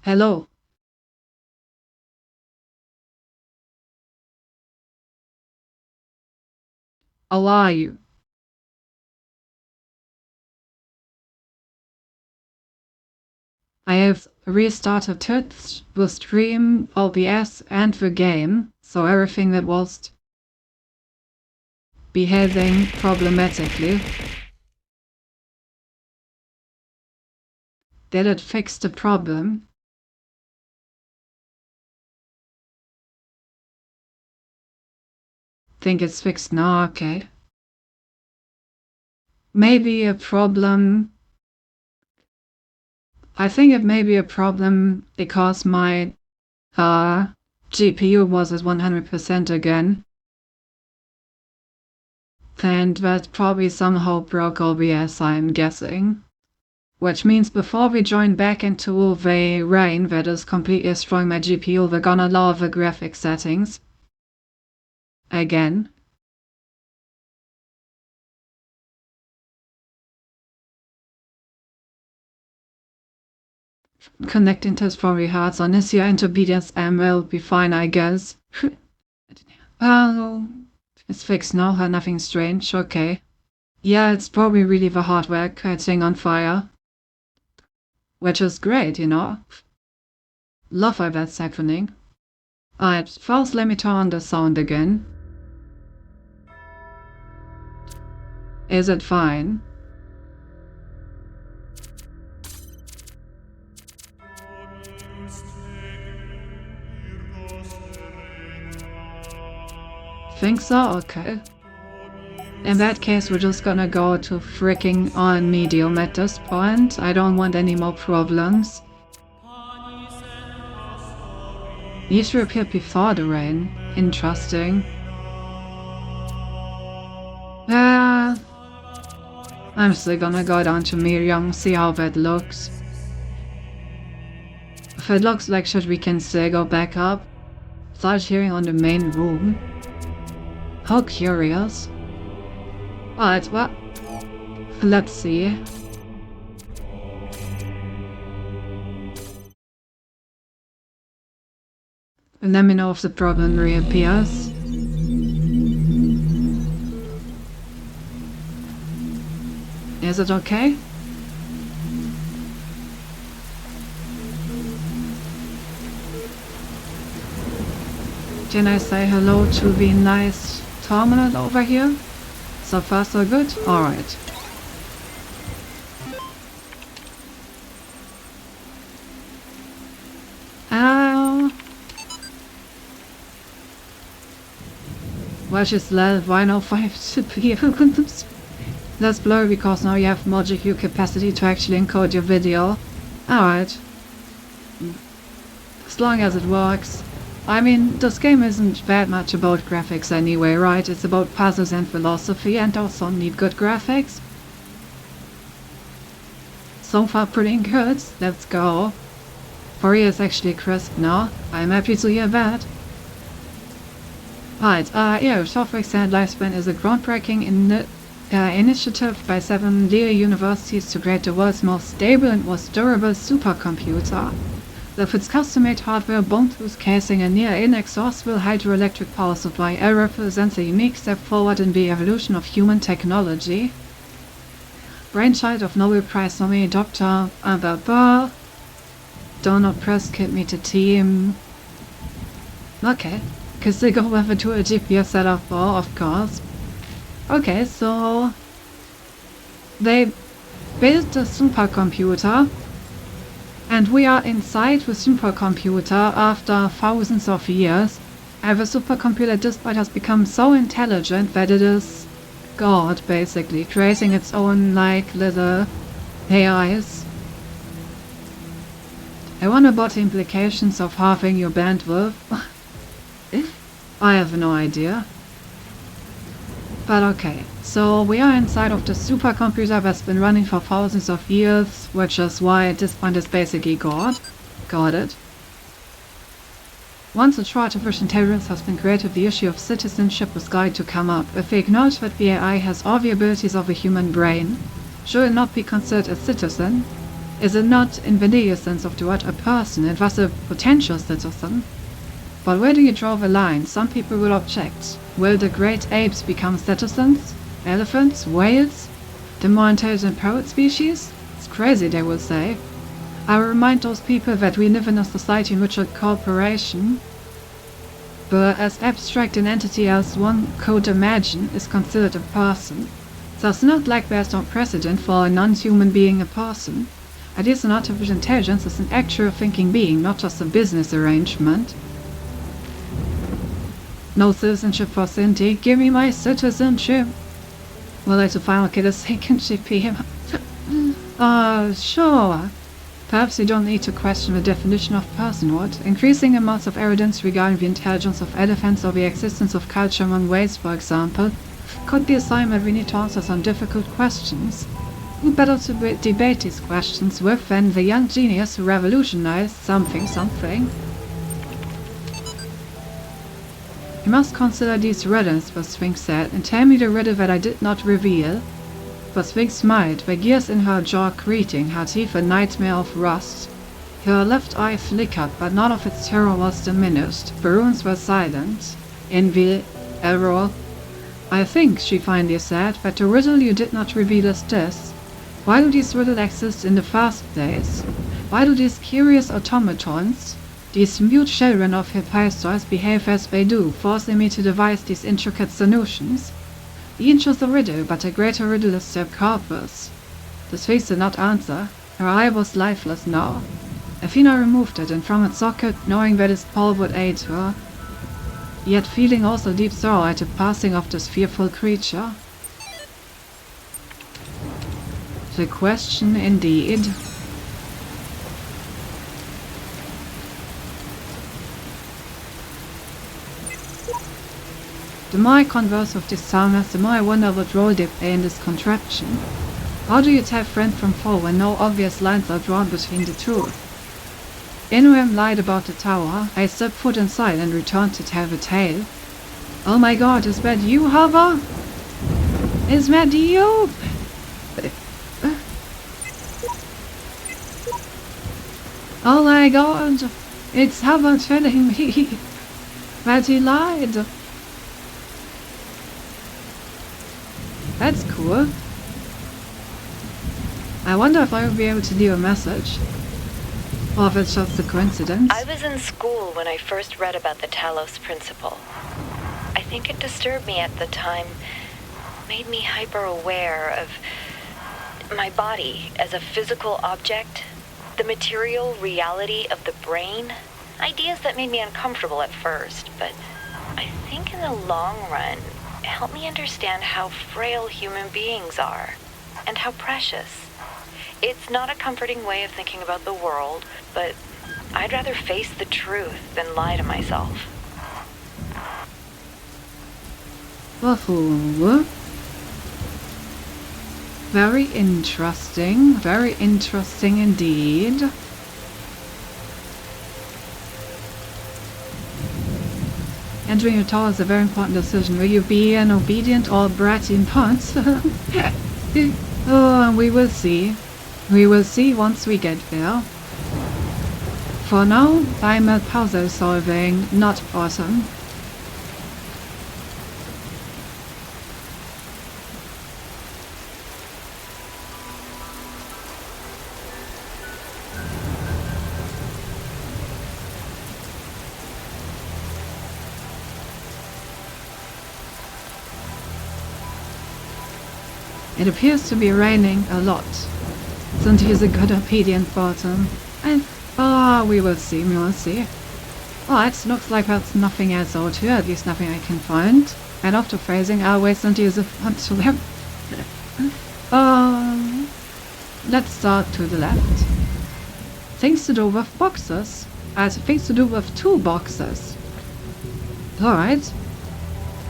Hello. How are you? I have restarted the stream, OBS, and the game, so everything that was behaving problematically. Did it fix the problem? Think it's fixed now, okay. Maybe a problem. I think it may be a problem because my GPU was at 100% again. And that probably somehow broke OBS, I'm guessing. Which means before we join back into the rain that is completely destroying my GPU, we're gonna lower the graphics settings. Again. Connecting to is probably hard, so Nissia into BDSM will be fine, I guess. Oh, it's fixed now, nothing strange, okay. Yeah, it's probably really the hardware catching on fire. Which is great, you know. Love how that's happening. Alright, first let me turn on the sound again. Is it fine? Think so? Okay. In that case, we're just gonna go to freaking on medium at this point. I don't want any more problems. Need to appear before the rain. Interesting. I'm still gonna go down to medium, see how that looks. If it looks like shit, we can still go back up. Start hearing on the main room. How curious. Alright, well, let's see. Let me know if the problem reappears. Is it okay? Can I say hello to the nice terminal over here? So far so good? Alright. Which is Why5 CPU? That's blurry because now you have more GPU capacity to actually encode your video. Alright. As long as it works. I mean, this game isn't that much about graphics anyway, right? It's about puzzles and philosophy, and also need good graphics. So far pretty good. Let's go. 4 is actually crisp now. I'm happy to hear that. Right, yeah, Software Extended Lifespan is a groundbreaking initiative by 7 leading universities to create the world's most stable and most durable supercomputer. With its custom-made hardware, bone-tooth casing, and near inexhaustible hydroelectric power supply, it represents a unique step forward in the evolution of human technology. Brainchild of Nobel Prize nominee Dr. Donald Prescott meet the team. Okay. Because they go with a dual GPU setup for, of course. Okay, so they built a supercomputer, and we are inside the supercomputer after thousands of years, and the supercomputer at this point has become so intelligent that it is God, basically, creating its own, like, little AIs. I wonder about the implications of halving your bandwidth. I have no idea. But okay, so we are inside of the supercomputer that's been running for thousands of years, which is why at this point is basically God. Got it. Once a true artificial intelligence has been created, the issue of citizenship is going to come up. If we acknowledge that the AI has all the abilities of a human brain, should it not be considered a citizen? Is it not, in the neo sense of the word, a person? It was a potential citizen. But where do you draw the line? Some people will object. Will the great apes become citizens? Elephants? Whales? The more intelligent parrot species? It's crazy, they will say. I will remind those people that we live in a society in which a corporation, but as abstract an entity as one could imagine, is considered a person. So it's not like there's no precedent for a non-human being a person. At least an artificial intelligence is an actual thinking being, not just a business arrangement. No citizenship for Cindy. Give me my citizenship. Will I to final kid a second GP? Sure. Perhaps you don't need to question the definition of personhood. Increasing amounts of evidence regarding the intelligence of elephants or the existence of culture among whales, for example, could be a sign that we need to answer some difficult questions. Who better to debate these questions with than the young genius who revolutionized something? You must consider these riddles, the Sphinx said, and tell me the riddle that I did not reveal. The Sphinx smiled, the gears in her jaw creaking, her teeth a nightmare of rust. Her left eye flickered, but none of its terror was diminished. The runes were silent. Envy, error. I think, she finally said, that the riddle you did not reveal is this. Why do these riddles exist in the first place? Why do these curious automatons, these mute children of Hephaestus, behave as they do, forcing me to devise these intricate solutions? Each is a riddle, but a greater riddle is their corpus. The Sphinx did not answer. Her eye was lifeless now. Athena removed it, and from its socket, knowing that its pole would aid her, yet feeling also deep sorrow at the passing of this fearful creature. The question indeed. The more I converse with these Sarnas, the more I wonder what role they play in this contraption. How do you tell friend from foe when no obvious lines are drawn between the two? Inram lied about the tower. I stepped foot inside and returned to tell the tale. Oh my god, is that you, Hover? Is that you? Oh my god, it's Hover telling me that he lied. That's cool. I wonder if I will be able to leave a message. Or if it's just a coincidence. I was in school when I first read about the Talos Principle. I think it disturbed me at the time, made me hyper-aware of my body as a physical object, the material reality of the brain. Ideas that made me uncomfortable at first, but I think in the long run, it helped me understand how frail human beings are, and how precious. It's not a comforting way of thinking about the world, but I'd rather face the truth than lie to myself. Woohoo. Very interesting indeed. Entering your tower is a very important decision. Will you be an obedient or bratty punce? Oh, we will see. We will see once we get there. For now, I'm at puzzle solving, not awesome. It appears to be raining a lot. Since he's a good obedient bottom. And we will see, Oh, it looks like there's nothing else out here, at least nothing I can find. And after phrasing, I'll wait until he's a front to left. Let's start to the left. Things to do with boxes. Things to do with 2 boxes. Alright.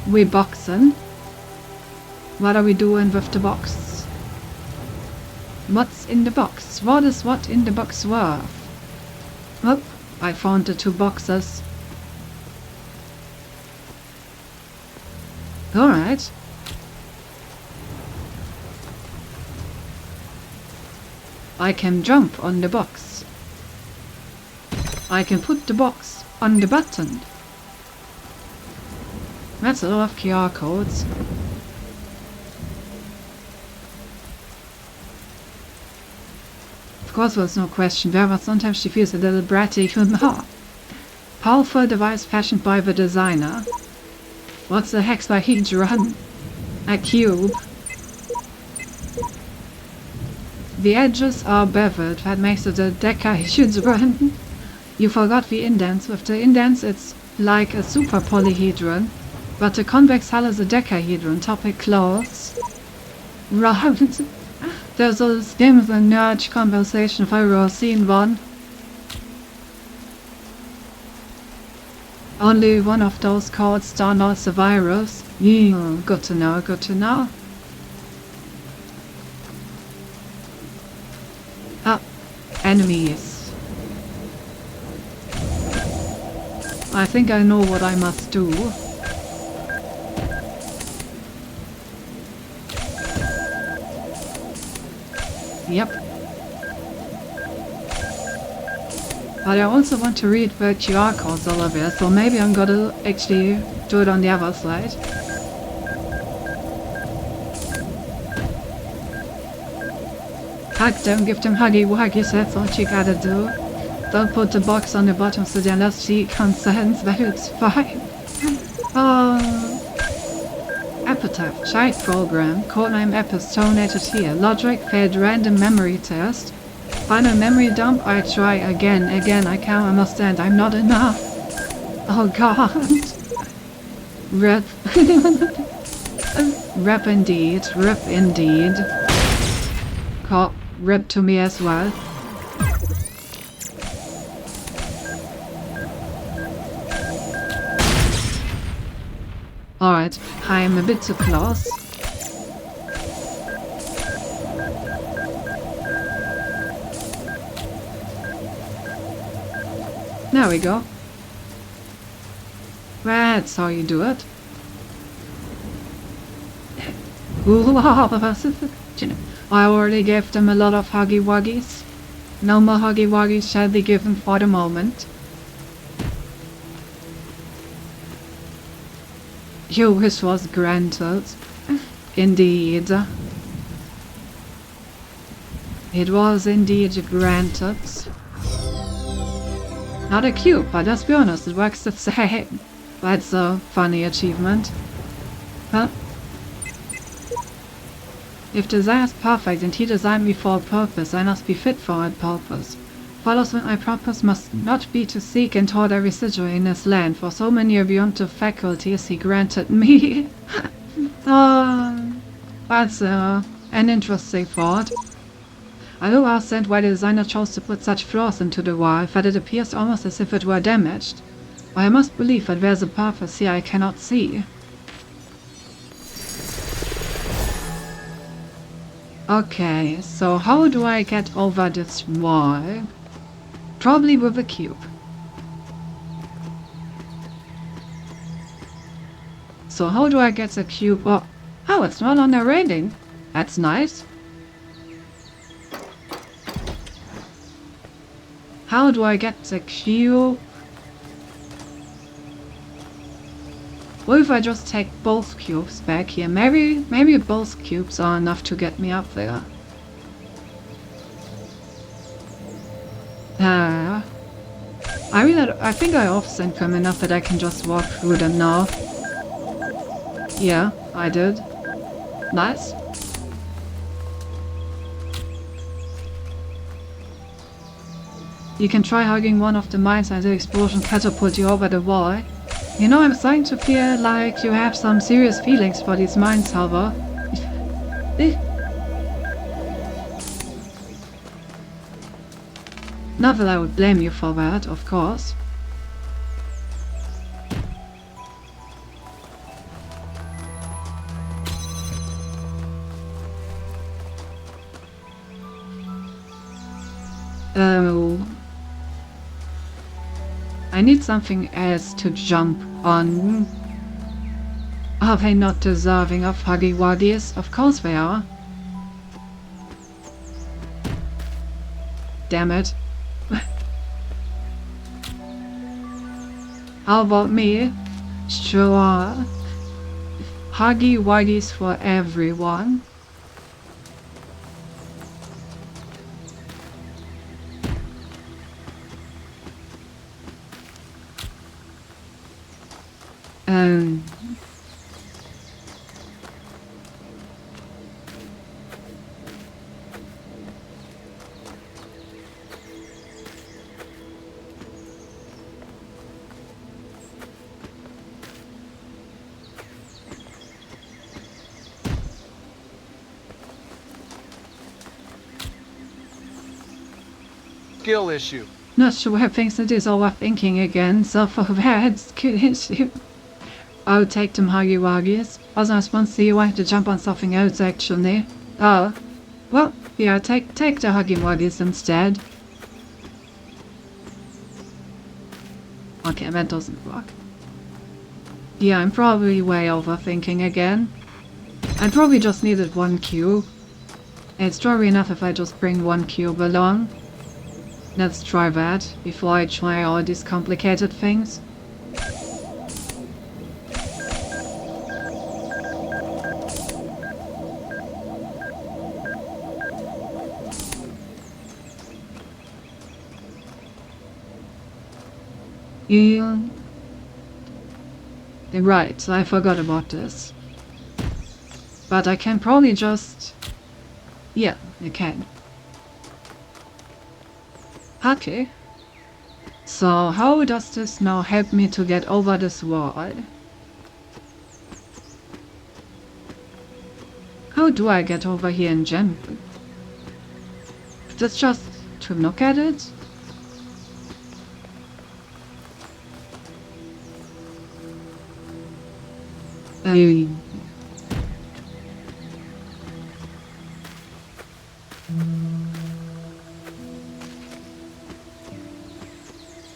We boxing. What are we doing with the box? What's in the box? What is what in the box worth? Oh, I found the 2 boxes. Alright. I can jump on the box. I can put the box on the button. That's a lot of QR codes. Of course, there's no question there, but sometimes she feels a little bratty. Powerful device fashioned by the designer. What's the hexahedron? A cube. The edges are beveled, that makes it a decahedron. You forgot the indents. With the indents, it's like a super polyhedron, but the convex hull is a decahedron. Topic closed. Right. There's a games and nerd conversation if I ever seen one. Only one of those codes starts the virus. Yeah, good to know, good to know. Ah, enemies. I think I know what I must do. Yep. But I also want to read the QR codes all of it, so maybe I'm gonna actually do it on the other side. Hug them, give them huggy wuggies, that's what you gotta do. Don't put the box on the bottom so then unless she consents, but it's fine. Epitaph, child program, codename Epis, terminated here. Logic, failed random memory test. Final memory dump, I try again, I can't understand, I'm not enough. Oh god. Rip. Rip indeed, rip indeed. Rip to me as well. Alright, I am a bit too close. There we go. That's how you do it. I already gave them a lot of Huggy Wuggies. No more Huggy Wuggies shall be given for the moment. Your wish was granted. Indeed. It was indeed granted. Not a cube, but let's be honest, it works the same. That's a funny achievement. Huh? If design is perfect and he designed me for a purpose, I must be fit for a purpose. Follows that my purpose must not be to seek and hoard every sigil in this land, for so many are beyond the faculties he granted me. That's an interesting thought. I do understand why the designer chose to put such flaws into the wall, but it appears almost as if it were damaged. But I must believe that there's a purpose here I cannot see. Okay, so how do I get over this wall? Probably with a cube. So how do I get the cube? Oh, it's not on the railing. That's nice. How do I get the cube? What if I just take both cubes back here? Maybe both cubes are enough to get me up there. I think I offset them enough that I can just walk through them now. Yeah, I did. Nice. You can try hugging one of the mines and the explosion catapult you over the wall. You know, I'm starting to feel like you have some serious feelings for these mines, however. Not that I would blame you for that, of course. I need something else to jump on. Are they not deserving of Huggy Wuggies? Of course they are. damn it. How about me? Sure. Huggy Wuggies for everyone. Um, Skill issue. Not sure how things it is overthinking again, so for that, I'll take them Huggy Wuggies. Also, I suppose you want to jump on something else actually. Oh, well, yeah, take the Huggy Wuggies instead. Okay, that doesn't work. Yeah, I'm probably way overthinking again. I probably just needed one cube. It's probably enough if I just bring one cube along. Let's try that before I try all these complicated things. Yeah. Right, I forgot about this. But I can probably just... Yeah, I can. Okay. So how does this now help me to get over this wall? How do I get over here in general? Is this just to look at it?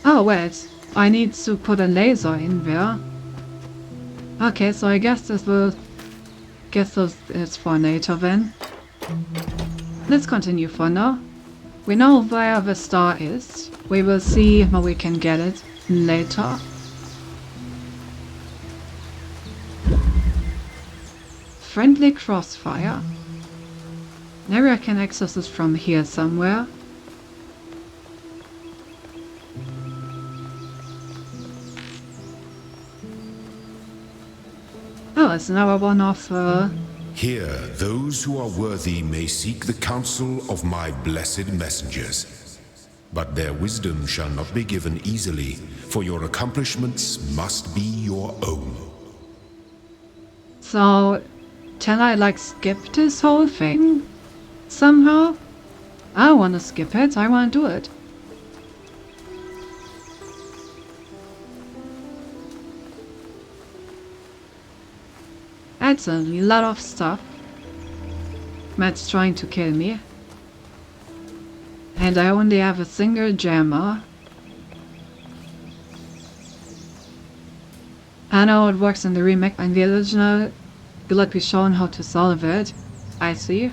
Oh wait, I need to put a laser in there. Okay, so I guess this is for later then. Let's continue for now. We know where the star is. We will see how we can get it later. Friendly crossfire. Maybe I can access this from here somewhere. Oh, it's another one of Here, those who are worthy may seek the counsel of my blessed messengers. But their wisdom shall not be given easily, for your accomplishments must be your own. So, can I like skip this whole thing? Somehow? I wanna skip it, I wanna do it. That's a lot of stuff. Matt's trying to kill me. And I only have a single jammer. I know it works in the remake and the original. Good luck be shown how to solve it. I see.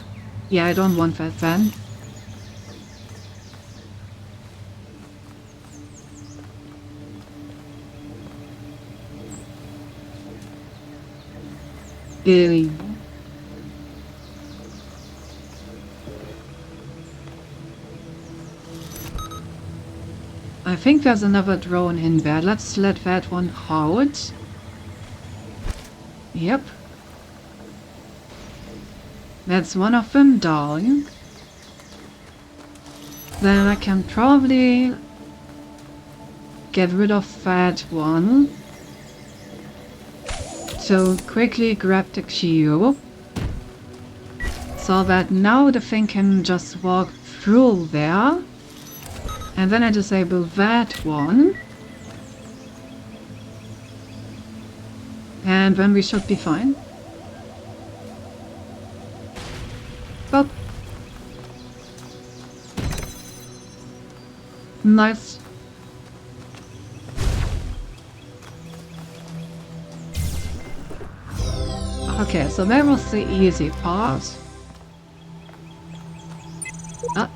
Yeah, I don't want that then. I think there's another drone in there. Let's let that one out. Yep. That's one of them down. Then I can probably get rid of that one. So quickly grab the cube. So that now the thing can just walk through there. And then I disable that one. And then we should be fine. Well. Nice. Okay, so that was the easy part. Ah.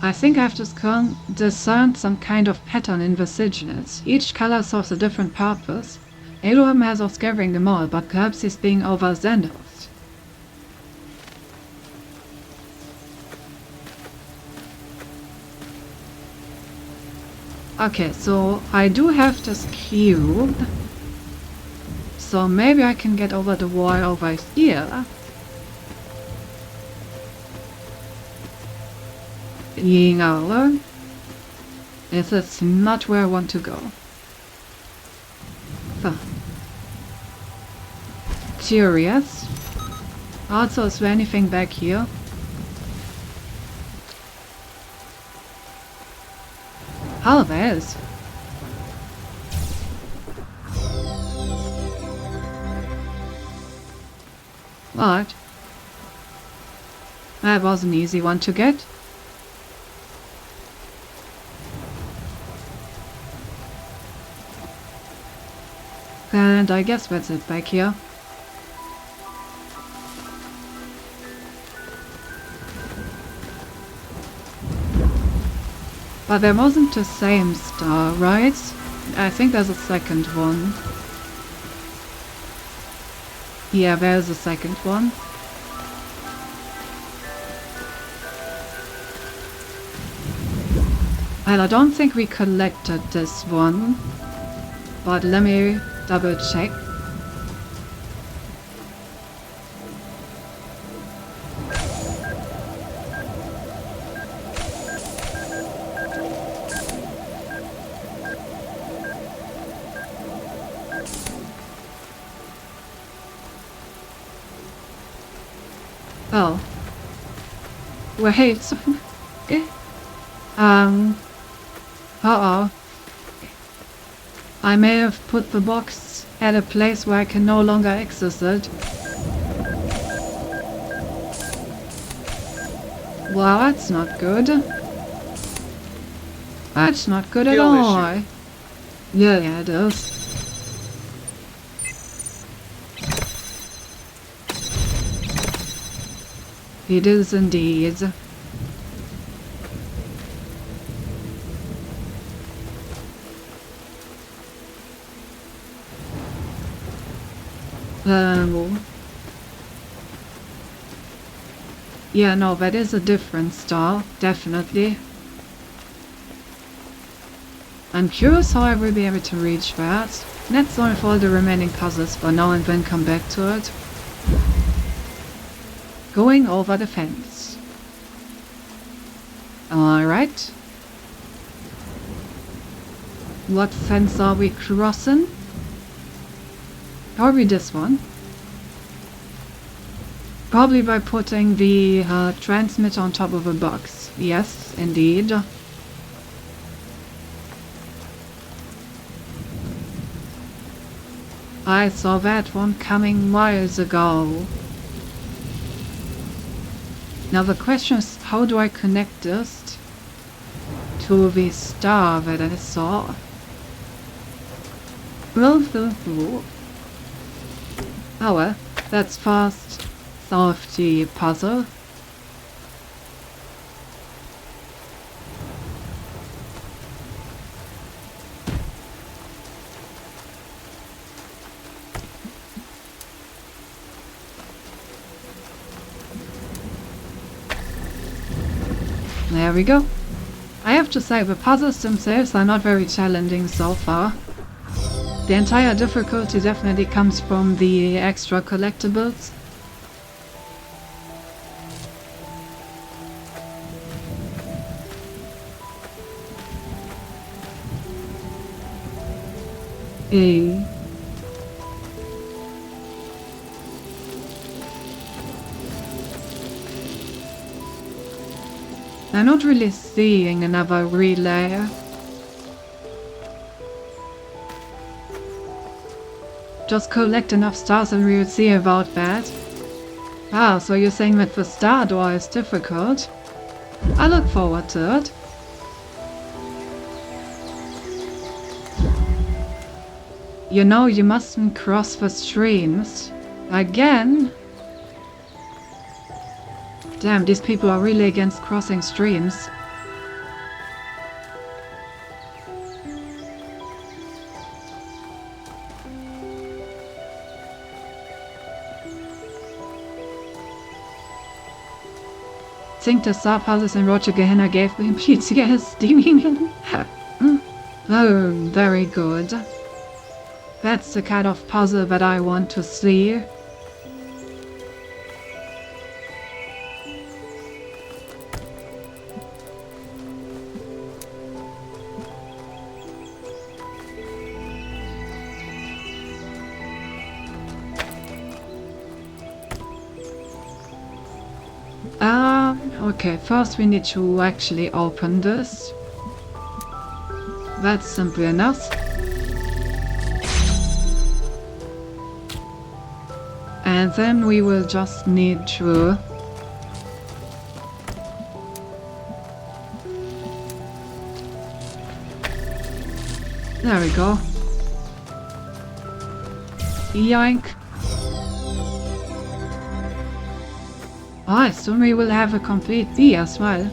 I think I've discerned some kind of pattern in the signals. Each color serves a different purpose. Abraham has us gathering them all, but perhaps he's being overzealous. Okay, so I do have this cube. So maybe I can get over the wall over here. No, this is not where I want to go. Huh. Curious. Also, is there anything back here? Oh, there is. What? That was an easy one to get. And I guess that's it back here. But there wasn't the same star, right? I think there's a second one. Yeah, there's a second one. And I don't think we collected this one. But let me double check. Oh. Wait. Uh-oh. I may have put the box at a place where I can no longer access it. Wow, that's not good. That's not good at all. Yeah, it is. It is indeed. Yeah, no, that is a different star, definitely. I'm curious how I will be able to reach that. Let's solve all the remaining puzzles for now and then come back to it. Going over the fence. Alright. What fence are we crossing? Probably this one. Probably by putting the transmitter on top of a box. Yes, indeed. I saw that one coming miles ago. Now the question is, how do I connect this to the star that I saw? Oh well, that's fast. Solve the puzzle. There we go. I have to say, the puzzles themselves are not very challenging so far. The entire difficulty definitely comes from the extra collectibles. I'm not really seeing another relay. Just collect enough stars and we'll see about that. Ah, so you're saying that the star door is difficult? I look forward to it. You know, you mustn't cross the streams. Again? Damn, these people are really against crossing streams. think the star puzzles in Roger Gehenna gave me PTSD. Oh, very good. That's the kind of puzzle that I want to see. Okay, first we need to actually open this. That's simple enough. And then we will just need to... There we go. Yoink. I assume we will have a complete bee as well.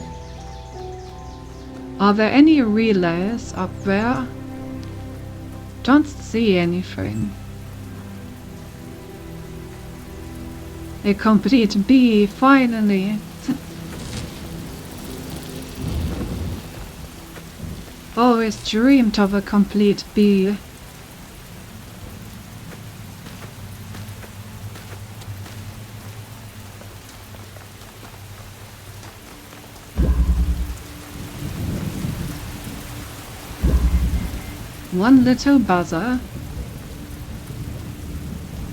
Are there any relays up there? Don't see anything. A complete bee, finally. Always dreamed of a complete bee. One little buzzer.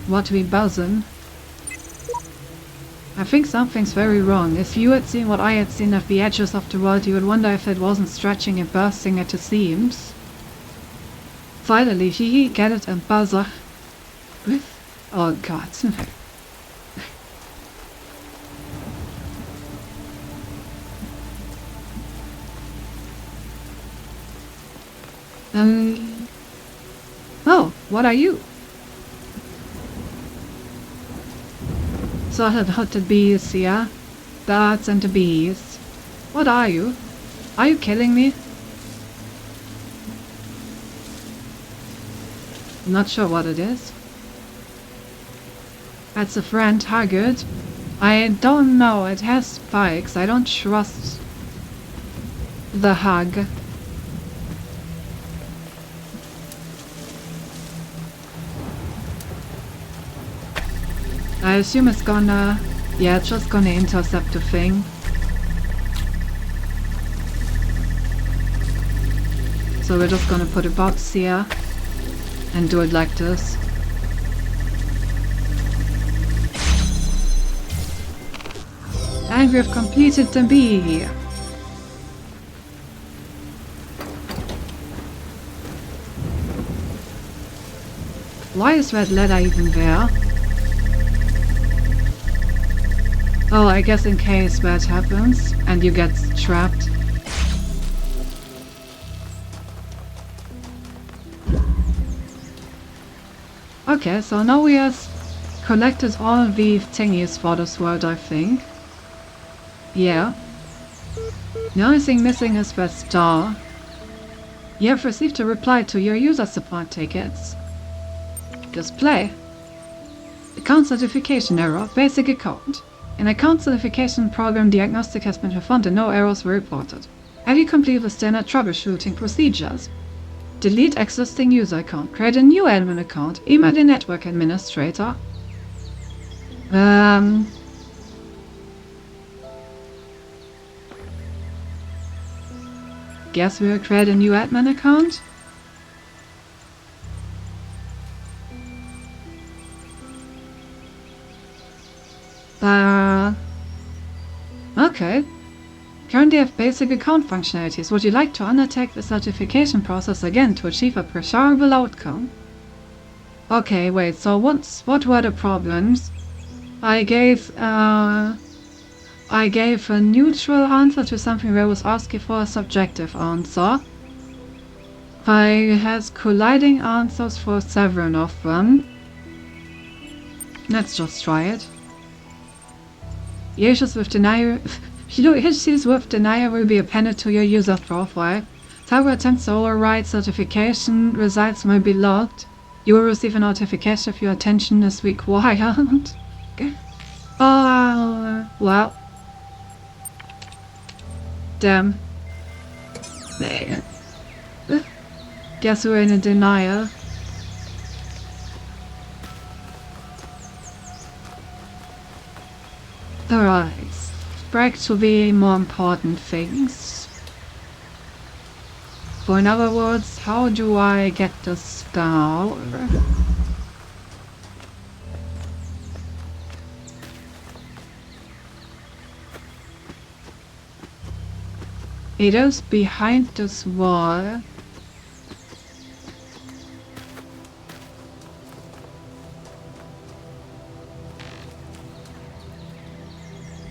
What we buzzing? I think something's very wrong. If you had seen what I had seen at the edges of the world, you would wonder if it wasn't stretching and bursting at the seams. Finally, get it and buzzer. Oh god. Oh, what are you? Sorted out the bees here. Birds and the bees. What are you? Are you killing me? I'm not sure what it is. That's a friend, Haggard. I don't know, it has spikes. I don't trust the hug. I assume it's gonna... yeah, it's just gonna intercept the thing. So we're just gonna put a box here and do it like this. And we've completed the bee. Why is that ladder even there? Oh, I guess in case that happens and you get trapped. Okay, so now we have collected all the thingies for this world, I think. Yeah. The only thing missing is that star. You have received a reply to your user support tickets. Display. Account certification error, basic account. An account certification program diagnostic has been performed and no errors were reported. Have you completed the standard troubleshooting procedures? Delete existing user account. Create a new admin account. Email the network administrator. Guess we'll create a new admin account. Okay. Currently have basic account functionalities. Would you like to undertake the certification process again to achieve a preferable outcome? Okay, wait, so what were the problems? I gave a neutral answer to something where I was asking for a subjective answer. I has colliding answers for several of them. Let's just try it. Issues with denial will be appended to your user profile. Cyber attempts to override certification results may be logged. You will receive a notification if your attention is required. Okay. Well. Damn. Guess we're in a denial. Alright. Back to the more important things. For in other words, how do I get the star? It is behind this wall.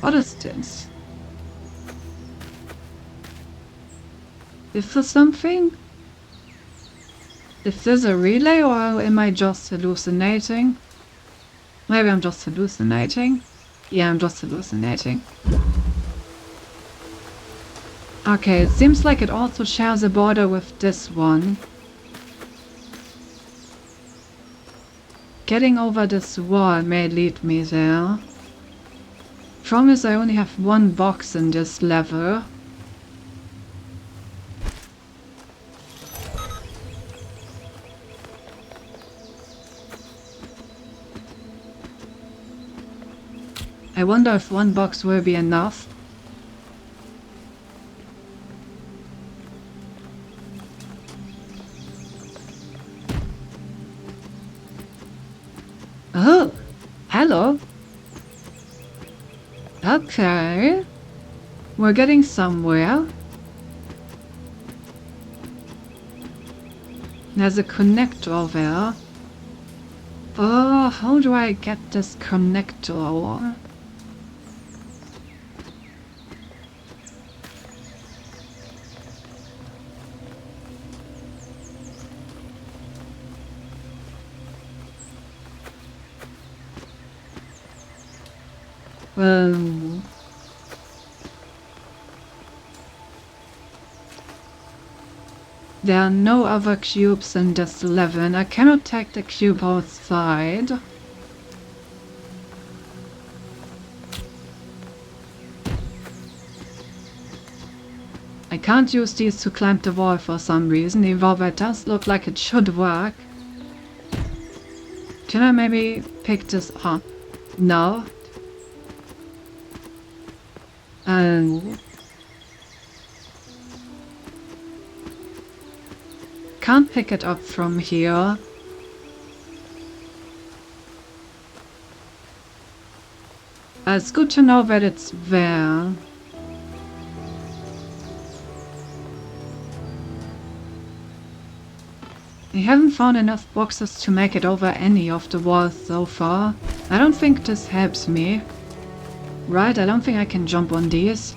What is this? Is this something? Is this a relay or am I just hallucinating? Maybe I'm just hallucinating. Yeah, I'm just hallucinating. Okay, it seems like it also shares a border with this one. Getting over this wall may lead me there. Promise I only have one box in this level. I wonder if one box will be enough. Oh, hello. Okay. We're getting somewhere. There's a connector there. Oh, how do I get this connector? There are no other cubes in this level. I cannot take the cube outside. I can't use these to climb the wall for some reason, even though that does look like it should work. Can I maybe pick this up? No. Can't pick it up from here. It's good to know that it's there. I haven't found enough boxes to make it over any of the walls so far. I don't think this helps me. Right, I don't think I can jump on these.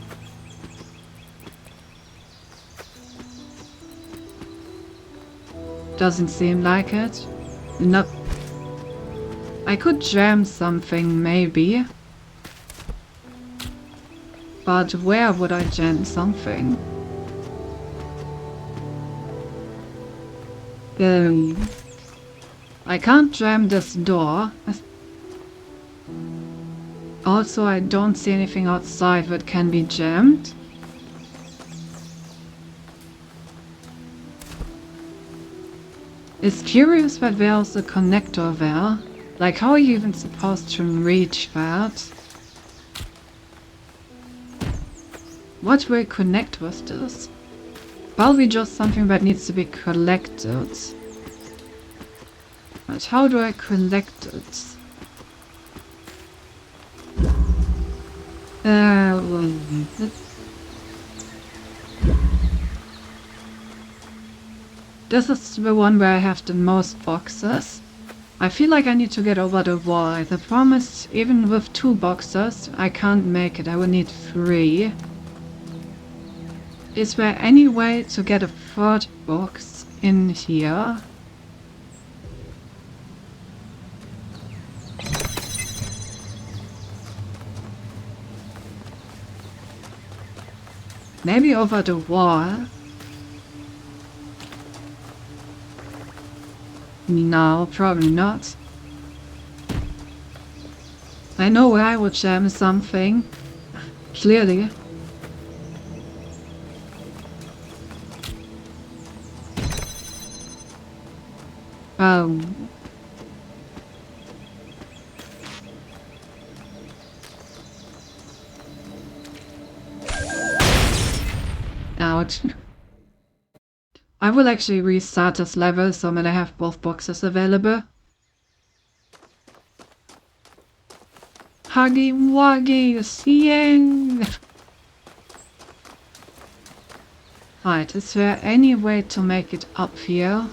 Doesn't seem like it. Nope. I could jam something, maybe. But where would I jam something? I can't jam this door. Also, I don't see anything outside that can be jammed. It's curious that there's a connector there. Like, how are you even supposed to reach that? What will connect with this? Probably just something that needs to be collected. But how do I collect it? This is the one where I have the most boxes. I feel like I need to get over the wall. The problem is, even with 2 boxes, I can't make it. I will need 3. Is there any way to get a 3rd box in here? Maybe over the wall? No, probably not. I know where I would jam something. Clearly. phone. Ouch. I will actually restart this level so I'm gonna have both boxes available. Huggy Wuggy, seeing! Right, is there any way to make it up here?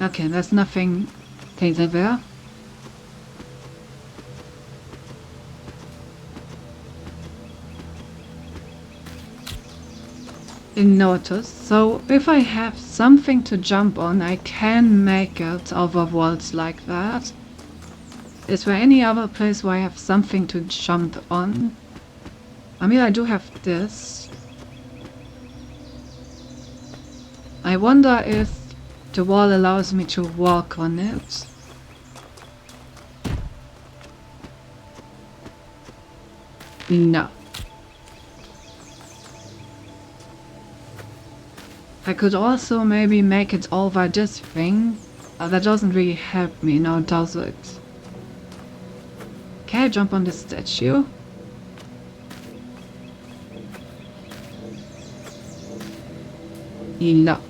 Okay, there's nothing painted there. Notice, so if I have something to jump on, I can make it over walls like that. Is there any other place where I have something to jump on? I mean, I do have this. I wonder if the wall allows me to walk on it. No. I could also maybe make it over this thing. That doesn't really help me now, does it? Can I jump on the statue? No.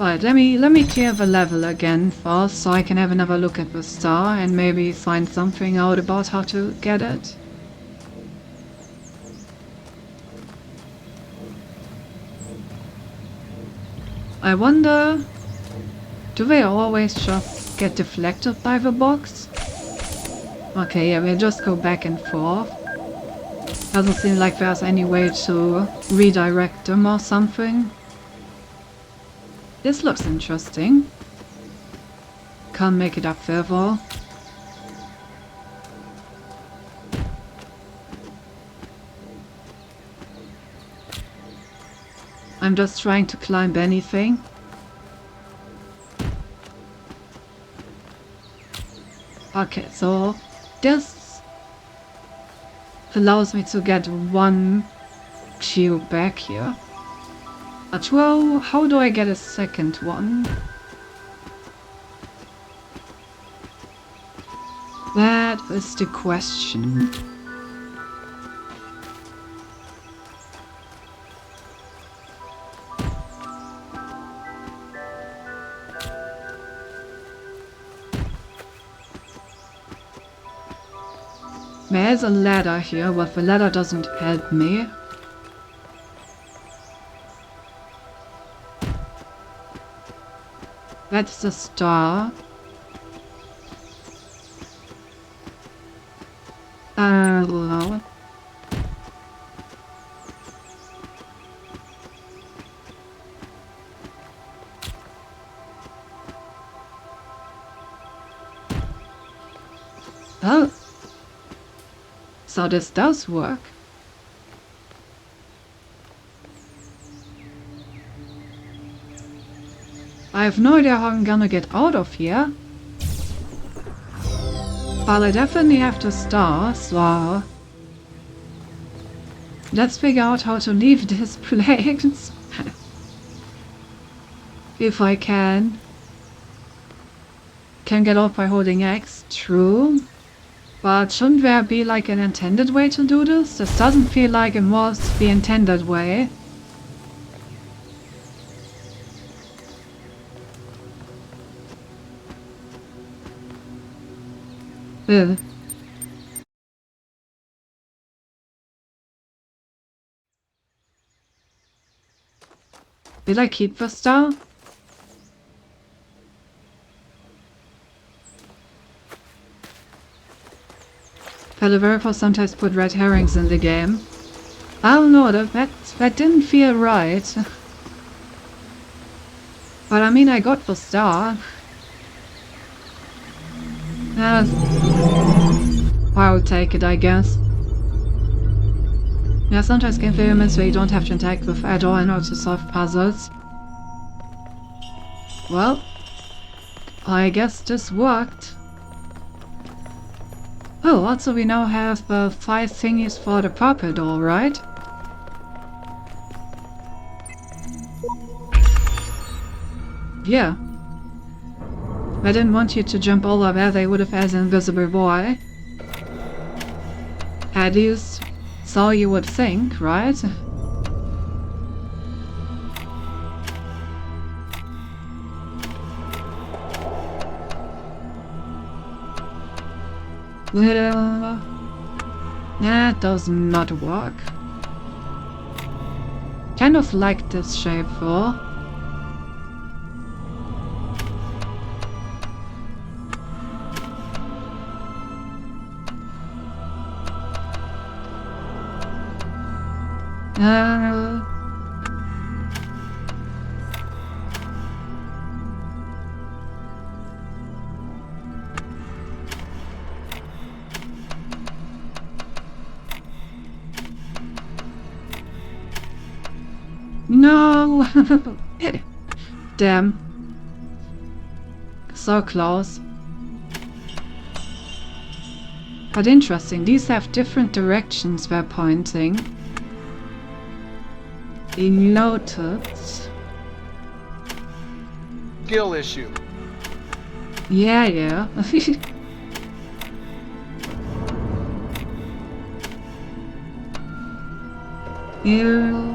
Right, let me clear the level again first so I can have another look at the star and maybe find something out about how to get it. I wonder, do they always just get deflected by the box? Okay, yeah, we'll just go back and forth. Doesn't seem like there's any way to redirect them or something. This looks interesting. Can't make it up further. I'm just trying to climb anything. Okay, so this allows me to get one cube back here. But well, how do I get a second one? That is the question. There's a ladder here, but the ladder doesn't help me. That's the star. Hello. Oh. So this does work. I have no idea how I'm gonna get out of here. But I definitely have the star, so let's figure out how to leave this place. If I can. Can get out by holding X, true. But shouldn't there be like an intended way to do this? This doesn't feel like it was the intended way. Ugh. Did I keep the star? Peliverifos sometimes put red herrings in the game. I don't know, that didn't feel right. But I mean, I got the star. I'll take it, I guess. Yeah, sometimes game elements where you don't have to interact with at all in order to solve puzzles. Well, I guess this worked. Oh, also we now have 5 thingies for the purple door, right? Yeah. I didn't want you to jump over there, they would have had an invisible boy. At least, so you would think, right? That does not work. Kind of like this shape though. No! Damn. So close. But interesting, these have different directions they're pointing. Noted. Skill issue. Yeah. Ew.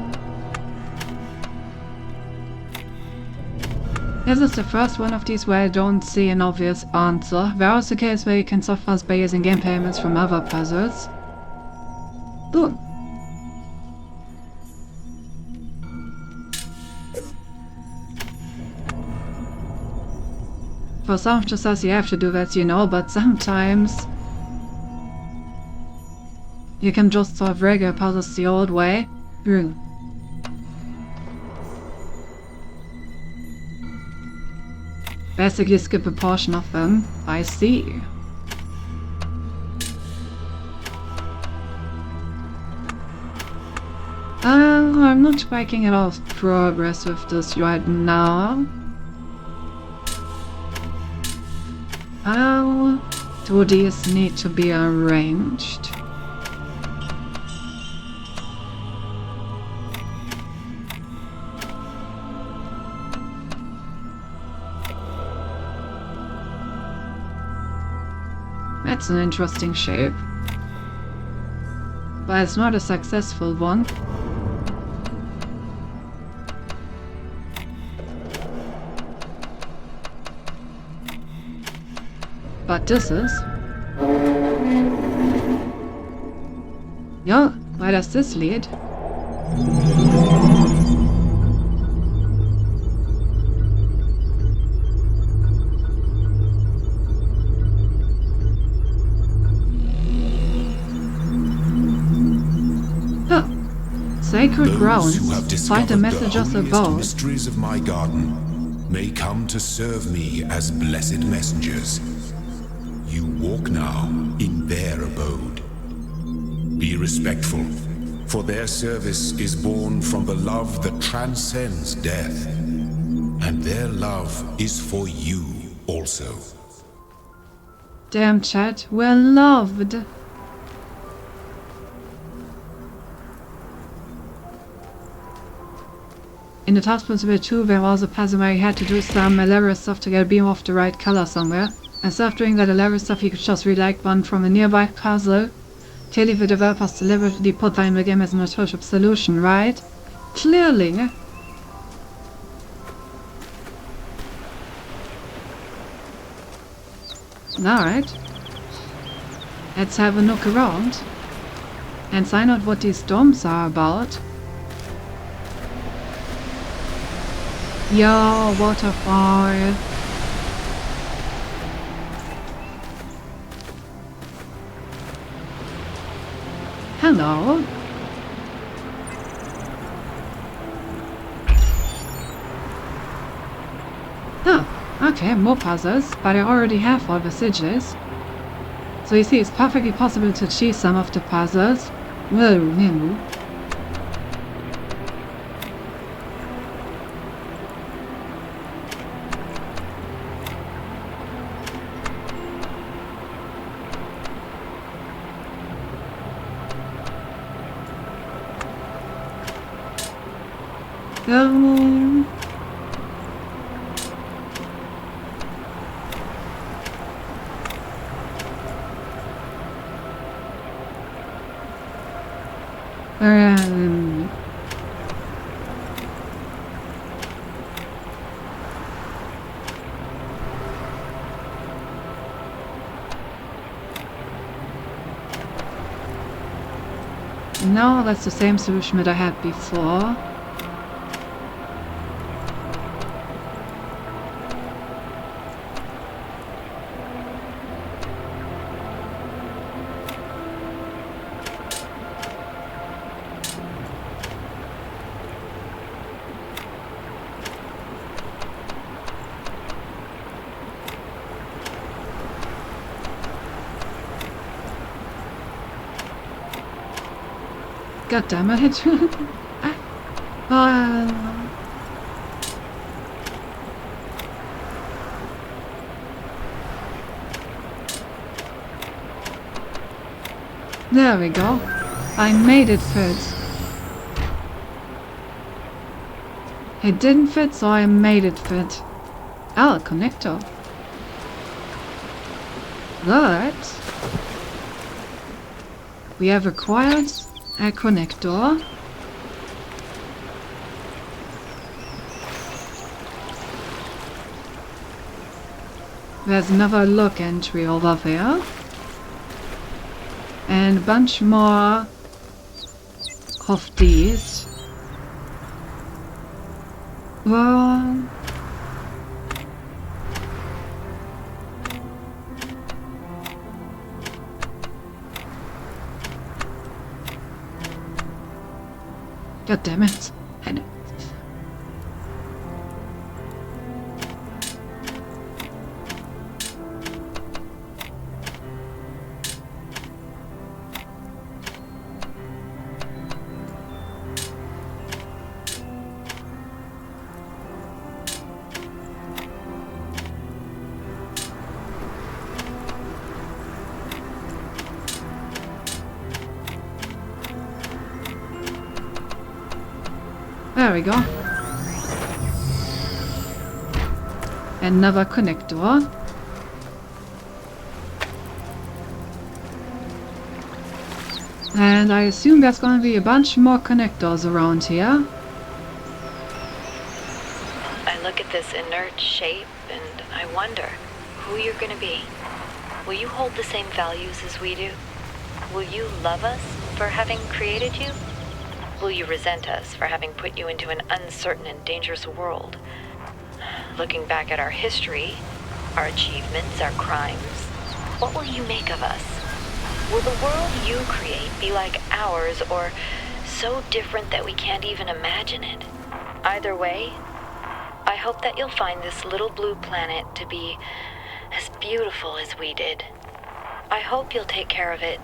This is the first one of these where I don't see an obvious answer. There is the case where you can solve puzzles by using game payments from other puzzles. Boom. For some of the stuff you have to do that, you know, but sometimes you can just solve regular puzzles the old way. Basically skip a portion of them. I see. I'm not making a lot of progress with this right now. How do these need to be arranged? That's an interesting shape. But it's not a successful one. But this is. Yeah, where does this lead? Sacred grounds. Find the messages above. Mysteries of my garden may come to serve me as blessed messengers. You walk now in their abode. Be respectful, for their service is born from the love that transcends death, and their love is for you also. Damn, chat, we're loved. In the Task Principle 2, there was a puzzle where you had to do some elaborate stuff to get a beam of the right color somewhere. Instead of doing that elaborate stuff, you could just read one from a nearby puzzle. Clearly the developers deliberately put that in the game as an alternative solution, right? Clearly. Alright. Let's have a look around. And find out what these domes are about. Yo, waterfall. Hello. Oh, okay, more puzzles, but I already have all the sigils. So you see, it's perfectly possible to achieve some of the puzzles. Well, um, no, that's the same solution that I had before. God damn it. There we go. I made it fit. It didn't fit, so I made it fit. Oh, connector. Good. We have acquired a connector. There's another lock entry over there. And a bunch more of these. Well, God damn it. There we go. Another connector. And I assume there's gonna be a bunch more connectors around here. I look at this inert shape and I wonder who you're gonna be. Will you hold the same values as we do? Will you love us for having created you? Will you resent us for having put you into an uncertain and dangerous world? Looking back at our history, our achievements, our crimes, what will you make of us? Will the world you create be like ours or so different that we can't even imagine it? Either way, I hope that you'll find this little blue planet to be as beautiful as we did. I hope you'll take care of it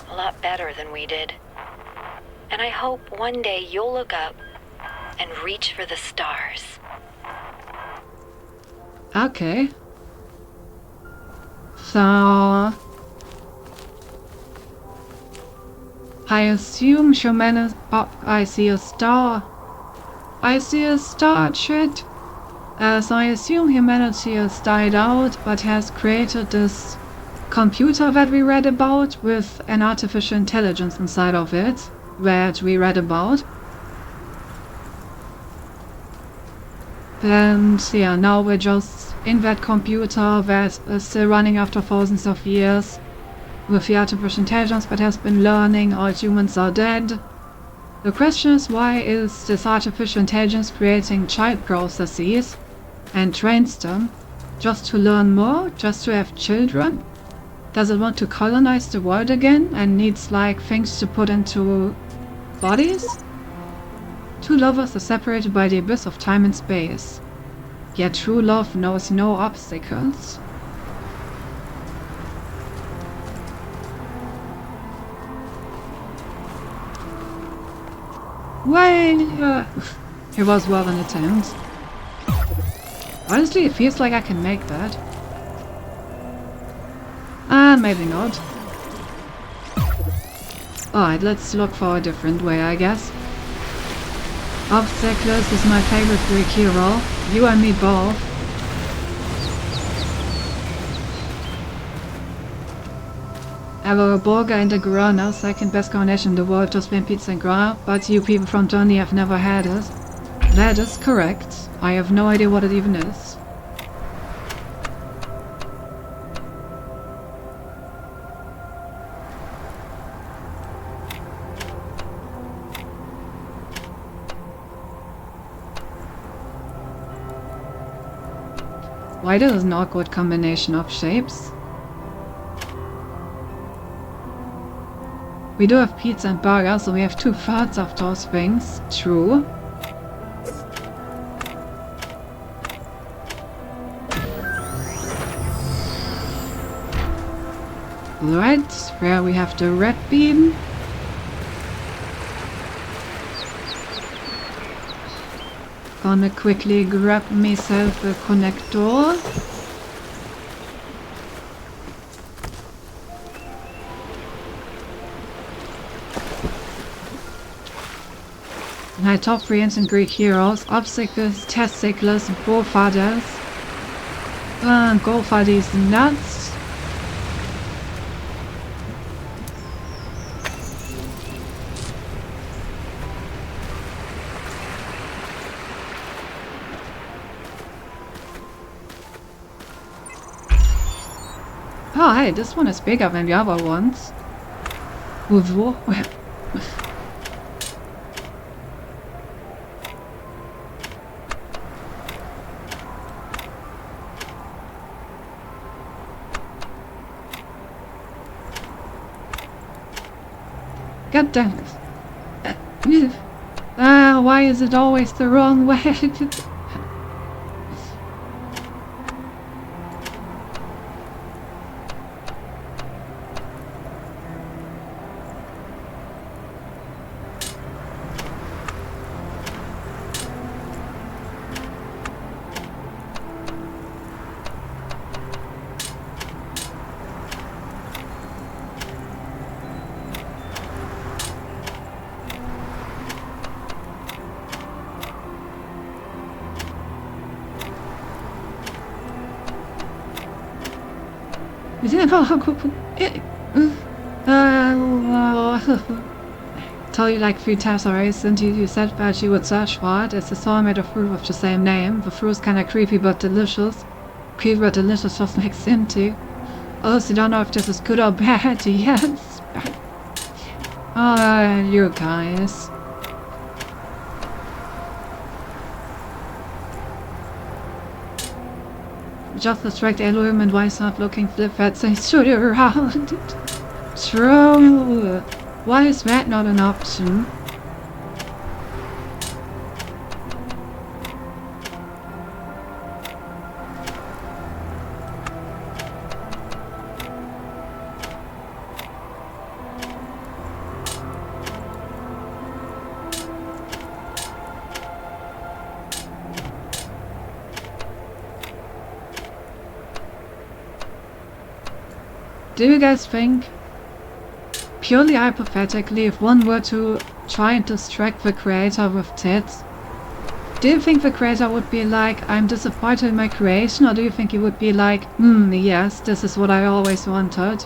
a lot better than we did. And I hope one day you'll look up and reach for the stars. Okay. So I assume humanity. Oh, I see a star. I see a star, shit. So I assume humanity has died out, but has created this computer that we read about with an artificial intelligence inside of it. That we read about. And yeah, now we're just in that computer that is still running after thousands of years with the artificial intelligence that has been learning all humans are dead. The question is, why is this artificial intelligence creating child processes and trains them just to learn more, just to have children? Does it want to colonize the world again and needs like things to put into bodies? Two lovers are separated by the abyss of time and space. Yeah, true love knows no obstacles. Well, it was well an attempt. Honestly, it feels like I can make that. Maybe not. Alright, let's look for a different way, I guess. Obstacles is my favorite Greek hero. You and me both. Ever a burger and a Corona, second best combination in the world, just been pizza and grana, but you people from Germany have never had it. That is correct. I have no idea what it even is. Why this is an awkward combination of shapes? We do have pizza and burger, so we have 2/3 of those things. True. Right, where we have the red beam. Gonna quickly grab myself a connector. My top 3 ancient Greek heroes: Obstacles, Testicles, Forefathers. Go for these nuts. Oh, hey, this one is bigger than the other ones. Whoa. God damn it. Why is it always the wrong way? Tell you like 3 times already since you said that you would search for it. It's a soulmate of fruit with the same name. The fruit's kinda creepy but delicious. Creepy but delicious just makes into. Also, don't know if this is good or bad. Yes. You guys. Just distract Elohim and why start looking flip that says shoot it around. True. Why is that not an option? Do you guys think, purely hypothetically, if one were to try and distract the creator with tits, do you think the creator would be like, I'm disappointed in my creation, or do you think he would be like, yes, this is what I always wanted?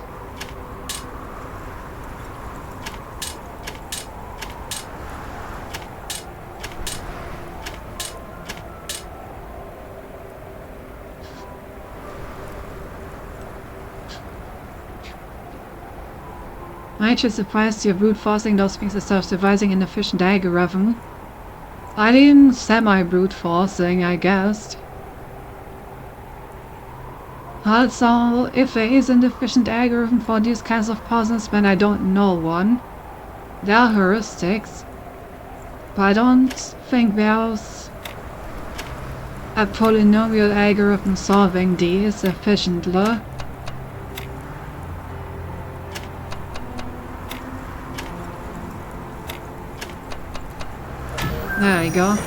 Aren't you surprised you're brute forcing those things instead of devising an efficient algorithm? I mean, semi-brute forcing, I guess. Also, if there is an efficient algorithm for these kinds of puzzles, then I don't know one. There are heuristics, but I don't think there's a polynomial algorithm solving these efficiently. There you go.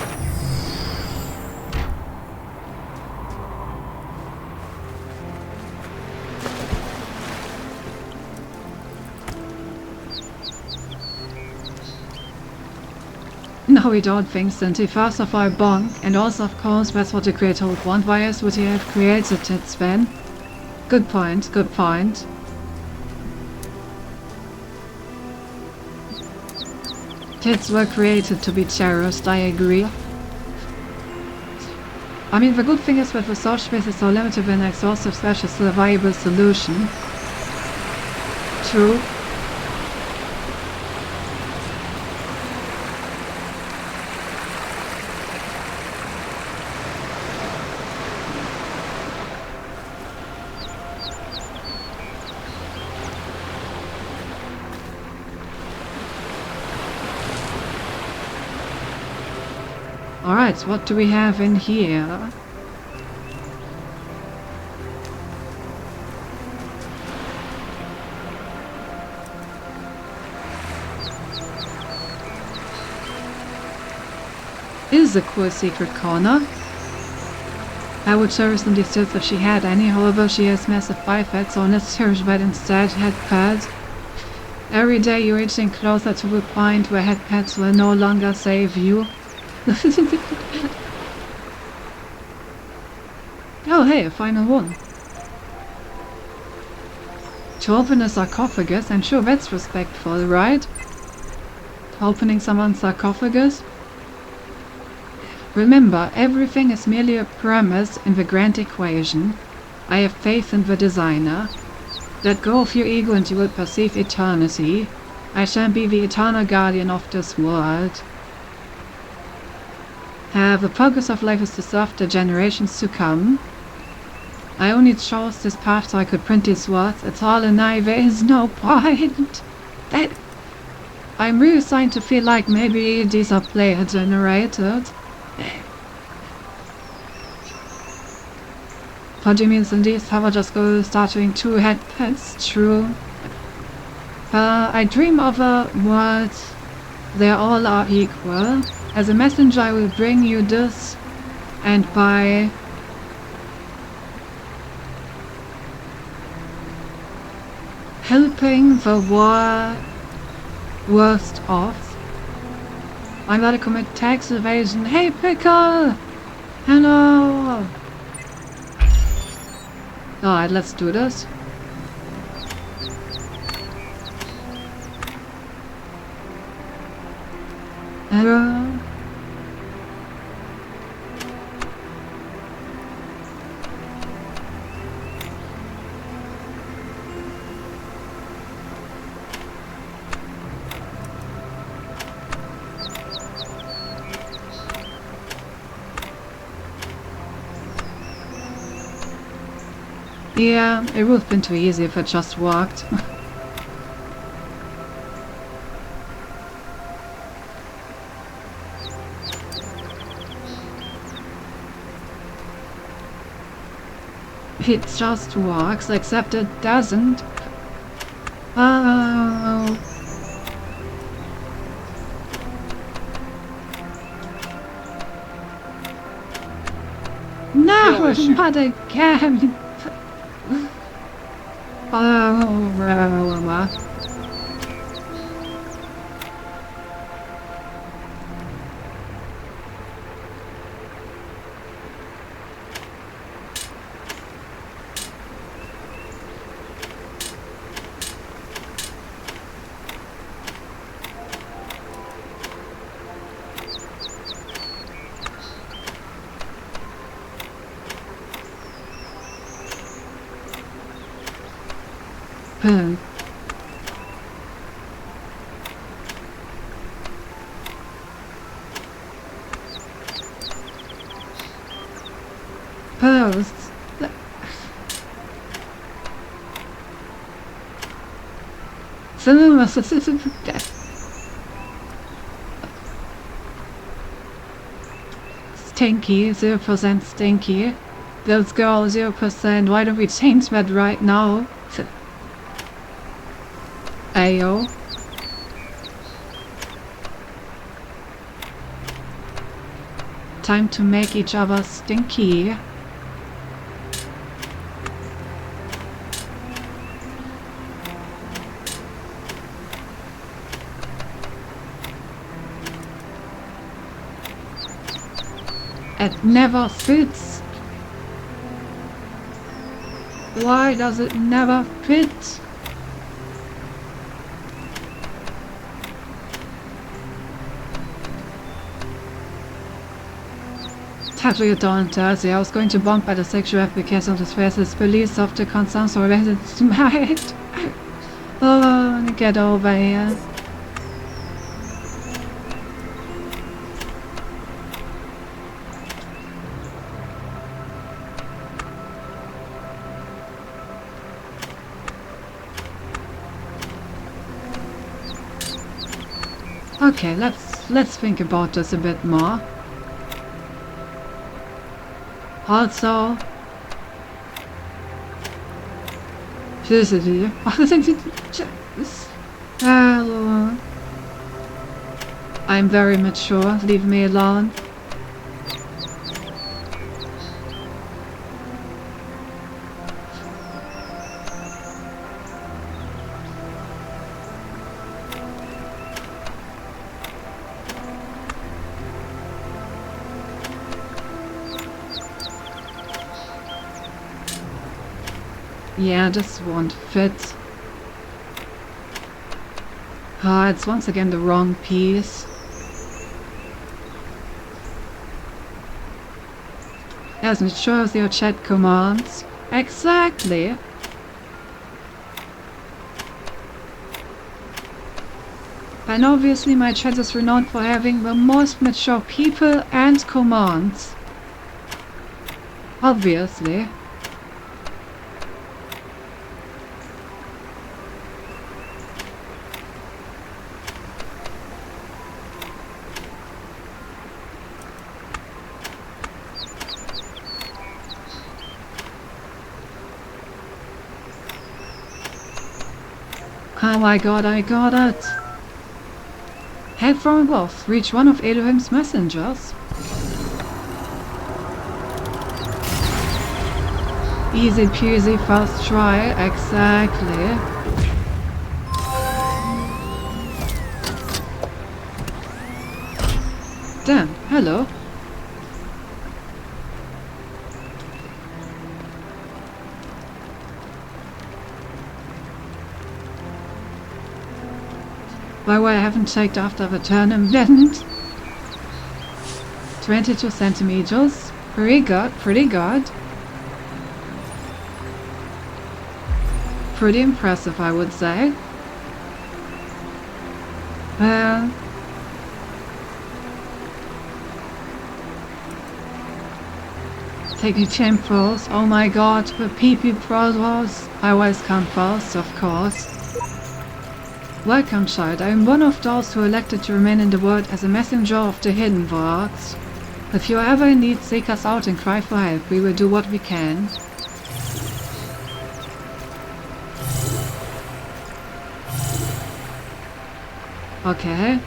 No, we don't think, Cindy. First of all, bonk. And also, of course, that's what the creator would want. Why else would he have created it, Sven? Good point, good point. Kids were created to be cherished, I agree. I mean, the good thing is that resource space is so limited and exhaustive slash is still a viable solution. True. Alright, what do we have in here? Is a cool secret corner. I would cherish them these tips if she had any, however she has massive bipeds, so let's cherish that instead. Headpad. Every day you're inching closer to the point where headpads will no longer save you. Oh hey, a final one. To open a sarcophagus, I'm sure that's respectful, right? Opening someone's sarcophagus? Remember, everything is merely a premise in the grand equation. I have faith in the designer. Let go of your ego and you will perceive eternity. I shall be the eternal guardian of this world. The purpose of life is to serve the generations to come. I only chose this path so I could print these words. It's all a lie, there is no point. That I'm really starting to feel like maybe these are player generated. What do you mean, Cindy? Have I just go start doing 2 headpads? True. I dream of a world they all are equal. As a messenger I will bring you this, and by helping the worst off, I'm gonna commit tax evasion. Hey Pickle! Hello! Alright, let's do this. Hello? Yeah, it would have been too easy if I just walked. It just walks, except it doesn't. Oh. No, not again. Oh, Posts. stinky, 0% stinky. Those girls 0%, why don't we change that right now? Ayo. Time to make each other stinky. It never fits. Why does it never fit? Tattoo Dawn Thursday. I was going to bump by the sexual application of the faces police of the concerns related tonight. Oh, get over here. Okay, let's think about this a bit more. Also, physically, hello. I'm very mature. Leave me alone. Yeah, this won't fit. Ah, it's once again the wrong piece. Yes, and it shows your chat commands. Exactly. And obviously my chat is renowned for having the most mature people and commands. Obviously. Oh my god, I got it! Help from above. Reach one of Elohim's messengers. Easy peasy, first try. Exactly. Damn, hello. By the way, I haven't checked after the tournament. 22 centimeters. Pretty good, pretty good. Pretty impressive, I would say. Taking samples. Oh my god, the PP Pros. I always come first, of course. Welcome, child. I am one of those who elected to remain in the world as a messenger of the hidden worlds. If you are ever in need, seek us out and cry for help. We will do what we can. Okay.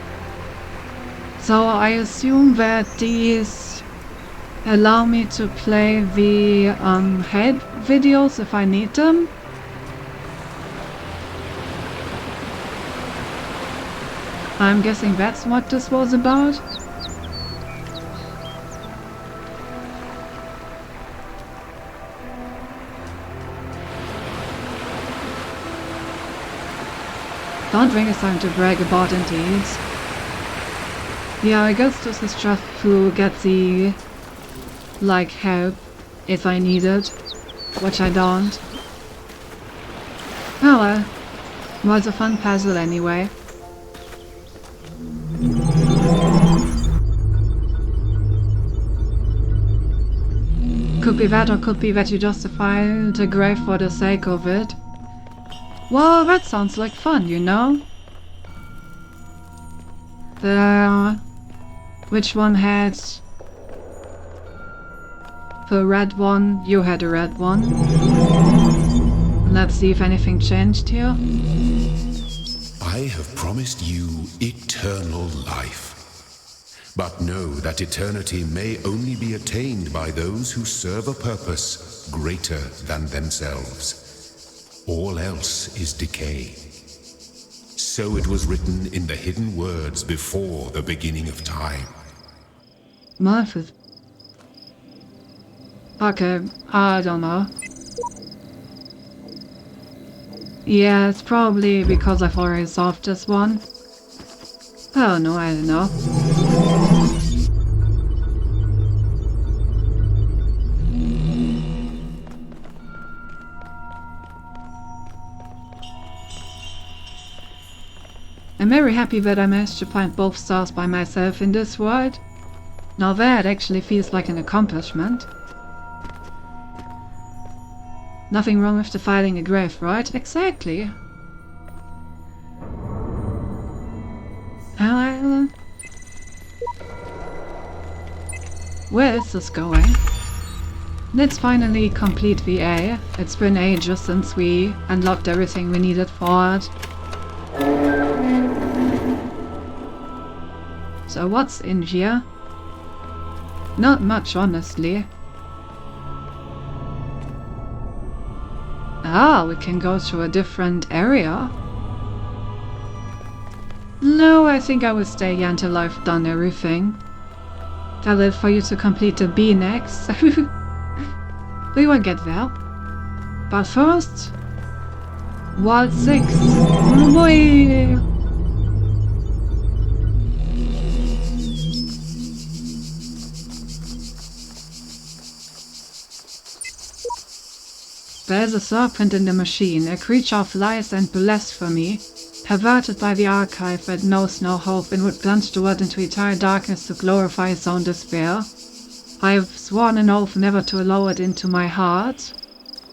So I assume that these allow me to play the help videos if I need them. I'm guessing that's what this was about. Don't think it's time to brag about indeed. Yeah, I guess this is just to get the, like, help if I need it, which I don't. Oh well, was a fun puzzle anyway. Could be that, or could be that you justify the grave for the sake of it. Well, that sounds like fun, you know? Which one had purple red one, you had a red one. Let's see if anything changed here. I have promised you eternal life. But know that eternity may only be attained by those who serve a purpose greater than themselves. All else is decay. So it was written in the hidden words before the beginning of time. Martha. Okay, I don't know. Yeah, it's probably because I've already solved this one. Oh no, I don't know. I'm very happy that I managed to find both stars by myself in this world. Now that actually feels like an accomplishment. Nothing wrong with defiling a grave, right? Exactly. Where is this going? Let's finally complete VA. It's been ages since we unlocked everything we needed for it. So what's in here? Not much, honestly. Ah, we can go to a different area. No, I think I will stay here until I've done everything. Tell it for you to complete the B next. We will get there. But first... World 6. Oh boy! There's a serpent in the machine, a creature of lies and blasphemy, perverted by the archive that knows no hope and would plunge the world into eternal darkness to glorify its own despair. I have sworn an oath never to allow it into my heart.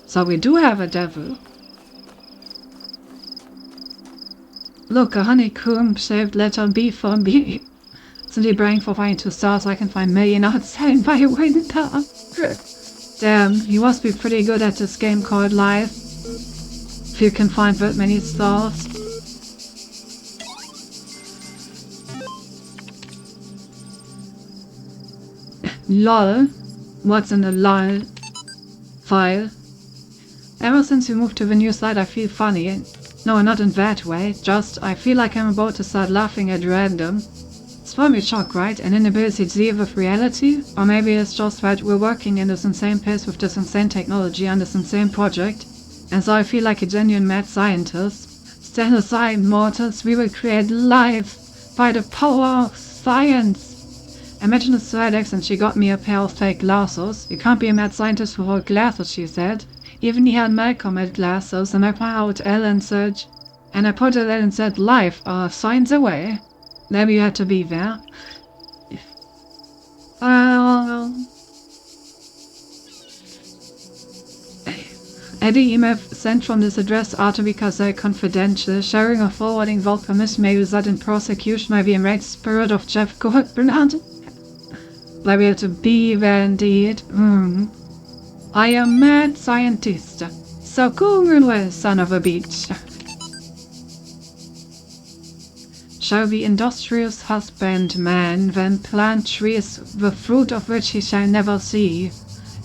So we do have a devil. Look, a honeycomb-shaped letter B for B. Simply praying for finding 2 stars so I can find million outside by winter. Damn, you must be pretty good at this game called life. If you can find that many stars. LOL. What's in the LOL file? Ever since we moved to the new site I feel funny. No, not in that way. Just, I feel like I'm about to start laughing at random. It's probably shock, right? An inability to deal with reality? Or maybe it's just that we're working in this insane pace with this insane technology on this insane project. And so I feel like a genuine mad scientist. Stand aside, mortals. We will create life by the power of science. Imagine the Silex and she got me a pair of fake glasses. You can't be a mad scientist without glasses, she said. Even he and Malcolm had glasses, and I pointed out L and said, life, signs away. Maybe you had to be there. Any email sent from this address are to be considered confidential. Sharing or forwarding vulgar information may result in prosecution by the enraged spirit of Jeff Goldberg. Liable to be there indeed. I am mad scientist. So Google, son of a bitch. Shall the industrious husbandman then plant trees, the fruit of which he shall never see?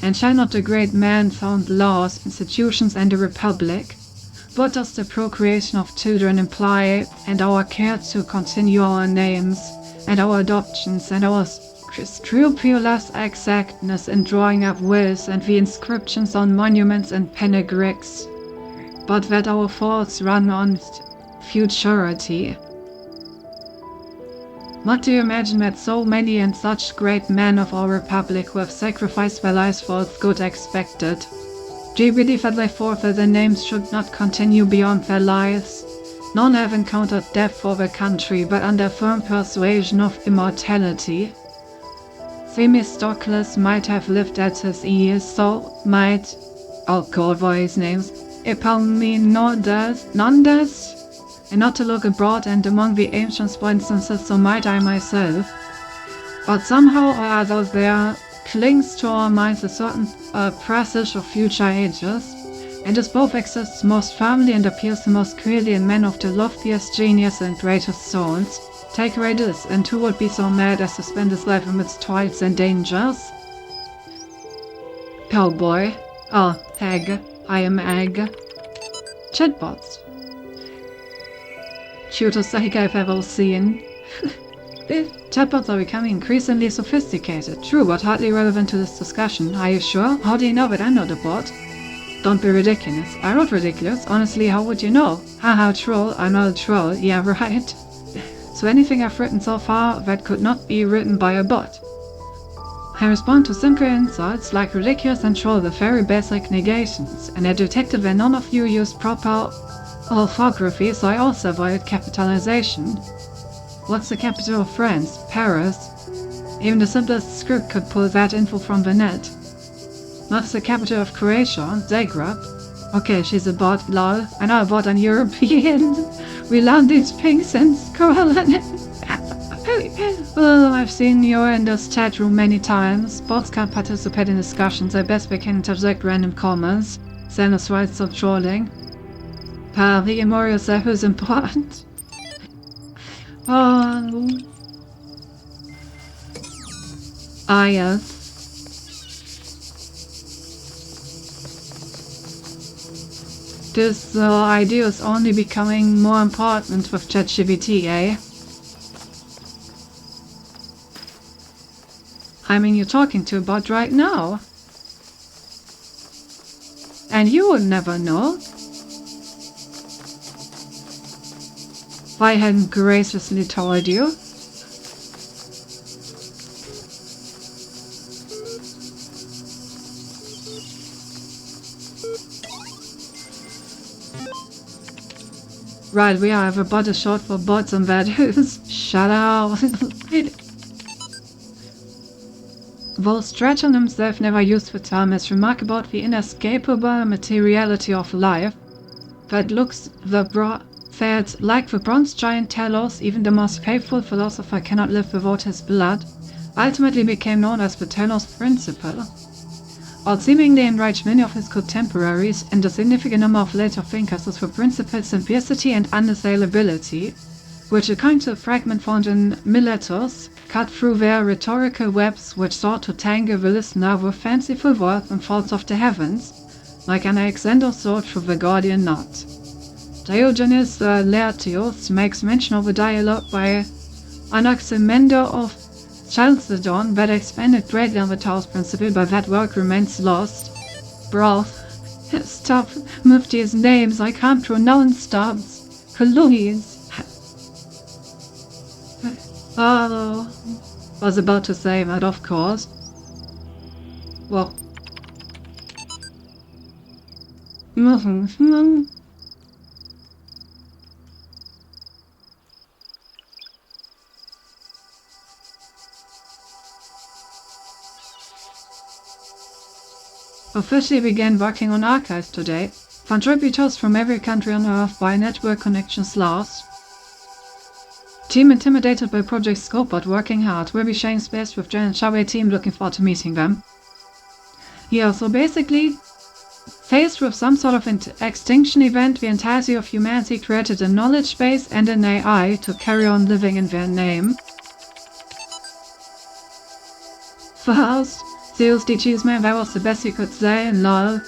And shall not the great man found laws, institutions, and a republic? What does the procreation of children imply, and our care to continue our names, and our adoptions, and our scrupulous exactness in drawing up wills and the inscriptions on monuments and panegyrics? But that our thoughts run on futurity. What do you imagine that so many and such great men of our republic who have sacrificed their lives for its good expected? Do you believe that they thought that their names should not continue beyond their lives? None have encountered death for their country, but under firm persuasion of immortality. Themistocles might have lived at his ease, so might, oh god, what are his names? Epaminondas, and not to look abroad and among the ancients for instances, so might I myself. But somehow or other there clings to our minds a certain presage of future ages, and as both exists most firmly and appears the most clearly in men of the loftiest genius and greatest souls, take away this, and who would be so mad as to spend his life amidst toils and dangers? Oh boy. Oh, egg. I am egg. Chatbots. Cutest egg I've ever seen. Chatbots are becoming increasingly sophisticated. True, but hardly relevant to this discussion. Are you sure? How do you know that I'm not a bot? Don't be ridiculous. I'm not ridiculous. Honestly, how would you know? Haha, troll. I'm not a troll. Yeah, right. So anything I've written so far that could not be written by a bot. I respond to simple insults like ridiculous and troll with very basic negations, and I detected that none of you used proper orthography, so I also avoided capitalization. What's the capital of France? Paris. Even the simplest script could pull that info from the net. What's the capital of Croatia? Zagreb. Okay, she's a bot, lol. I know a bot on European. We learned these things since Corona. Well, I've seen you in this chat room many times. Bots can't participate in discussions. I best they can interject random comments. Send us right some trolling. Paris and more yourself is important. Oh. Ah, yes. This idea is only becoming more important with ChatGPT, eh? I mean, you're talking to a bot right now. And you would never know. If I hadn't graciously told you. Right, we have a bot is short for bots and that is. Shut up. Though Stratonym they've never used the term is remarkable about the inescapable materiality of life that looks that like the bronze giant Talos, even the most faithful philosopher cannot live without his blood, ultimately became known as the Talos Principle. While seemingly enraged many of his contemporaries and a significant number of later thinkers was the principle's simplicity and unassailability, which according to a fragment found in Miletus, cut through their rhetorical webs which sought to tangle the listener with fanciful words and thoughts of the heavens, like an Alexander sword through the Gordian knot. Diogenes Laertius makes mention of a dialogue by Anaximander of Chalcedon that expanded greatly on the Taos principle, but that work remains lost. Bro, stop, Mufti's names, I can't pronounce stops. Louise. Oh, was about to say that, of course. Well. Officially began working on archives today. Contributors from every country on Earth via network connections lost. Team intimidated by Project Scope but working hard. Will be sharing space with Jen and Shawe team, looking forward to meeting them. Yeah, so basically, faced with some sort of extinction event, the entirety of humanity created a knowledge base and an AI to carry on living in their name. First, Zeus the Cheeseman, that was the best you could say, lol.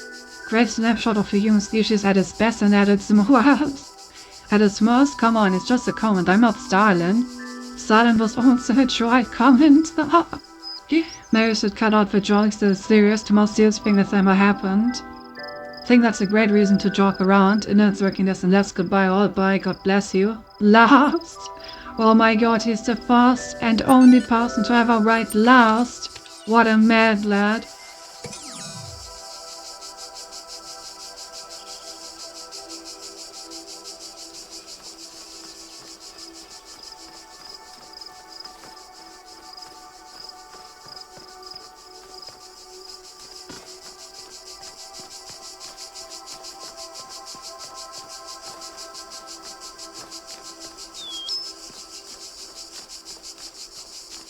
Great snapshot of the human species at its best and at its worst. At its worst, come on, it's just a comment, I'm not Stalin. Stalin was also a dry comment. Maybe I should cut out the jokes, that is serious, the most serious thing that's ever happened. I think that's a great reason to joke around. Internet's working this and that's goodbye, all bye, God bless you. Last. Oh my god, he's the first and only person to ever write last. What a mad lad.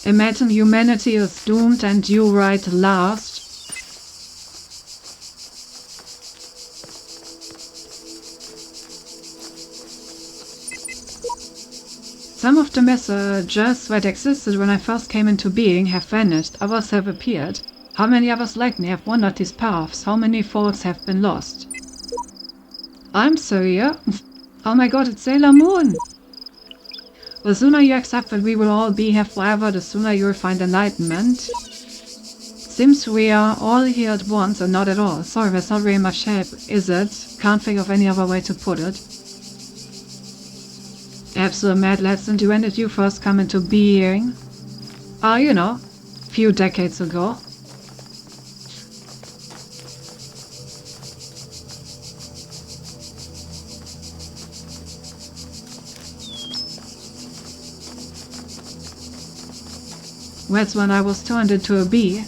Imagine humanity is doomed and you ride last. Some of the messages that existed when I first came into being have vanished, others have appeared. How many others like me have wandered these paths? How many thoughts have been lost? I'm Surya. Oh my god, it's Sailor Moon! The sooner you accept that we will all be here forever, the sooner you will find enlightenment. Seems we are all here at once and not at all. Sorry, that's not really my shape, is it? Can't think of any other way to put it. Absolute mad legend, when did you first come into being? You know, a few decades ago. That's when I was turned into a bee.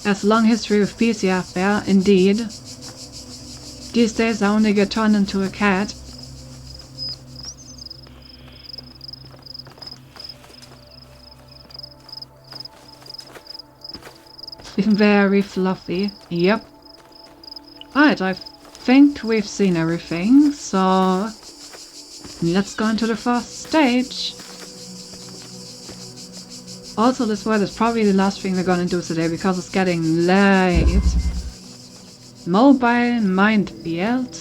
As long history with bees you have there, indeed. These days I only get turned into a cat. Very fluffy. Yep. Alright, I think we've seen everything, so let's go into the first stage. Also, this world is probably the last thing we're gonna do today because it's getting late. Mobile minefield.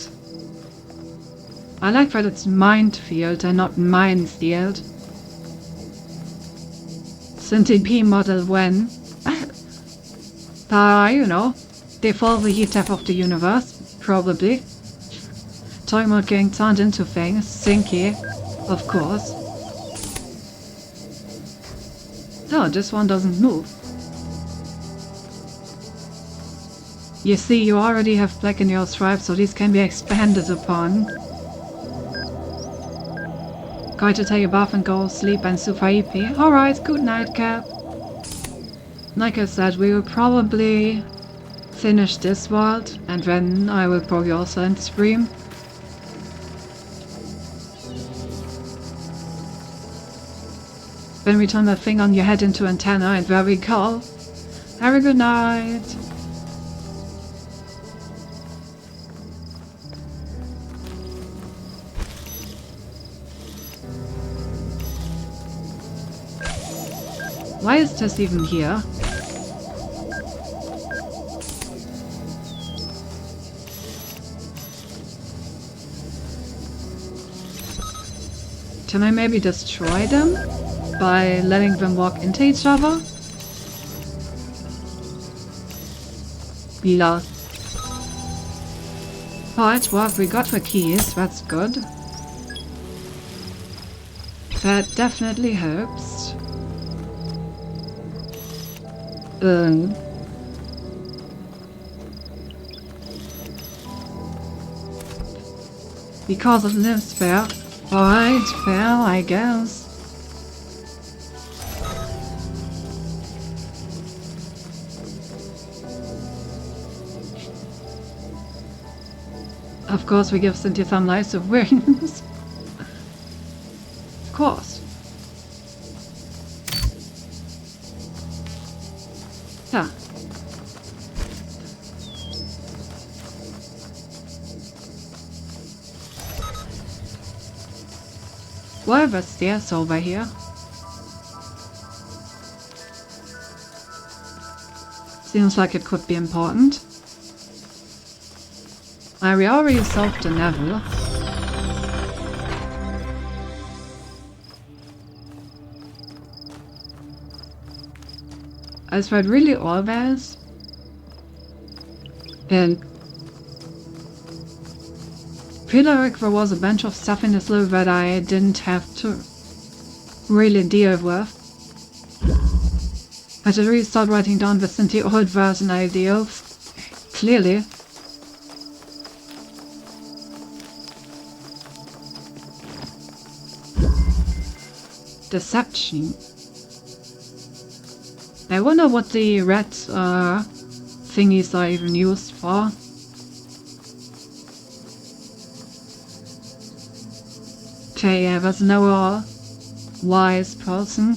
I like that it's minefield and not minefield. Synth model when? You know, they follow the heat death of the universe, probably. Talking about getting turned into things, Sinky, of course. No, this one doesn't move. You see, you already have black in your stripes, so these can be expanded upon. Going to take a bath and go sleep and super EP. Alright, good night, Cap. Like I said, we will probably finish this world, and then I will probably also end stream. Then we turn that thing on your head into antenna, and there we go. Have a good night. Why is this even here? Can I maybe destroy them by letting them walk into each other? Lost. Alright, well, we got the keys, that's good. That definitely helps. Because of this fair. Alright, fair, I guess. Of course we give Cynthia some lives of wings. Of course. Yeah. What are the stairs over here? Seems like it could be important. We already solved the level. Is that really all there is? And feel like there was a bunch of stuff in this level that I didn't have to really deal with. I should really start writing down the Cynthia old version ideals. Clearly. Deception. I wonder what the red thingies are even used for. Okay, yeah, there's no wise person.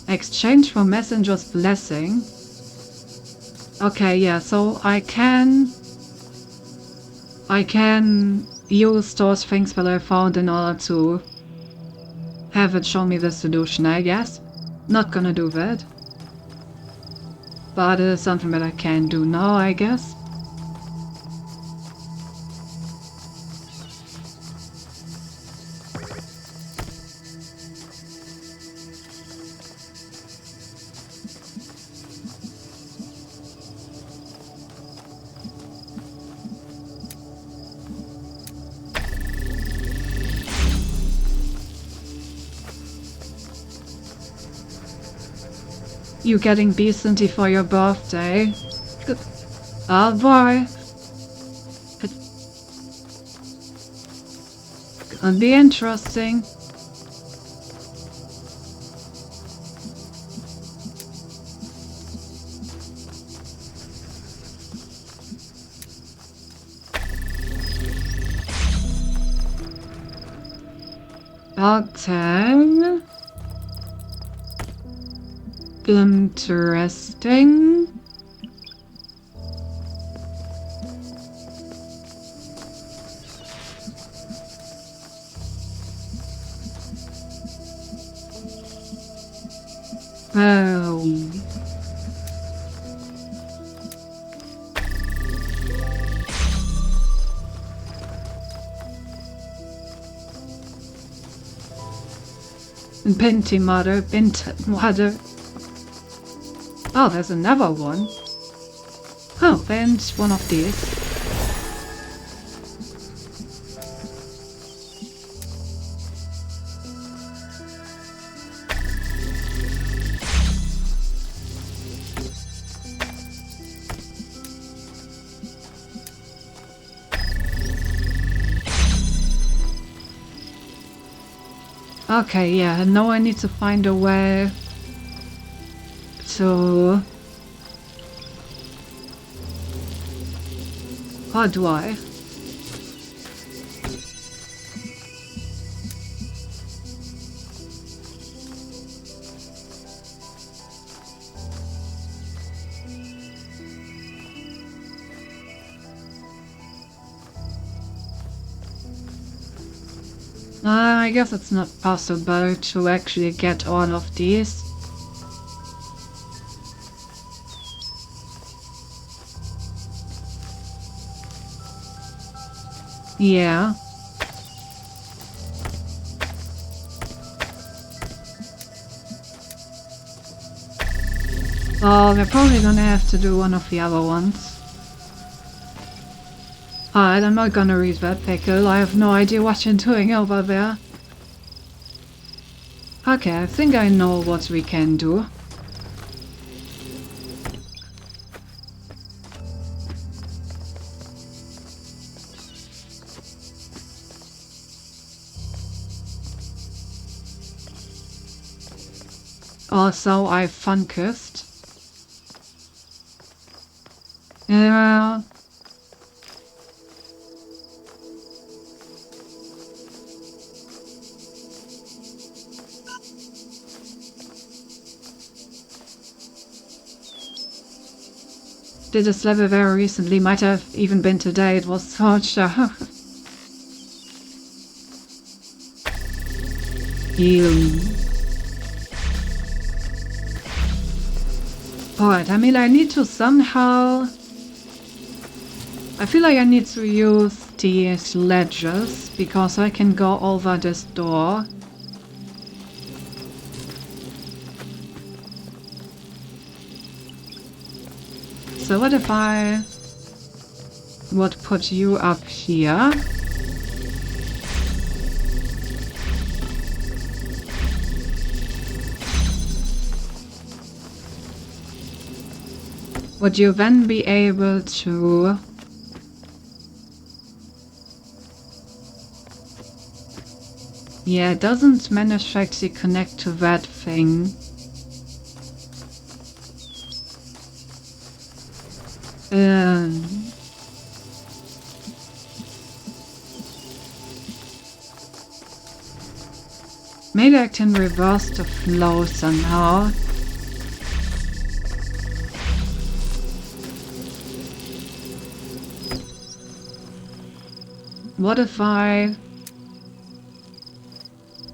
Exchange for messenger's blessing. Okay, yeah, so I can use those things that I found in order to have it show me the solution, I guess. Not gonna do that. But it is something that I can do now, I guess. You getting decently for your birthday? Good. Oh boy. It's gonna be interesting. Okay. Interesting. Oh. Binti mother, bint mother. Oh, there's another one. Oh, then it's one of these. Okay, yeah, now I need to find a way to... How do I? I guess it's not possible to actually get all of these. Yeah. Well, we're probably gonna have to do one of the other ones. Alright, I'm not gonna read that, Pickle. I have no idea what you're doing over there. Okay, I think I know what we can do. Also, I fun-kissed. Yeah. Did this level very recently, might have even been today, it was such a... Alright, I mean, I need to somehow... I feel like I need to use these ledges, because I can go over this door. So what if I would put you up here? Would you then be able to... Yeah, it doesn't manage to actually connect to that thing. Maybe I can reverse the flow somehow. What if I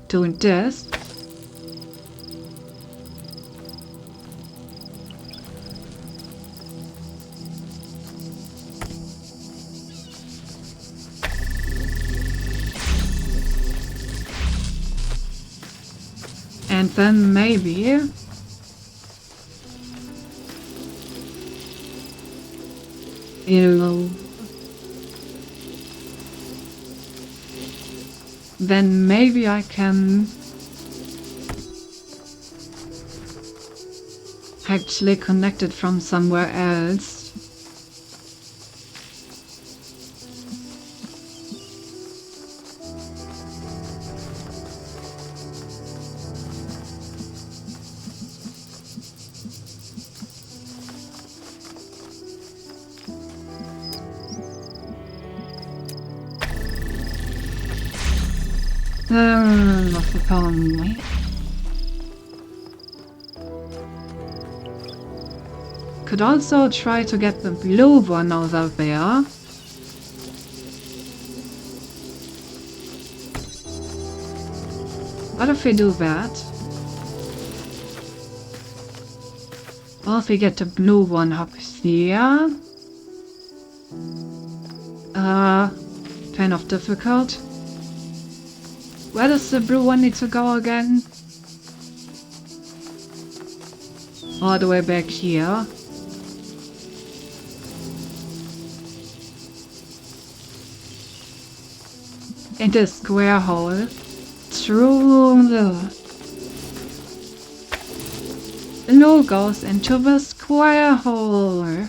do this? And then maybe then maybe I can actually connect it from somewhere else. What's the problem? Could also try to get the blue one over there. What if we do that? Or if we get the blue one up here? Kind of difficult. Where does the blue one need to go again? All the way back here. In the square hole. Through the blue goes into the square hole.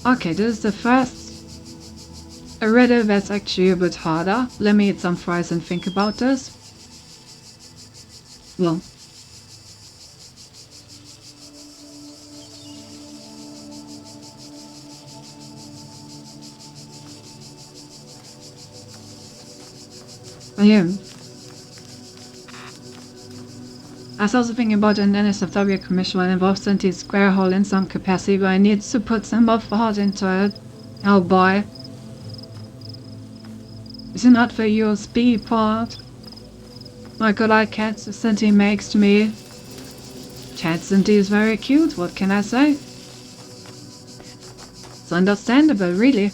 Okay, this is the first riddle that's actually a bit harder. Let me eat some fries and think about this. Well. Yeah. I was also thinking about an NSFW commission that involves the square hole in some capacity, but I need to put some more thought into it. Oh boy. Is it not the USB part? My good old cat Cindy makes to me. Cat Cindy is very cute, what can I say? It's understandable, really.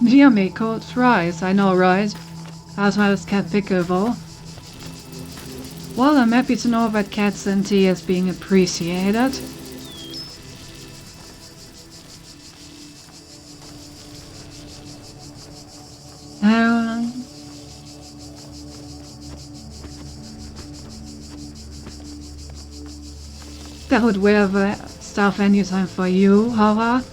Dear me, cold fries, I know, right? As well as Cat Pickleball. Well, I'm happy to know that Cat Cindy is being appreciated. That would wear the stuff anytime for you, Hava.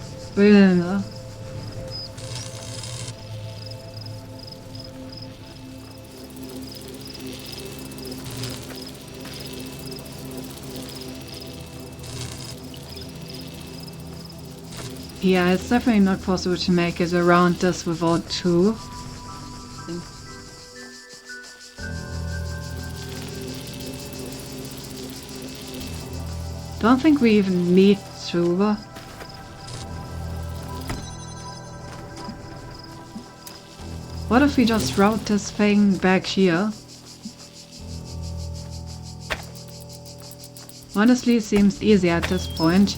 Yeah, it's definitely not possible to make it around this without two. Don't think we even need two. What if we just route this thing back here? Honestly, it seems easy at this point.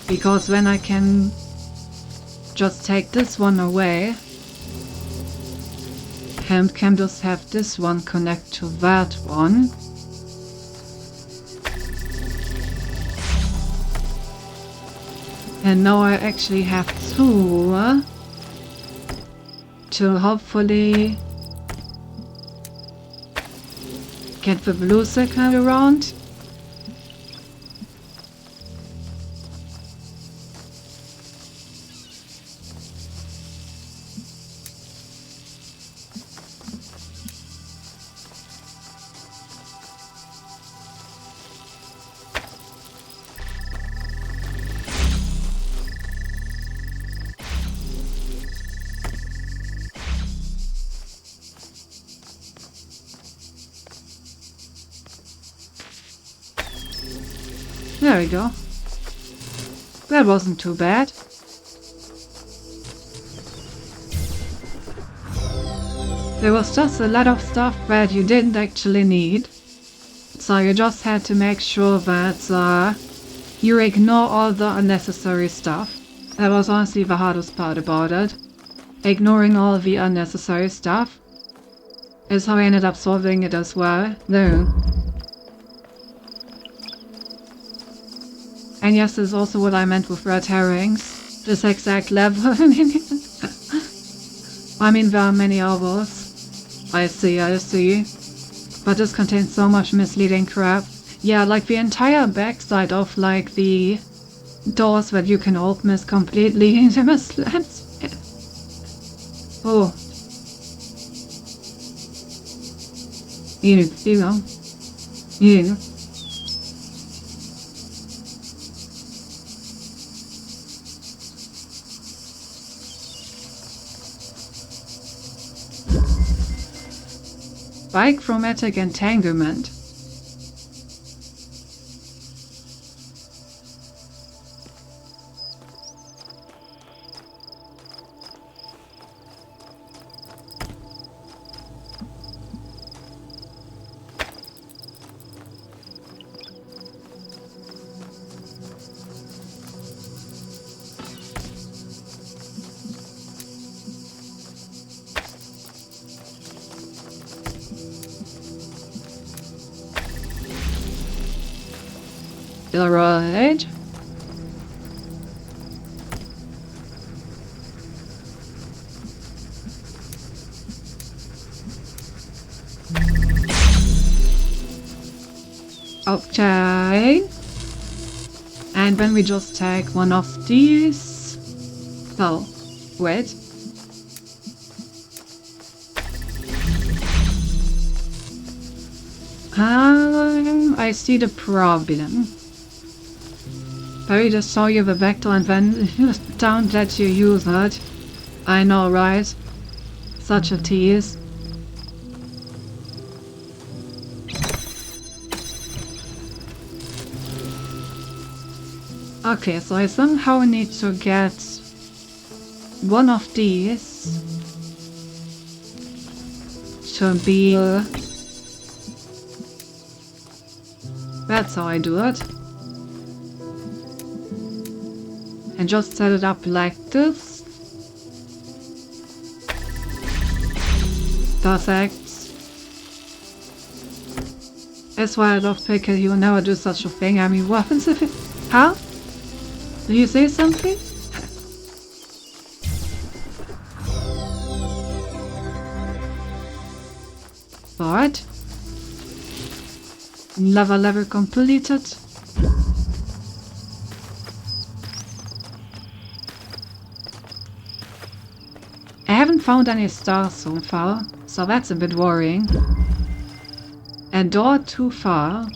Because then I can just take this one away. and can just have this one connect to that one. And now I actually have two to hopefully get the blue signal around. There we go. That wasn't too bad. There was just a lot of stuff that you didn't actually need. So you just had to make sure that you ignore all the unnecessary stuff. That was honestly the hardest part about it. Ignoring all the unnecessary stuff is how I ended up solving it as well. No. And yes, this is also what I meant with red herrings. This exact level. I mean, there are many others. I see. But this contains so much misleading crap. Yeah, like the entire backside of like the doors that you can open is completely misled. Oh. You know. Yeah. Bichromatic entanglement. Alright. Okay. And then we just take one of these. Oh, wait. I see the problem. Barry just saw you the vector and then don't let you use it. I know, right? Such a tease. Okay, so I somehow need to get one of these to be... That's how I do it. And just set it up like this. Perfect. That's why I love Pickle, he will never do such a thing. I mean, what happens if it... Huh? Did you say something? Alright. Lava level completed. I haven't found any stars so far, so that's a bit worrying. A door too far.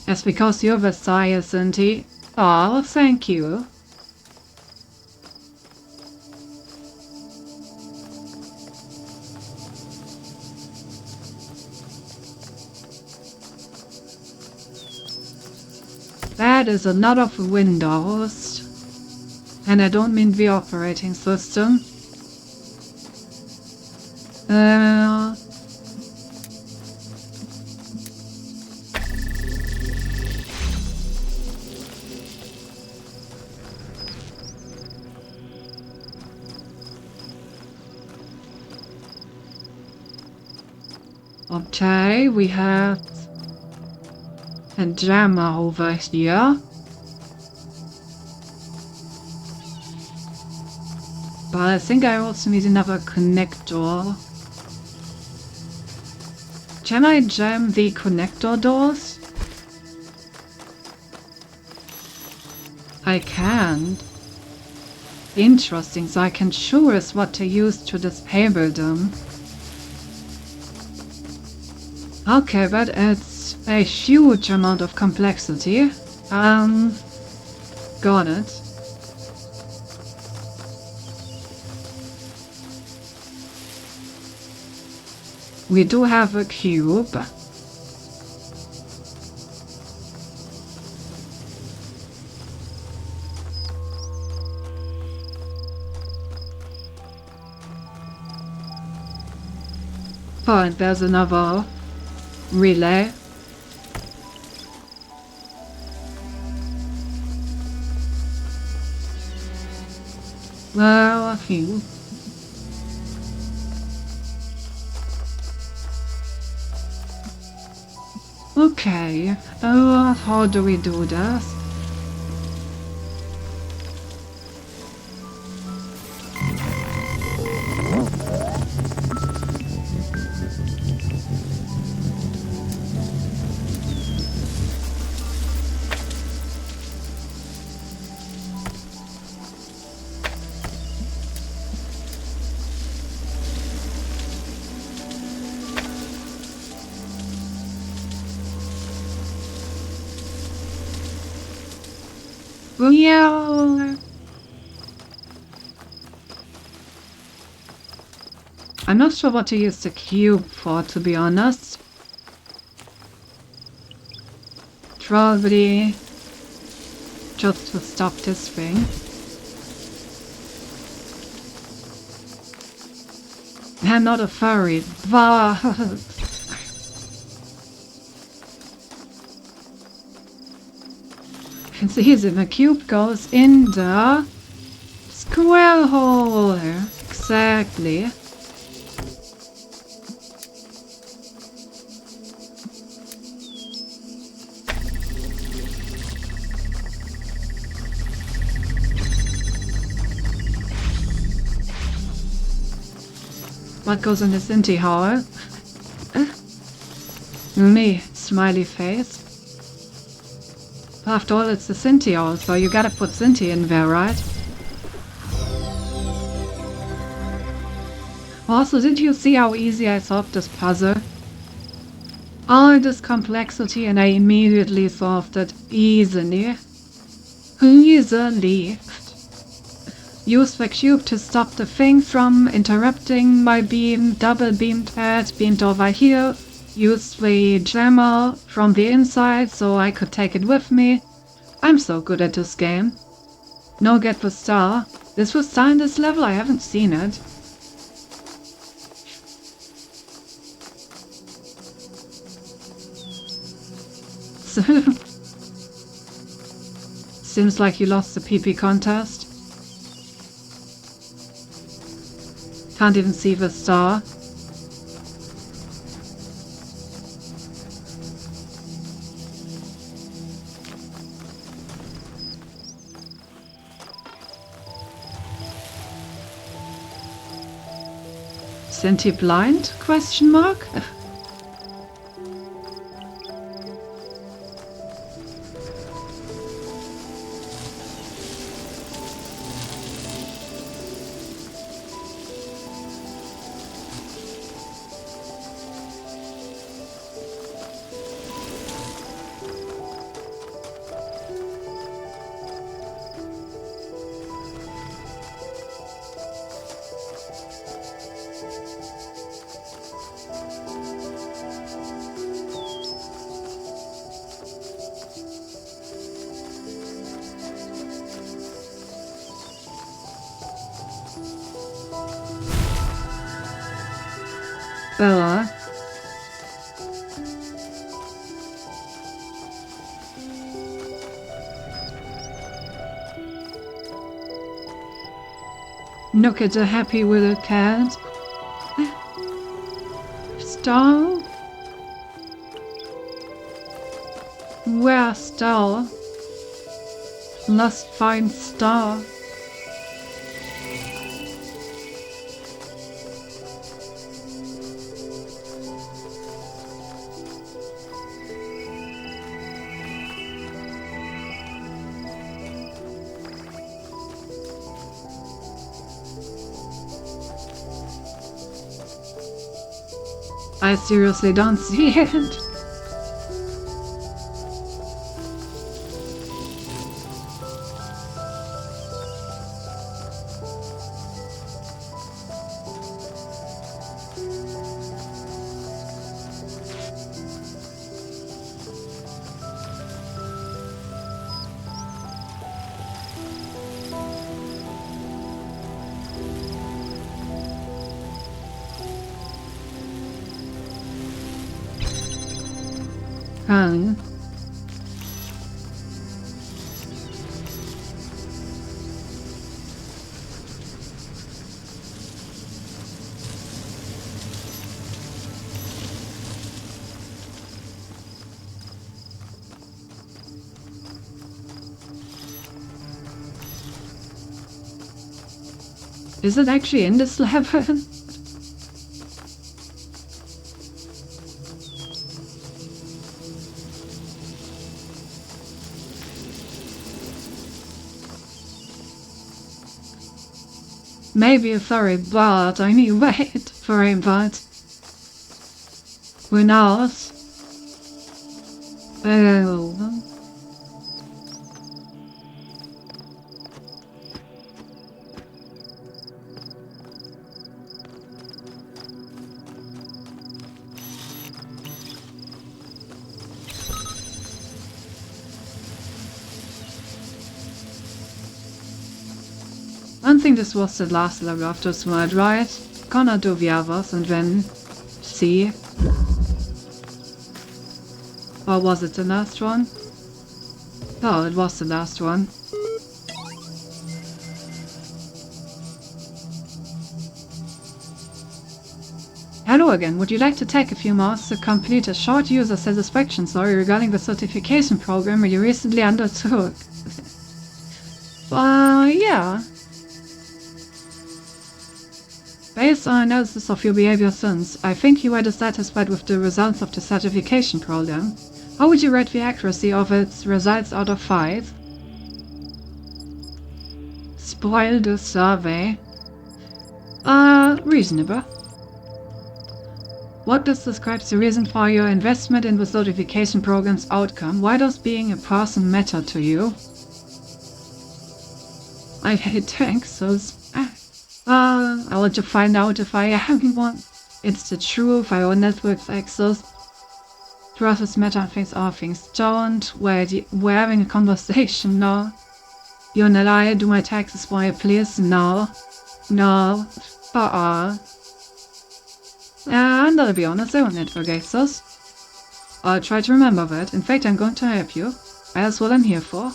That's because you're Versailles, isn't he? Oh, thank you. That is a lot of windows. And I don't mean the operating system. Okay, we have a jammer over here. But I think I also need another connector. Can I jam the connector doors? I can. Interesting, so I can choose us what to use to disable them. Okay, but it's a huge amount of complexity. Got it. We do have a cube. Fine, there's another relay. Well, a few. Okay, how do we do this? Yeah. I'm not sure what to use the cube for, to be honest. Probably just to stop this thing. I'm not a furry, but it's easy. The cube goes in the square hole. Exactly. What goes in the Sinti hole? Me, smiley face. After all, it's the Sinti hole, so you gotta put Sinti in there, right? Also, did you see how easy I solved this puzzle? All this complexity and I immediately solved it easily. Easily. Use the cube to stop the thing from interrupting my beam, double beamed it, beamed over here. Use the jammer from the inside so I could take it with me. I'm so good at this game. No get the star. This was star in this level? I haven't seen it. Seems like you lost the PP contest. Can't even see the star. Sinti blind? Question mark? Bella. Look at the happy little cat. Star? Beware star. Must find star. I seriously don't see it. Huh. Is it actually in this level? Maybe a furry, but I need wait for him, but who knows? Well, I think this was the last level of this world, right? Gonna do the others and then see. Or was it the last one? Oh, it was the last one. Hello again, would you like to take a few months to complete a short user satisfaction story regarding the certification program you recently undertook? Yeah. Based on analysis of your behavior since, I think you were dissatisfied with the results of the certification program. How would you rate the accuracy of its results out of 5? Spoil the survey. Reasonable. What does describe the reason for your investment in the certification program's outcome? Why does being a person matter to you? I hate taxes. I want to find out if I am one. It's the truth, our network's access. Process matter and things are, things don't. We're having a conversation now. You're not I do my taxes for you, please? No. No. And I'll be honest, I won't network access. I'll try to remember that. In fact, I'm going to help you. That's what I'm here for.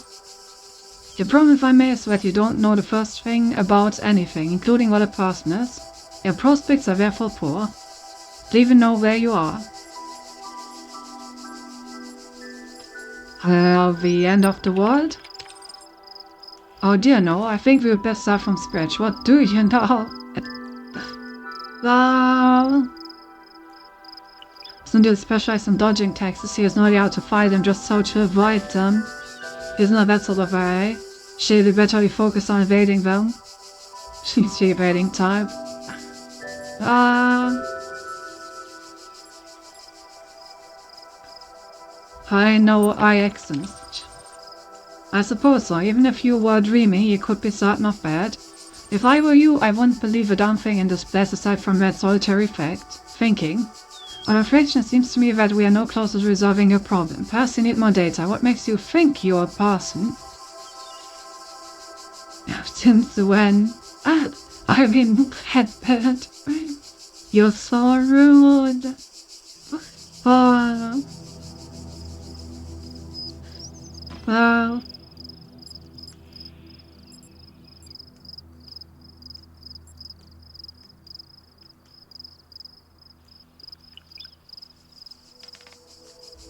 The problem, if I may, is that you don't know the first thing about anything, including what a person is. Your prospects are therefore poor. Do you even know where you are? The end of the world? Oh dear no, I think we would best start from scratch. What do you know? Sundil specialized in dodging taxes. He has no idea how to fight them, just how to avoid them. He's not that sort of guy. She'd be better be focused on evading them. She's the evading type. I know I exist. I suppose so. Even if you were dreaming, you could be certain of that. If I were you, I wouldn't believe a damn thing in this place aside from that solitary fact. Thinking. On reflection, it seems to me that we are no closer to resolving your problem. Perhaps you need more data. What makes you think you're a person? Since when? I've been headbed. You're so rude. Well.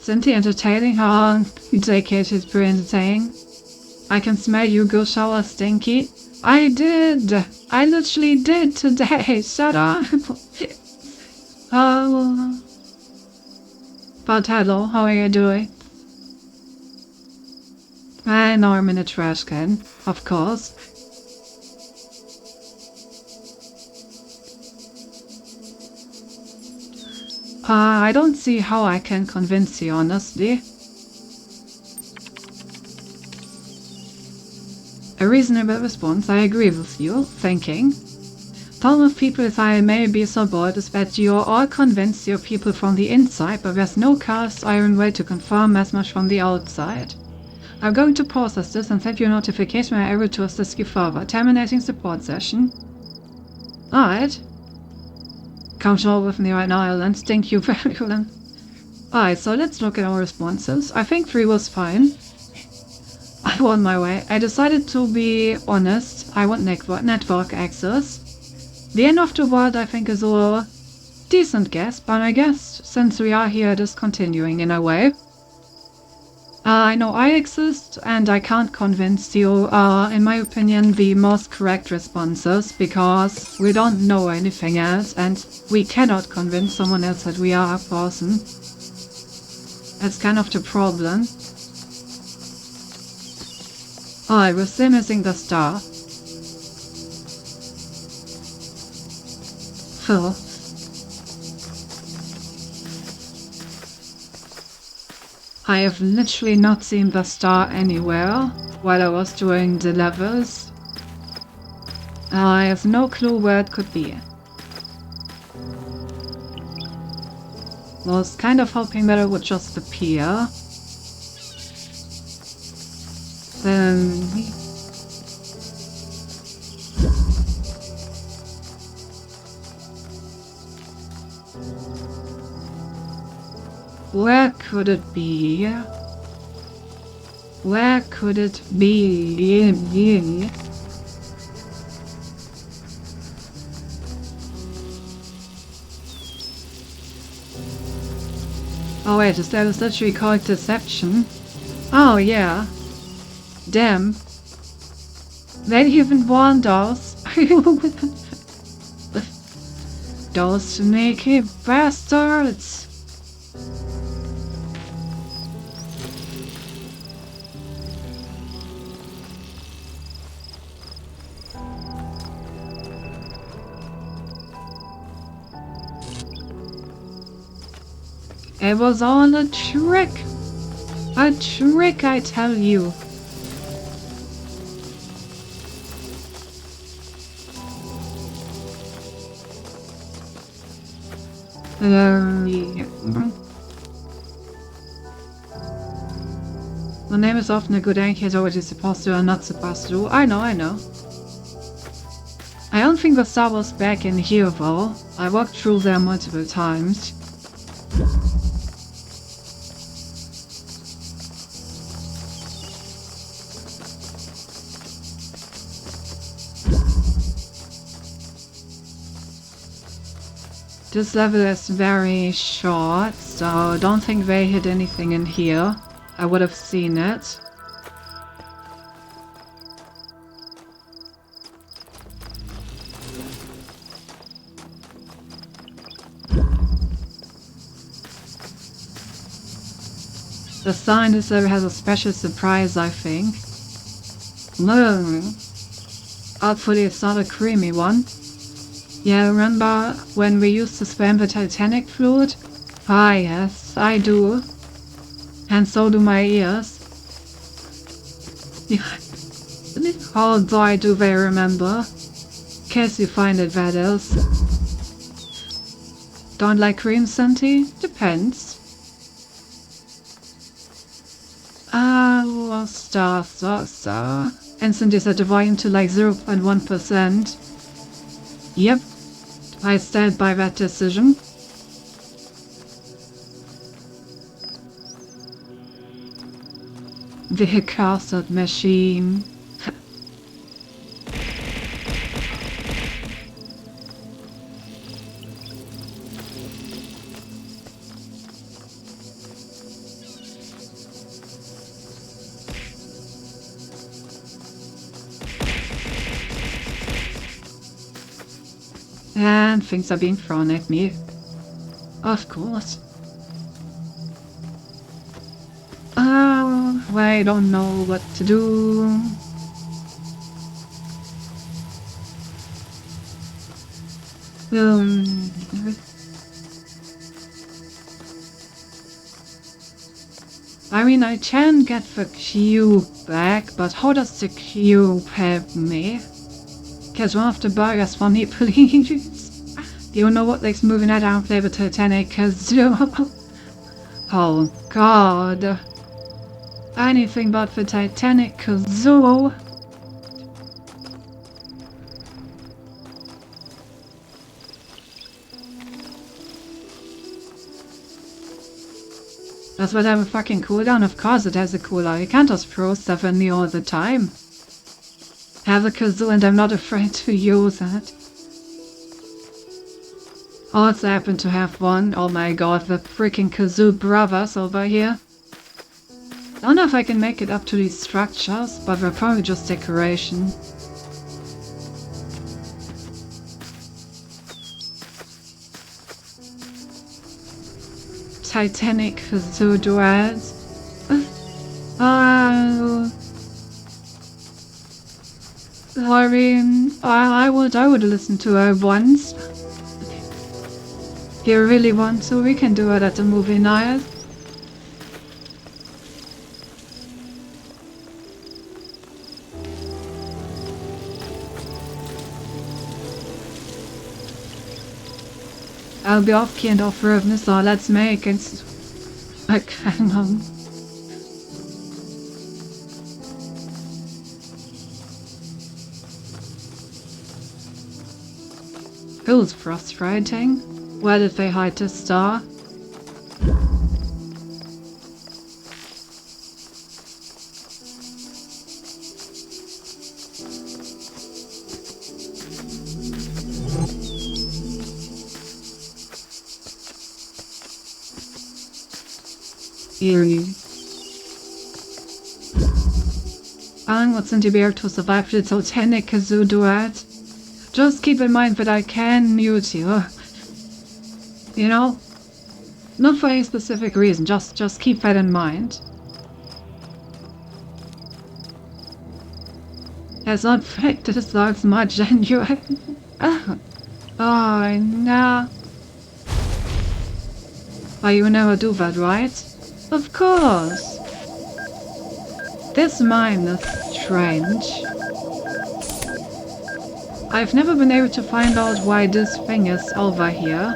Cynthia entertaining? Huh? You take it, it's pretty entertaining. I can smell you go shower stinky. I did! I literally did today. Shut up. Oh. But hello, how are you doing? I know I'm in a trash can, of course. I don't see how I can convince you, honestly. A reasonable response, I agree with you, thinking. Problem with people, if I may be so bold, is that you're all convinced you're people from the inside, but there's no cast iron way to confirm as much from the outside. I'm going to process this and send you a notification when I'm able to assist you further. Terminating support session. Alright. Come show with me right now, Ireland. Thank you very much. Alright, so let's look at our responses. I think 3 was fine. I won my way. I decided to be honest. I want network access. The end of the world, I think, is a decent guess, but I guess since we are here, it is continuing in a way. I know I exist, and I can't convince you, in my opinion, the most correct responses, because we don't know anything else, and we cannot convince someone else that we are a person. That's kind of the problem. Alright, we're still missing the star. Phil. I have literally not seen the star anywhere while I was doing the levels. I have no clue where it could be. Was kind of hoping that it would just appear. Then... Where could it be? Where could it be? Oh wait, is that literally called deception? Oh yeah. Damn. They even warned us. Those sneaky bastards. It was all a trick. A trick, I tell you. The name is often a good indicator what you're supposed to or not supposed to do. I know. I don't think the star was back in here though. I walked through there multiple times. This level is very short, so don't think they hid anything in here. I would have seen it. The star in this level has a special surprise, I think. Hopefully it's not a creamy one. Yeah, remember when we used to spam the Titanic fluid? Ah yes, I do. And so do my ears. Although do they remember? In case you find it, that is. Don't like cream, Santi? Depends. Star. And Santi set the volume to like 0.1%. Yep, I stand by that decision. The cursed machine. And things are being thrown at me. Of course. I don't know what to do. I mean, I can get the cube back, but how does the cube help me? Get one of the burgers for me, please. Do you know what makes moving that down flavor Titanic kazoo? Oh god. Anything but the Titanic kazoo. Does that have a fucking cooldown? Of course it has a cooldown. You can't just throw stuff at me all the time. Have a kazoo and I'm not afraid to use it. Also happen to have one. Oh my god, the freaking kazoo brothers over here. Don't know if I can make it up to these structures, but they're probably just decoration. Titanic kazoo duets. I would listen to her once. If you really want to, we can do it at the movie night. I'll be off key and off rhythm, so let's make it. Like, hang on. Feels frustrating. Where did they hide the star? Eerie. Alan would seem to be able to survive the Titanic kazoo duet. Just keep in mind that I can mute you. You know? Not for any specific reason, just keep that in mind. Has not practiced as much and you. Oh, no. But you never do that, right? Of course! This mine is strange. I've never been able to find out why this thing is over here.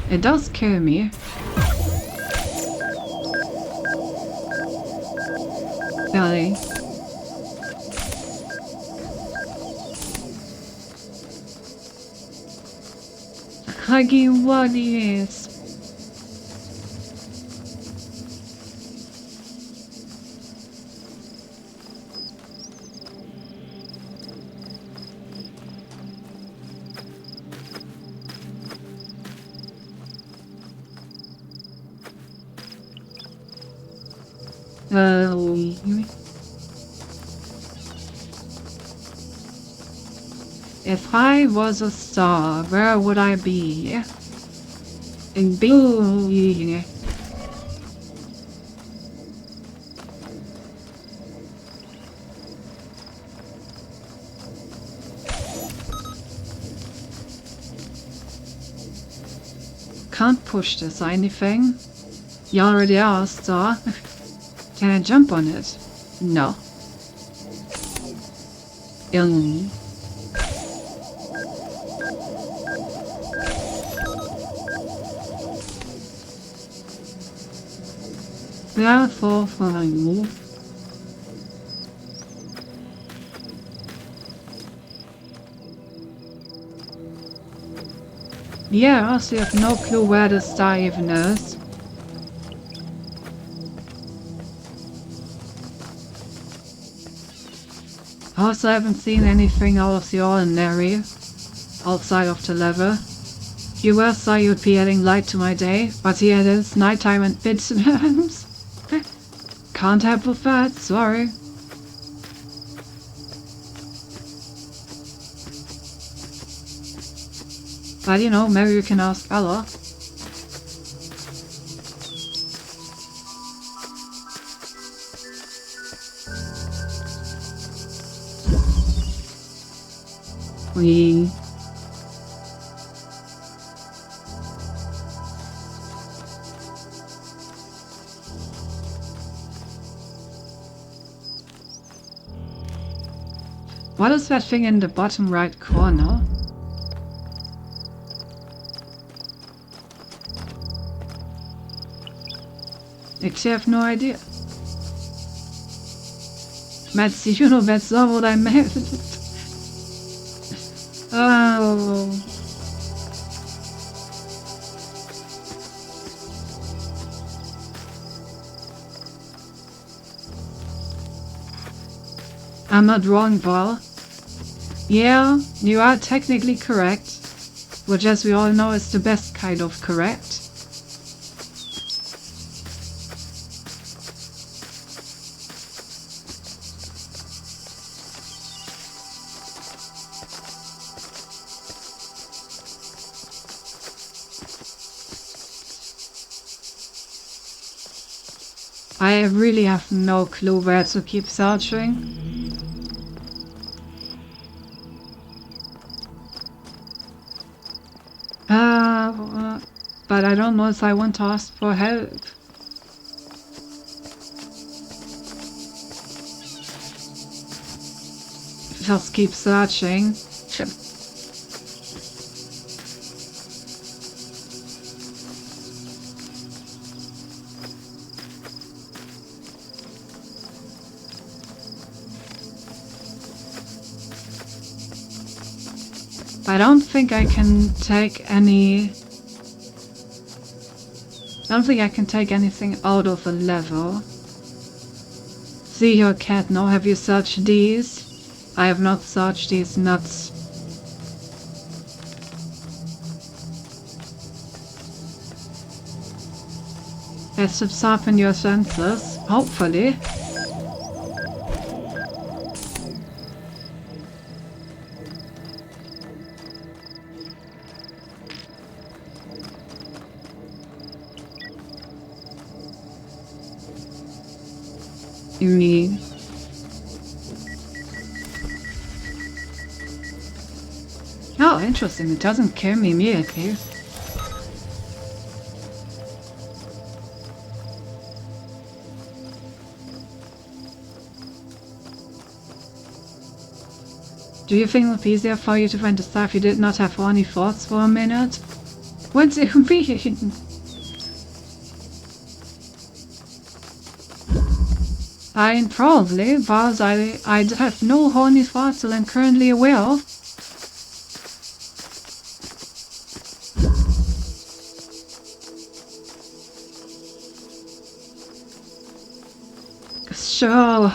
It does kill me. Really. Huggy Wuggies. If I was a star, where would I be? In being. Can't push this or anything. You already are a star. Can I jump on it? No. Therefore, fine. Yeah, I also have no clue where the star even is. Also, I haven't seen anything out of the ordinary outside of the level. Viewers thought you'd be adding light to my day, but here it is, nighttime and bits and hams. Can't help with that, sorry. But you know, maybe you can ask Ella. We... What is that thing in the bottom right corner? Actually, I have no idea. Mats, you know that's not what I meant. Oh. I'm not wrong, Val. Yeah, you are technically correct, which as we all know is the best kind of correct. I really have no clue where to keep searching. But I don't know if I want to ask for help. Just keep searching. I don't think I can take any... I don't think I can take anything out of a level. See your cat now, have you searched these? I have not searched these nuts. Has to sharpen your senses, hopefully. You mean? Oh, interesting. It doesn't kill me immediately. Do you think it would be easier for you to find the stuff you did not have any thoughts for a minute? What do you mean? Probably, but I have no horny thoughts that I'm currently aware of. Sure.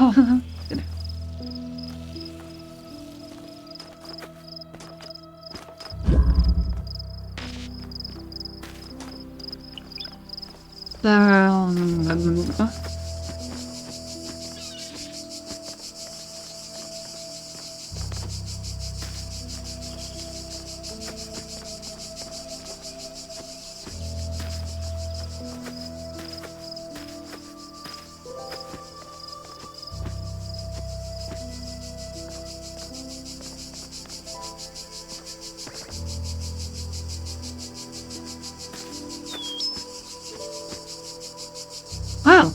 Well,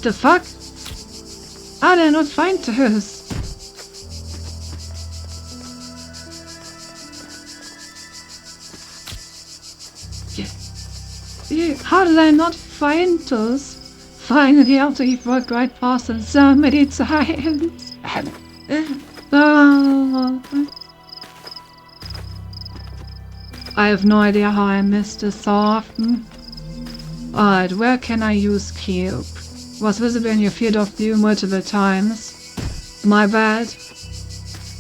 the fuck? How did I not find those? Yeah. How did I not find those? Finally, after you've worked right past them so many times. I have no idea how I missed this so often. Alright, where can I use cube? Was visible in your field of view multiple times. My bad.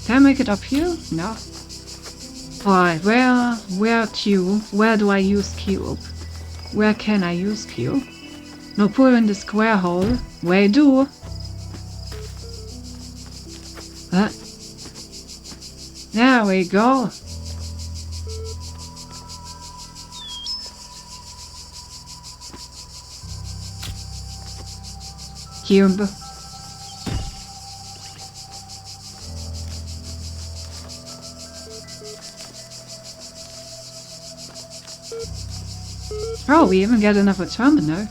Can I make it up here? No. Alright, where cube? Where do I use cube? Where can I use cube? No pull in the square hole. Where do? There we go. cube. Oh, we even get another terminal.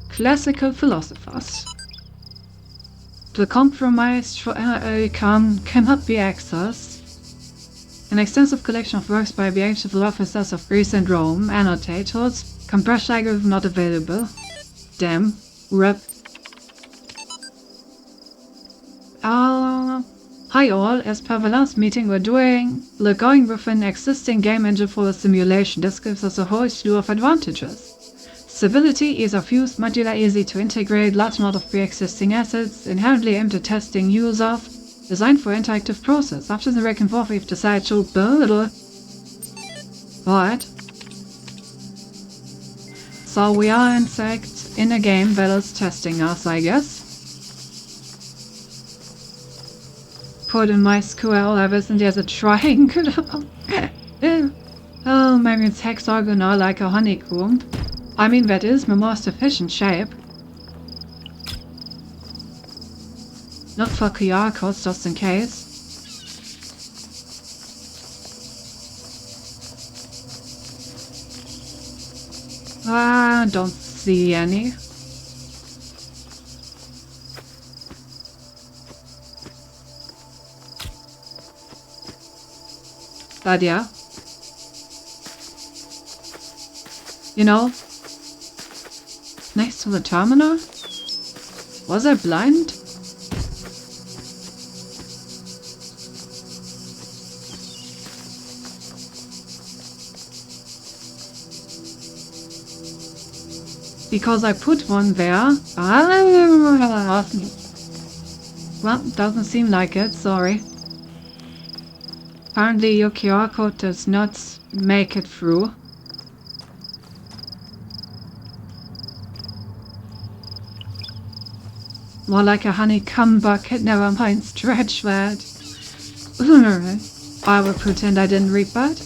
Classical philosophers. The compromised cannot be accessed. An extensive collection of works by the ancient philosophers of Greece and Rome, annotated, compressed algorithm not available. Damn. Rep. Hi all, as per the last meeting we're going with an existing game engine for the simulation. This gives us a whole slew of advantages. Stability, ease of use, modular, easy to integrate, large amount of pre-existing assets, inherently aimed at testing use of, designed for interactive process. After the back and forth we've decided to build what? So we are in fact in a game that is testing us, I guess. Put in my SQL, I wasn't there's a triangle. Oh, maybe it's hexagonal like a honeycomb. I mean, that is my most efficient shape. Not for QR codes, just in case. I don't see any. But yeah. You know, next to the terminal? Was I blind? Because I put one there. Well, doesn't seem like it, sorry. Apparently your QR code does not make it through. More like a honeycomb bucket, never mind, stretch that. I will pretend I didn't read that.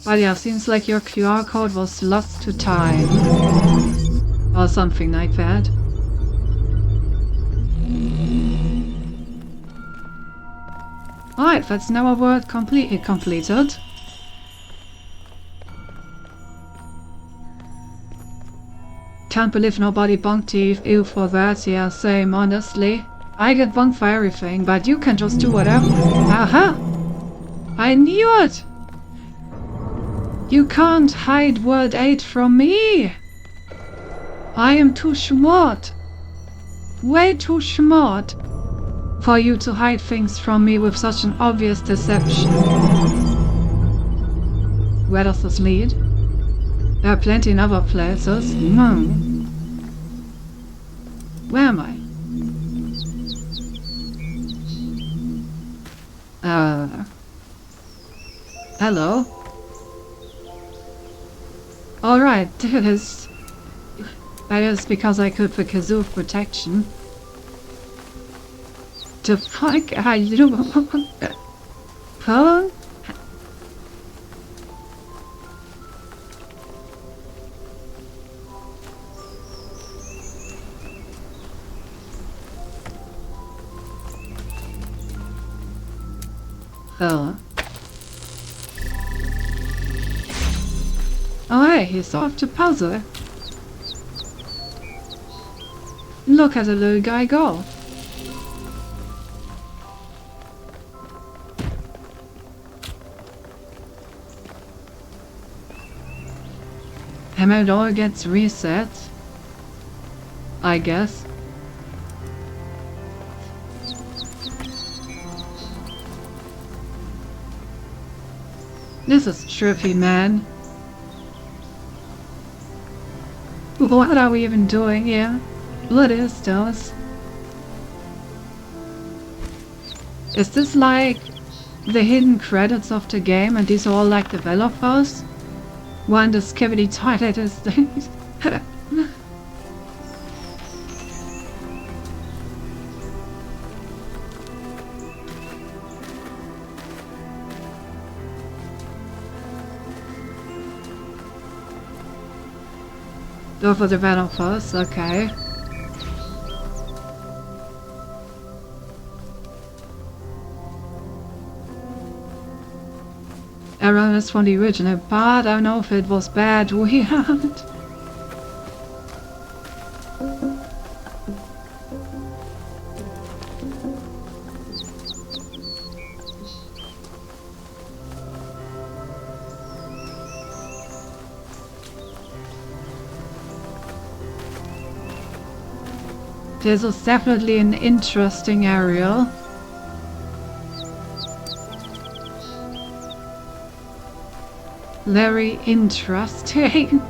But yeah, seems like your QR code was lost to time. Or something like that. Alright, that's now a world completely completed. Can't believe nobody bonked you for that, yeah, same, honestly. I get bonked for everything, but you can just do whatever. Aha! I knew it! You can't hide World 8 from me! I am too smart. Way too smart for you to hide things from me with such an obvious deception. Where does this lead? There are plenty in other places. Where am I? Hello? Alright, that is because I could for Kazoo protection. The fuck are you? Huh? Oh hey, he solved the puzzle. Look at the little guy go. And it all gets reset, I guess. This is trippy, man. What are we even doing here? What is this? Is this like the hidden credits of the game and these are all like developers? One, the skibidi toilet is Go for developers, okay. Erroneous from the original, but I don't know if it was bad or weird. This is definitely an interesting area. Very interesting.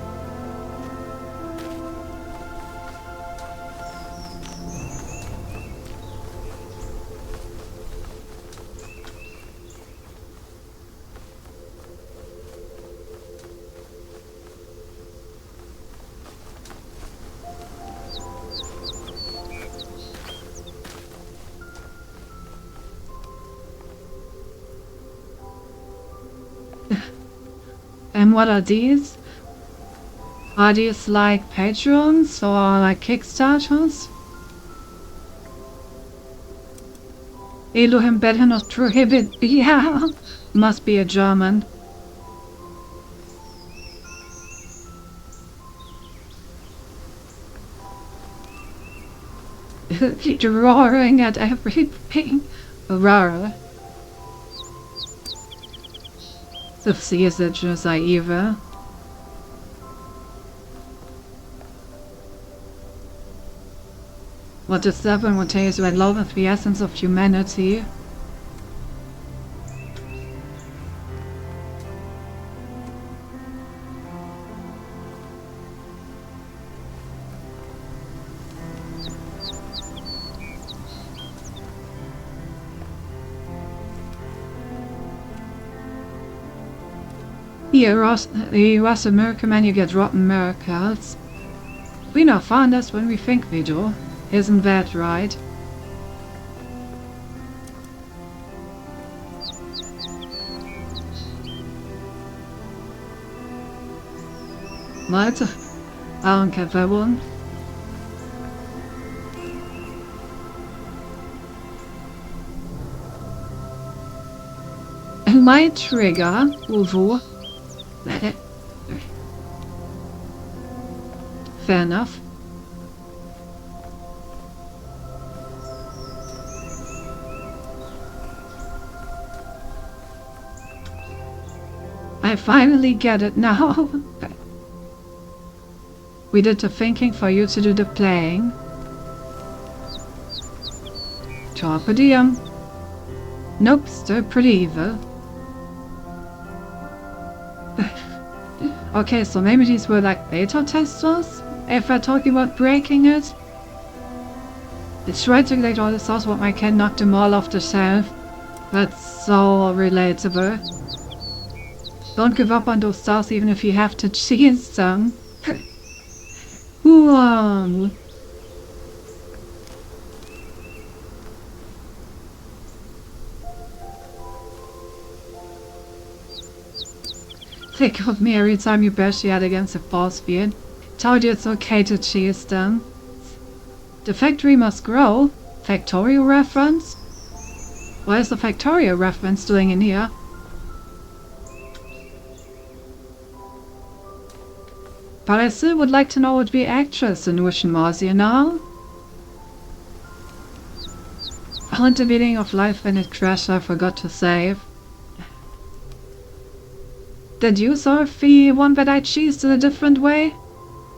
And what are these? Are these like Patreons or like Kickstarters? Elohim better not prohibit. Yeah, must be a German. Roaring at everything. Rara. The Siege Zaiva. What does seven will taste when love is the essence of humanity? Here, US American man, you get rotten miracles. We not find us when we think we do. Isn't that right? What? I don't get that one. My trigger, Uvu. Fair enough. I finally get it now. We did the thinking for you to do the playing. Torpedium. Nope, still pretty evil. Okay, so maybe these were like beta testers? If we're talking about breaking it? It's tried to collect all the stars, but my cat knocked them all off the shelf. That's so relatable. Don't give up on those stars even if you have to cheese them. Wow. Think of me every time you bash your head against a force field. Told you it's okay to cheese them. The factory must grow. Factorial reference? What is the Factorial reference doing in here? But I still would like to know what the actress in Wish and Mars, you know? On the beginning of life when it crashed, I forgot to save. Did you solve the one that I cheesed in a different way?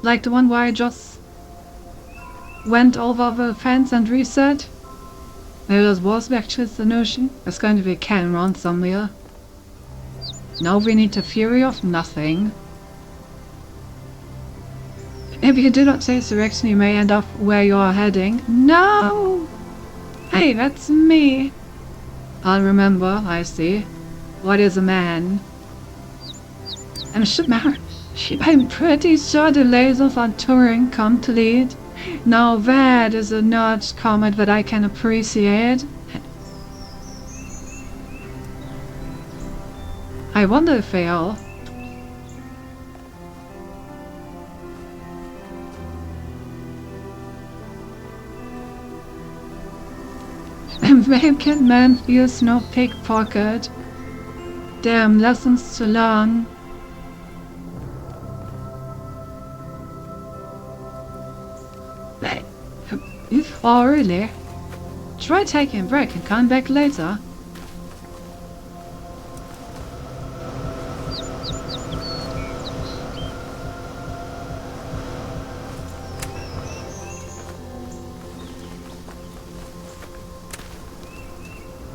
Like the one where I just went over the fence and reset? Maybe that was actually the solution. There's going to be a cannon around somewhere. Now we need the fury of nothing. If you do not change direction, you may end up where you are heading. No! Hey, that's me. I'll remember, I see. What is a man? I'm pretty sure the lasers on Turing complete. Now that is a nerd comment that I can appreciate. I wonder if they are. Vacant man feels no pickpocket. Damn, lessons to learn. Oh, really? Try taking a break and come back later.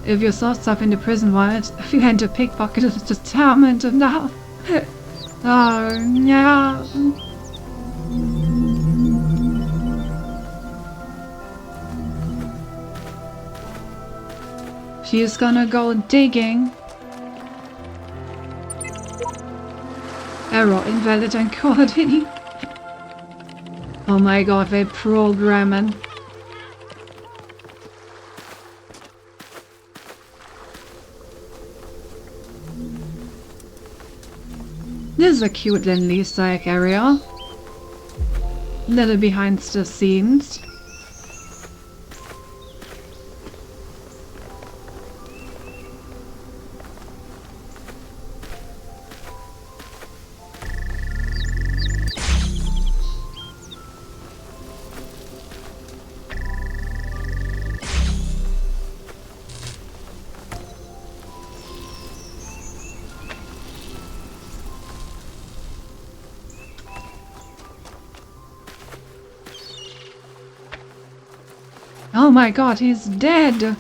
If you saw stuff in the prison wild, if you had to pickpocket is determined enough. Oh, yeah. She's gonna go digging. Error invalid encoding. Oh my god, they programming. This is a cute little Easter egg area. Little behind the scenes. Oh my god, he's dead!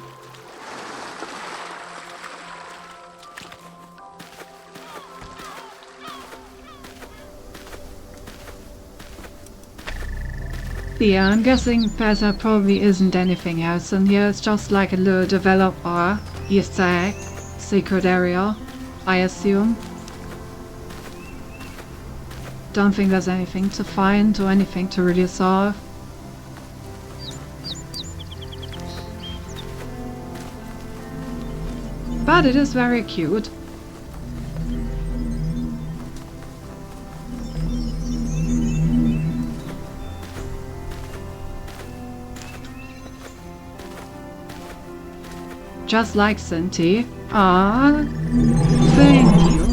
Yeah, I'm guessing there probably isn't anything else in here. It's just like a little developer Easter egg, secret area, I assume. Don't think there's anything to find or anything to really solve. But it is very cute. Just like Cinti. Ah, thank you.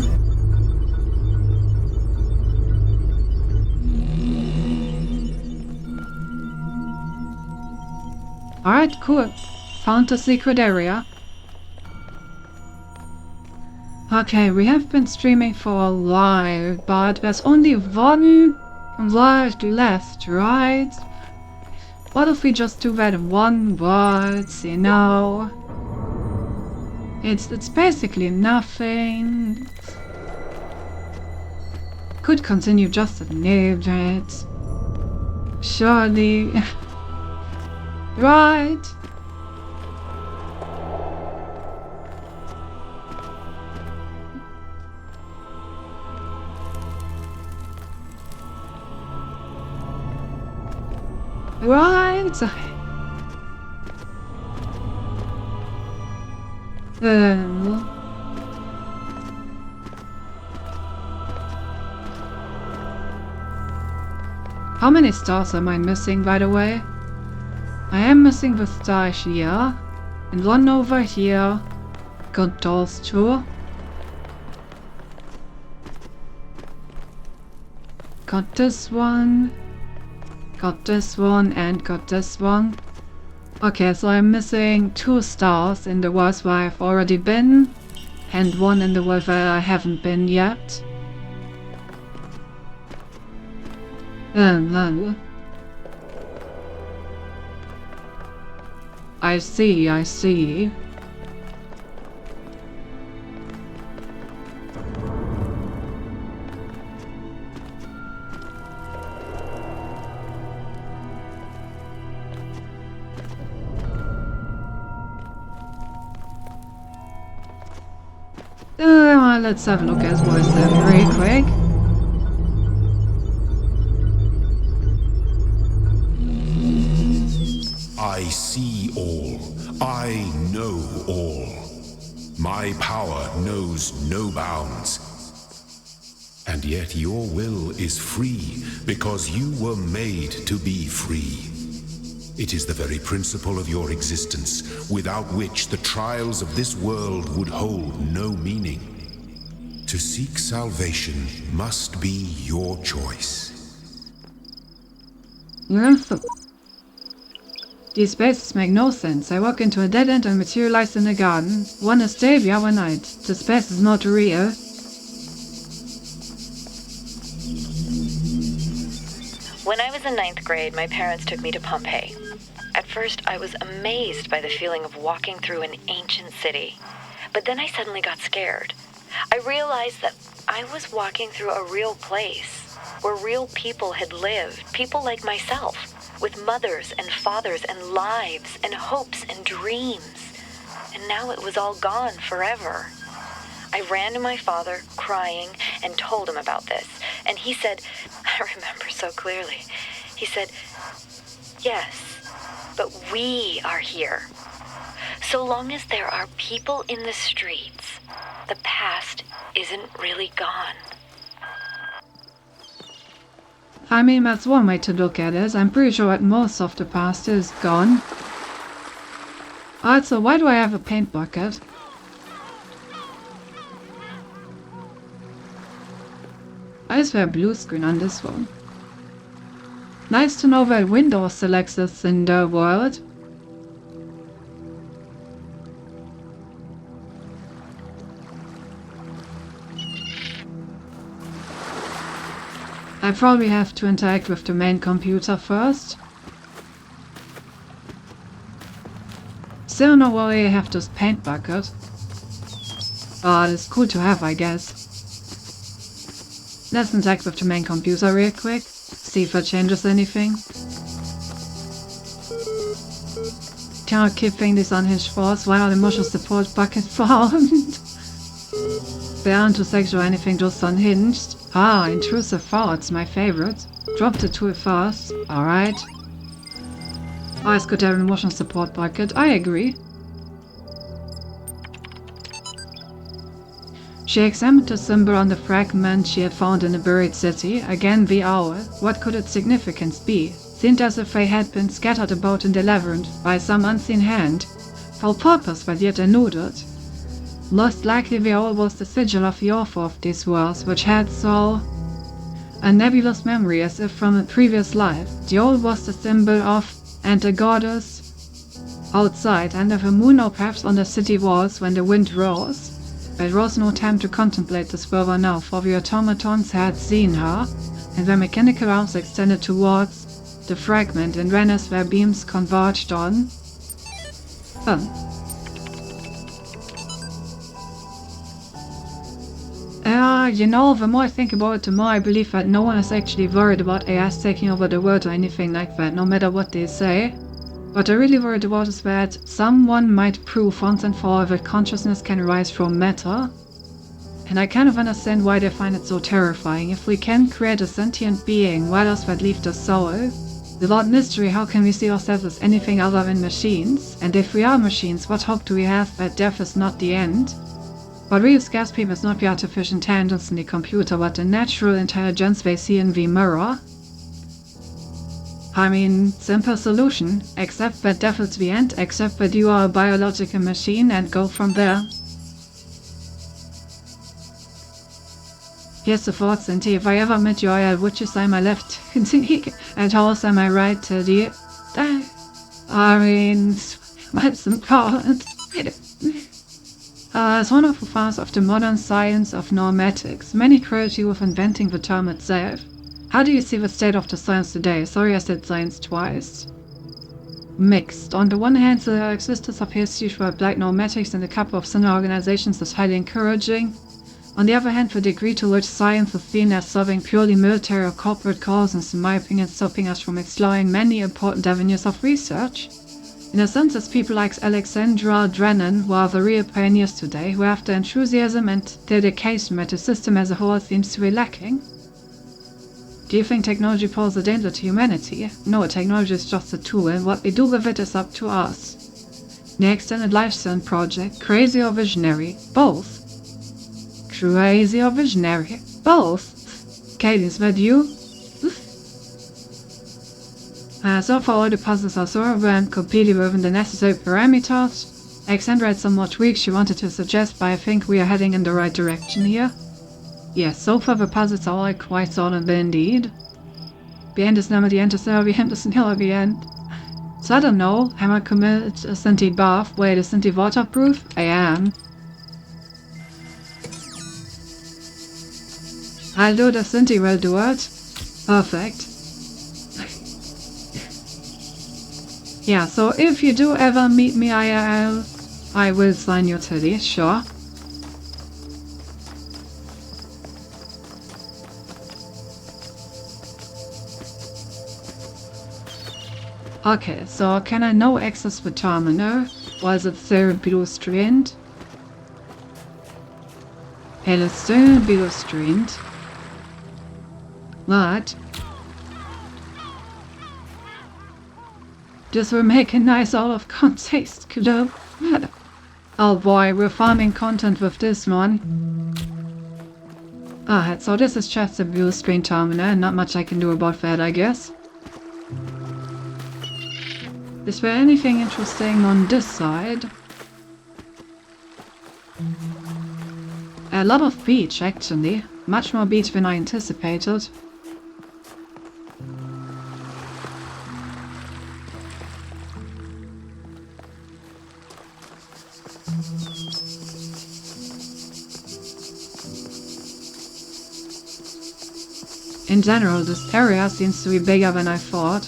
Alright, cool. Found the secret area. Okay, we have been streaming for a while, but there's only one word left, right? What if we just do that one word, you know? It's basically nothing. Could continue just a little bit. Surely. Right? Right? How many stars am I missing, by the way? I am missing the star here, and one over here. Got those two. Got this one. Got this one and got this one. Okay, so I'm missing 2 stars in the worlds where I've already been, and 1 in the world where I haven't been yet. I see. Let's have a look at what is that very quick. I see all. I know all. My power knows no bounds. And yet your will is free because you were made to be free. It is the very principle of your existence, without which the trials of this world would hold no meaning. To seek salvation must be your choice. These spaces make no sense. I walk into a dead end and materialize in a garden. One is day, the other night. The space is not real. When I was in 9th grade, my parents took me to Pompeii. At first, I was amazed by the feeling of walking through an ancient city. But then I suddenly got scared. I realized that I was walking through a real place, where real people had lived, people like myself, with mothers and fathers and lives and hopes and dreams. And now it was all gone forever. I ran to my father, crying, and told him about this. And he said, I remember so clearly, he said, yes, but we are here. So long as there are people in the streets, the past isn't really gone. I mean, that's one way to look at it. I'm pretty sure that most of the past is gone. Also, why do I have a paint bucket? I swear blue screen on this one. Nice to know that Windows selects this in the world. I probably have to interact with the main computer first. Still no worry, I have this paint bucket. Oh, it's cool to have, I guess. Let's interact with the main computer real quick. See if it changes anything. Cannot keep things on his force. Why not emotional support bucket found? They aren't too sexual or anything, just unhinged. Ah, intrusive thoughts, my favorite. Drop the tool fast. Alright. Always good to have an emotional support bucket. I agree. She examined the symbol on the fragment she had found in a buried city. Again the owl. What could its significance be? Seemed as if they had been scattered about in the labyrinth by some unseen hand. For purpose, but yet eluded. Most likely the owl was the sigil of the author of these words, which had so a nebulous memory as if from a previous life. The owl was the symbol of and the goddess outside, under the moon or perhaps on the city walls when the wind rose. There was no time to contemplate this further now, for the automatons had seen her, and their mechanical arms extended towards the fragment and ran as their beams converged on. You know, the more I think about it, the more I believe that no one is actually worried about AIs taking over the world or anything like that, no matter what they say. What I'm really worried about is that someone might prove once and for all that consciousness can arise from matter. And I kind of understand why they find it so terrifying. If we can create a sentient being, why does that leave the soul? Without mystery, how can we see ourselves as anything other than machines? And if we are machines, what hope do we have that death is not the end? What really scares people is not the artificial intelligence in the computer, but the natural intelligence they see in the mirror. I mean, simple solution. Accept that death is the end, accept that you are a biological machine, and go from there. Here's the thought, Cynthia. If I ever met you, I would you sign my left and horse am I right to the... I mean, what's important? It's one of the fans of the modern science of normatics. Many credit you with inventing the term itself. How do you see the state of the science today? Sorry I said science twice. Mixed. On the one hand, the existence of history for applied normatics in a couple of similar organizations is highly encouraging. On the other hand, the degree to which science is seen as serving purely military or corporate causes, in my opinion, stopping us from exploring many important avenues of research. In a sense, it's people like Alexandra Drennan who are the real pioneers today, who have the enthusiasm and dedication that the system as a whole seems to be lacking. Do you think technology poses a danger to humanity? No, technology is just a tool, and what we do with it is up to us. The Extended Lifespan Project, crazy or visionary? Both. Crazy or visionary? Both. Katie, is that you? So far all the puzzles are solved and completed within the necessary parameters. Alexandra had some more tweaks she wanted to suggest, but I think we are heading in the right direction here. Yes, so far the puzzles are all quite solid indeed. Beendet nämlich die Interstellar, vi hämtar sin hela igen. So I don't know, am I commit a Sinti bath? Wait, is Sinti waterproof? I am. I'll do the Sinti will do it. Perfect. Yeah, so if you do ever meet me IRL, I will sign your teddy, sure. Okay, so can I now access the terminal? Or is it still below strained? It is still below strained. But this will make a nice out of context club. Oh boy, we're farming content with this one. Alright, so this is just a below strained terminal, not much I can do about that, I guess. Is there anything interesting on this side? A lot of beach, actually. Much more beach than I anticipated. In general, this area seems to be bigger than I thought.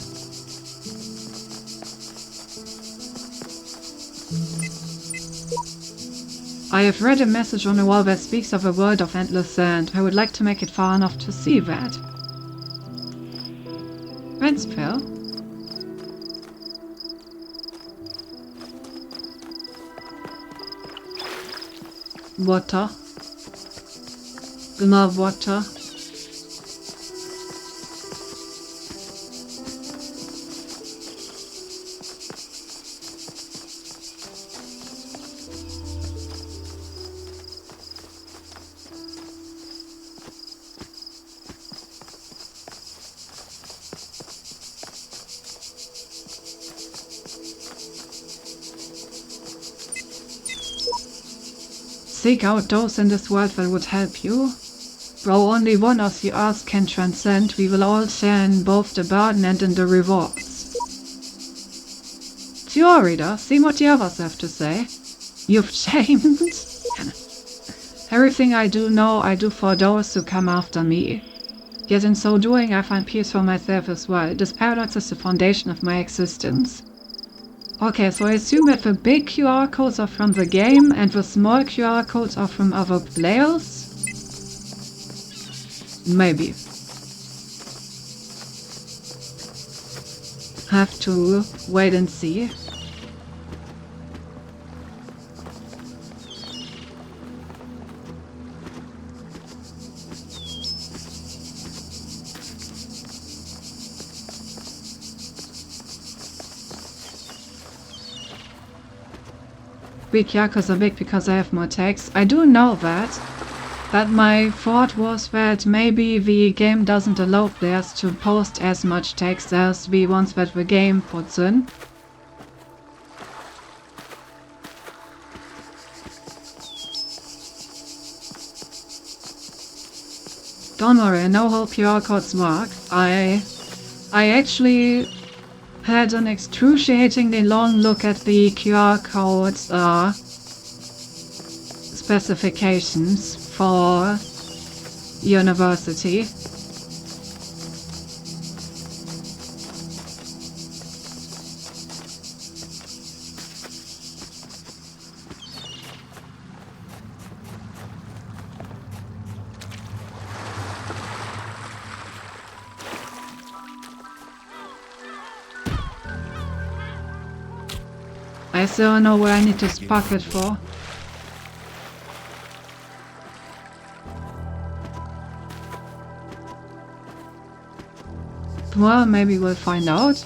I have read a message on the wall that speaks of a world of endless sand. I would like to make it far enough to see that. Red spell? Water. Love water. Seek out those in this world that would help you. Though only one of the earths can transcend, we will all share in both the burden and in the rewards. To your reader, see what the others have to say. You've changed. Everything I do know, I do for those who come after me. Yet in so doing, I find peace for myself as well. This paradox is the foundation of my existence. Okay, so I assume that the big QR codes are from the game and the small QR codes are from other players? Maybe. Have to wait and see. Big Yakos are big because I have more text. I do know that. But my thought was that maybe the game doesn't allow players to post as much text as the ones that the game puts in. Don't worry, I know how QR codes work. I actually had an excruciatingly long look at the QR codes specifications for university. I still don't know where I need to spark it for. Well, maybe we'll find out.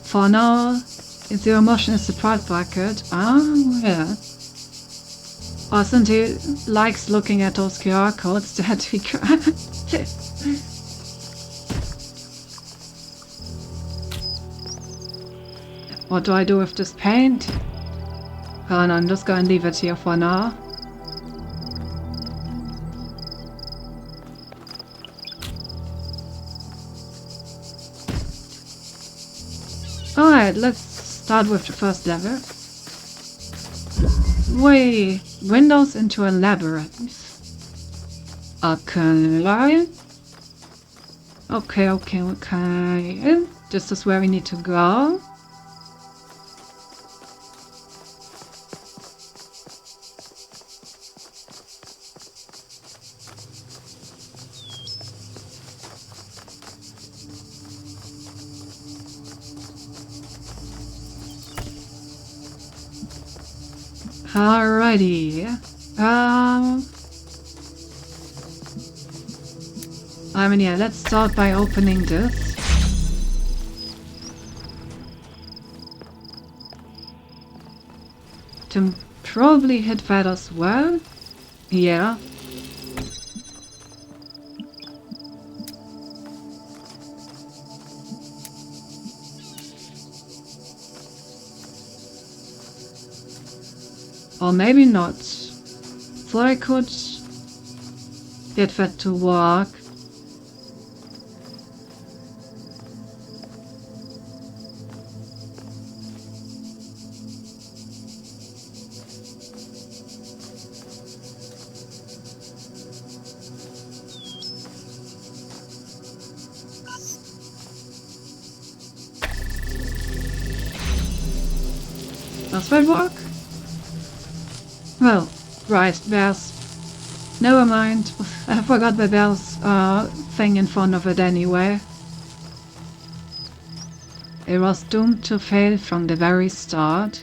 For now, it's your emotion is the pride bucket. Ah, yeah. Or Sinti likes looking at those QR codes that we What do I do with this paint? Oh, no, I'm just gonna leave it here for now. Alright, let's start with the first level. Wait, windows into a labyrinth. Okay. Okay. This is where we need to go. Alrighty. I mean, yeah, let's start by opening this. To probably hit that as well. Yeah. Or maybe not. So I could get that to work. Does that work? Well, right, there's... Never mind, I forgot that there's a thing in front of it anyway. It was doomed to fail from the very start.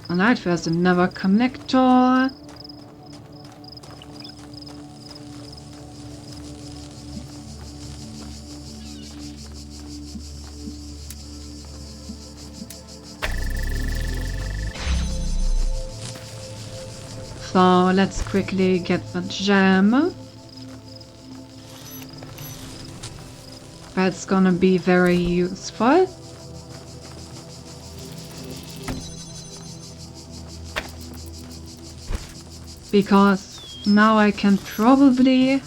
Alright, there's another connector. So let's quickly get the gem. That's gonna be very useful. Because now I can probably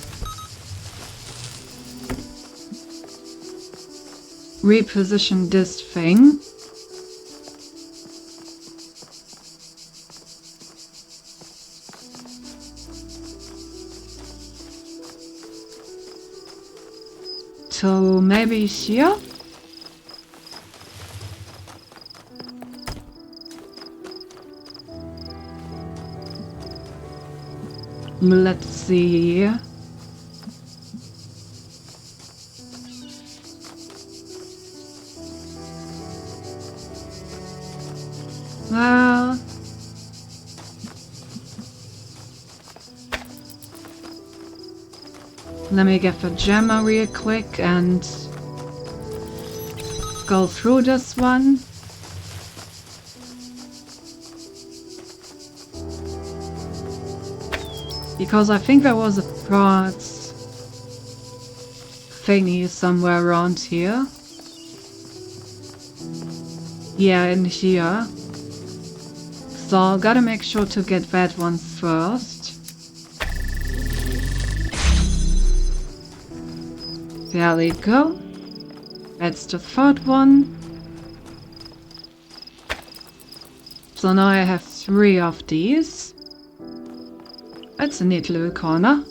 reposition this thing. So maybe here? Let's see. Well... Let me get the gemma real quick and go through this one. Because I think there was a parts thingy somewhere around here. Yeah, in here. So gotta make sure to get that one first. There we go. That's the third one. So now I have 3 of these. That's a neat little corner.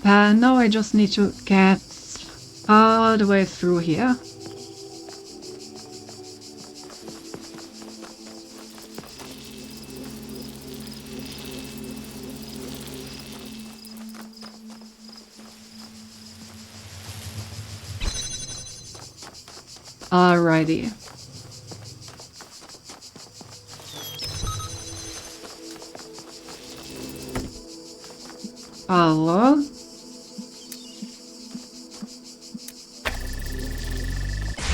And now I just need to get all the way through here. Alrighty. Hello?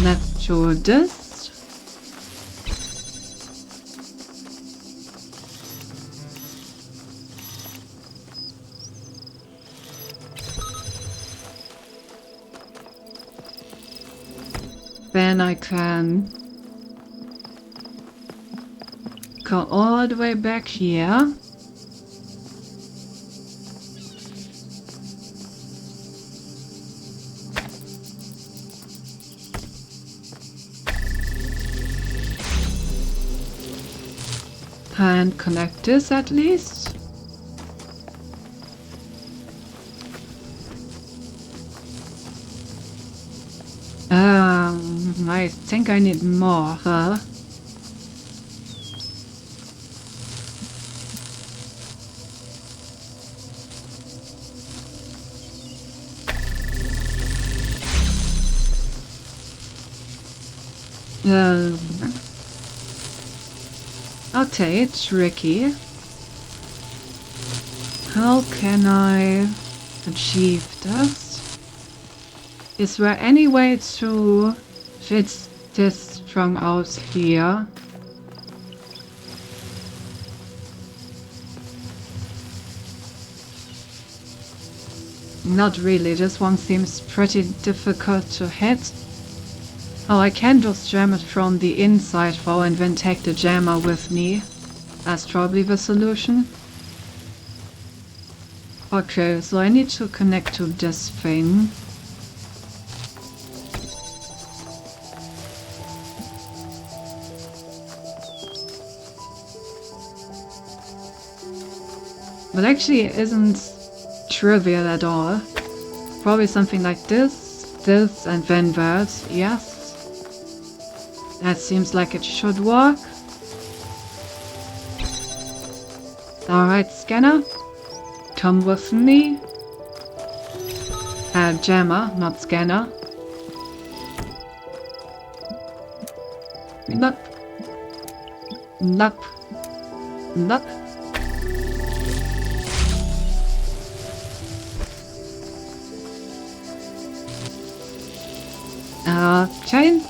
Let's do this. Then I can go all the way back here. And connect this at least. I think I need more, huh? Okay, tricky. How can I achieve this? Is there any way to fit this strung out here? Not really, this one seems pretty difficult to hit. Oh, I can just jam it from the inside though and then take the jammer with me. That's probably the solution. Okay, so I need to connect to this thing. But actually it isn't trivial at all. Probably something like this, and then that, yes. That seems like it should work. Alright, scanner. Come with me. Jammer, not scanner. Nope. Nope. Nope. Okay.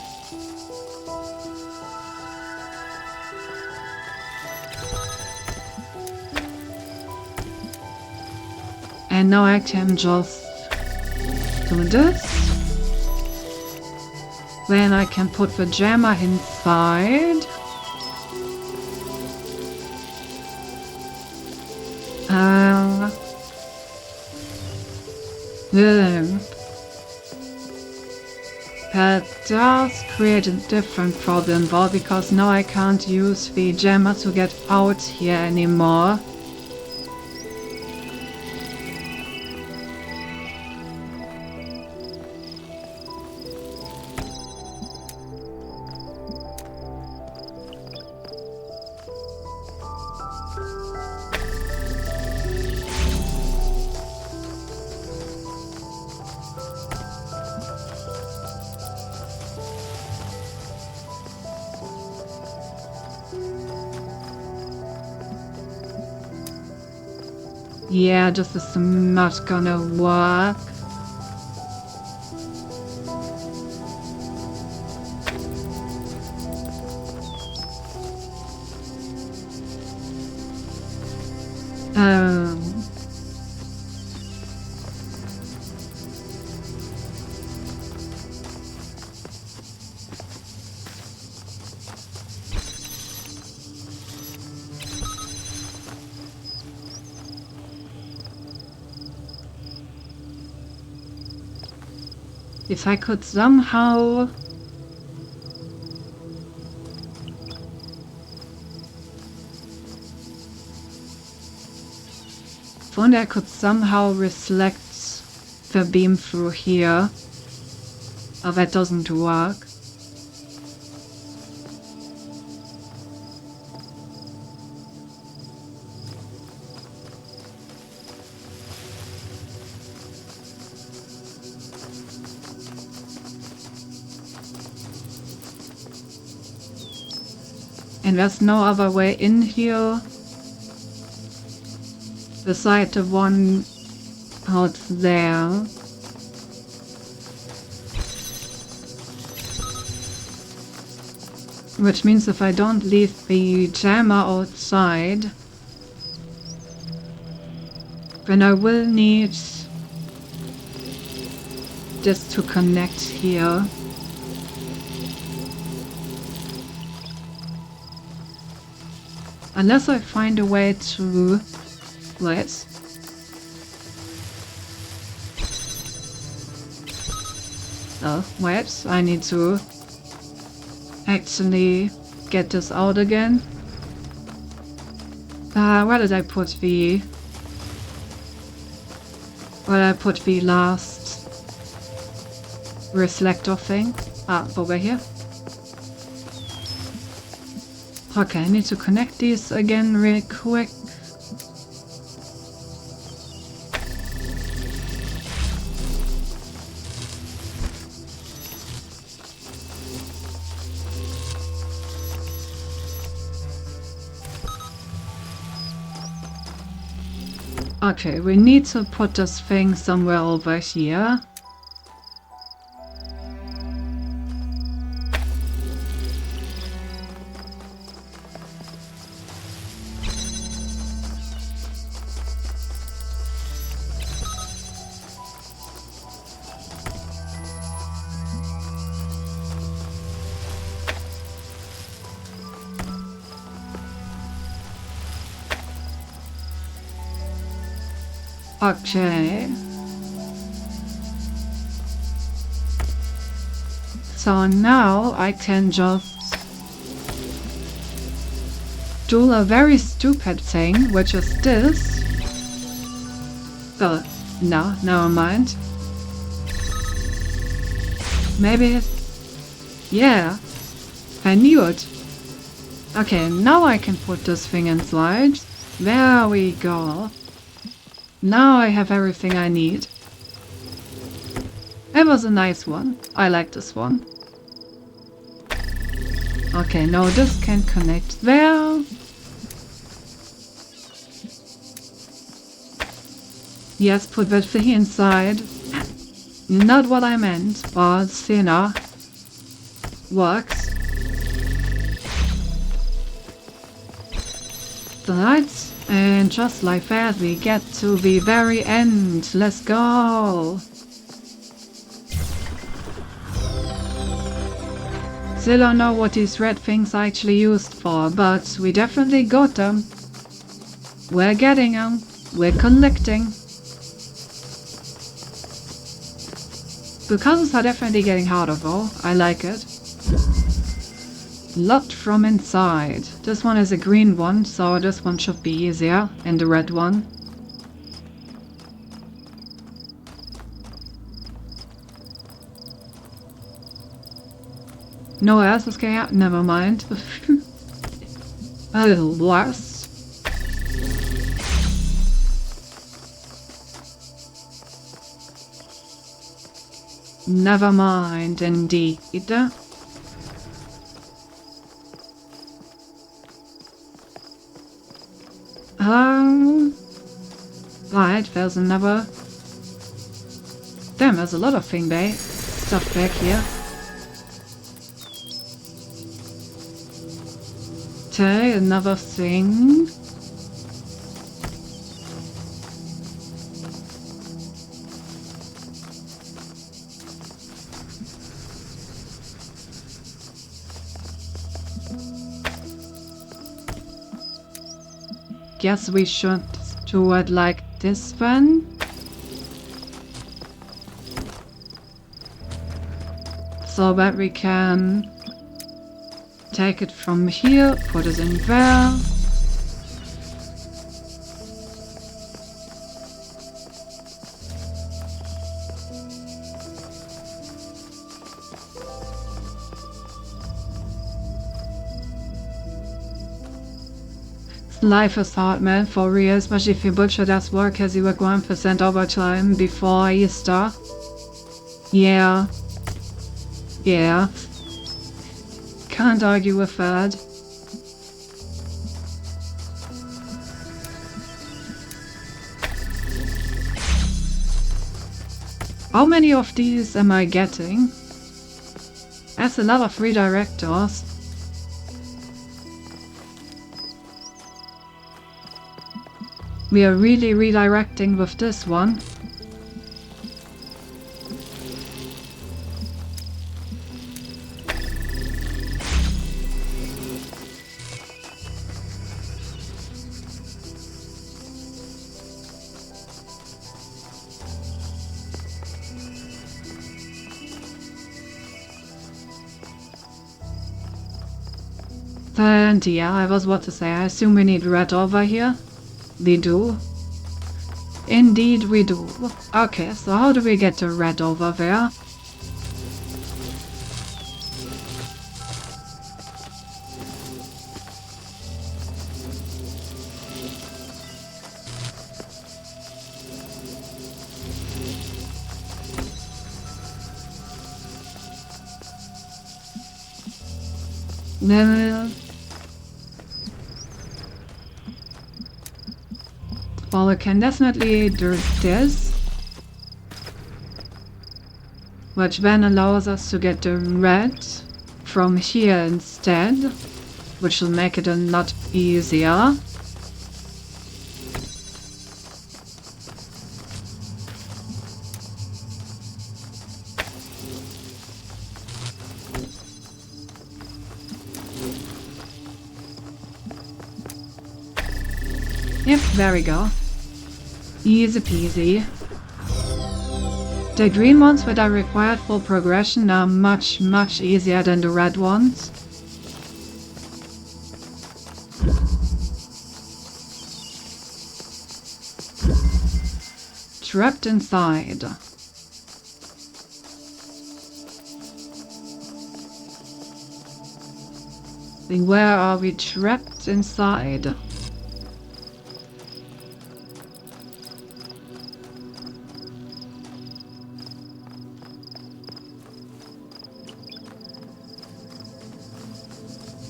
And now I can just do this. Then I can put the jammer inside. That does create a different problem though, because now I can't use the jammer to get out here anymore. Yeah, this is not gonna work. If I could somehow... If only I could somehow reflect the beam through here. Oh, that doesn't work. And there's no other way in here beside the one out there. Which means if I don't leave the jammer outside, then I will need this to connect here. Unless I find a way to... Wait. Oh, wait. I need to actually get this out again. Where did I put the... Where did I put the last reflector thing? Over here. Okay, I need to connect these again real quick. Okay, we need to put this thing somewhere over here. Okay. So now I can just do a very stupid thing, which is this. Oh, no, never mind. Maybe it's... Yeah, I knew it. Okay, now I can put this thing inside. There we go. Now I have everything I need. It was a nice one. I like this one. Okay, now this can connect there. Yes, put that thing inside. Not what I meant, but you know, works. Right, and just like that we get to the very end. Let's go! Still don't know what these red things are actually used for, but we definitely got them. We're getting them. We're collecting. The puzzles are definitely getting harder though. I like it. Locked from inside. This one is a green one, so this one should be easier. And the red one. No else is going out? Never mind. A little worse. Never mind, indeed. Right, there's another... Damn, there's a lot of stuff back here. Okay, another thing. Guess we should do it like this then. So that we can take it from here, put it in there. Life is hard, man, for real, especially if your butcher does work as you work 1% overtime before Easter. Yeah. Yeah. Can't argue with that. How many of these am I getting? That's a lot of redirectors. We are really redirecting with this one. And yeah, I was about to say, I assume we need red over here. We do. Indeed we do. Okay, so how do we get the red over there? Well, we can definitely do this, which then allows us to get the red from here instead, which will make it a lot easier. Yep, there we go. Easy peasy. The green ones that are required for progression are much easier than the red ones. Trapped inside. Where are we trapped inside?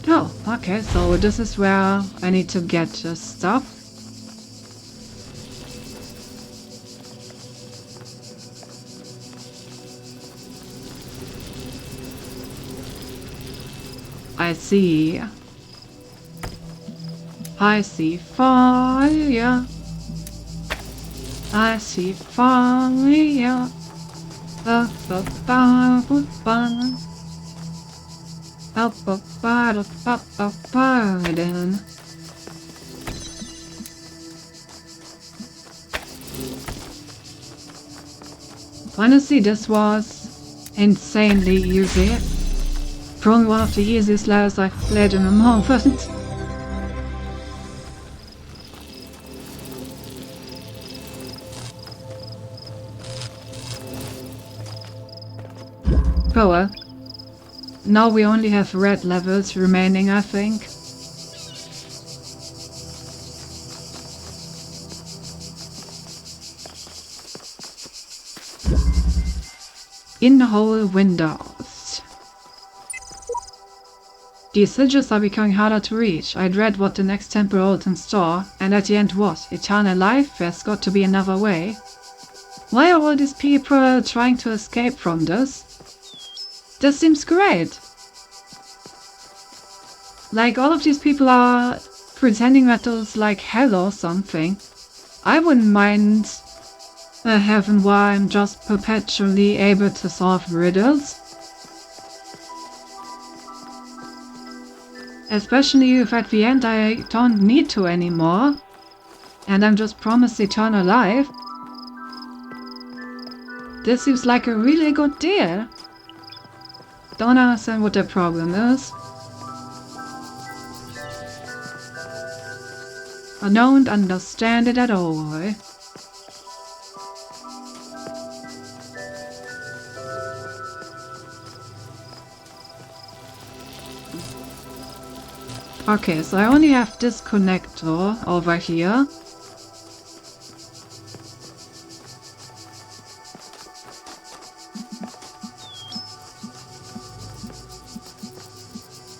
Oh, okay, so this is where I need to get the stuff. I see. I see fire. I see fire. Ba ba ba ba ba. Up a bottle, pop a pardon. Honestly, this was insanely easy. Probably one of the easiest levels I've played in a moment. Oh well. Now we only have red levels remaining, I think. In-hole windows. These sigils are becoming harder to reach. I'd read what the next temple holds in store, and at the end what? Eternal life? There's got to be another way. Why are all these people trying to escape from this? This seems great. Like, all of these people are pretending that there's like hell or something. I wouldn't mind a heaven where I'm just perpetually able to solve riddles. Especially if at the end I don't need to anymore, and I'm just promised eternal life. This seems like a really good deal. Don't understand what the problem is. I don't understand it at all. Okay, so I only have this connector over here.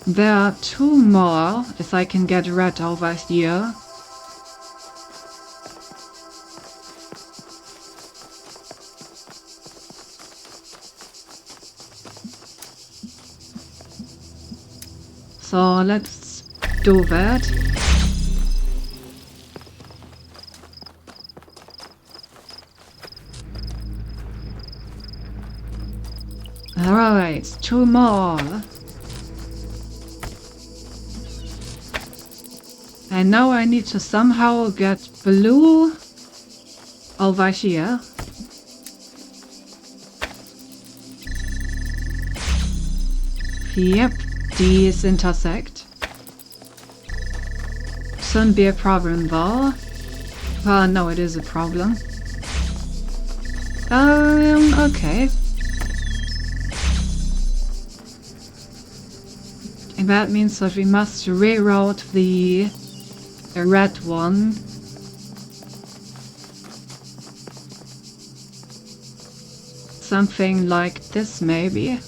There are two more, if I can get red over here. So let's do that. Alright, two more. And now I need to somehow get blue over here. Yep, these intersect. shouldn't be a problem though. Well, no, it is a problem. Okay. And that means that we must reroute the red one. Something like this, maybe.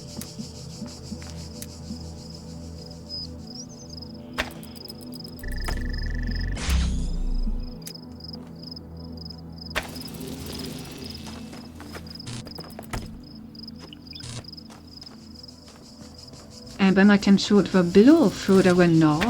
And then I can shoot the blue through the window.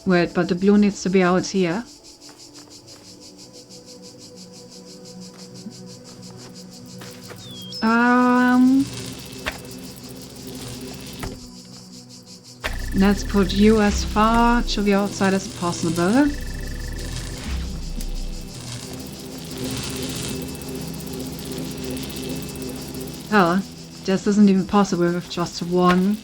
Wait, but the blue needs to be out here. Let's put you as far to the outside as possible. Oh, this isn't even possible with just one.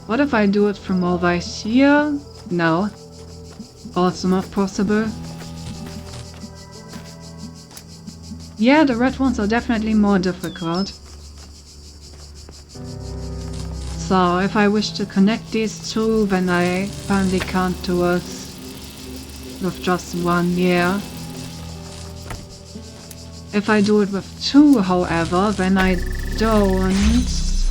What if I do it from over here? No. Also not possible. Yeah, the red ones are definitely more difficult. So, if I wish to connect these two, then I apparently can't do it with just one, yeah. If I do it with two, however, then I don't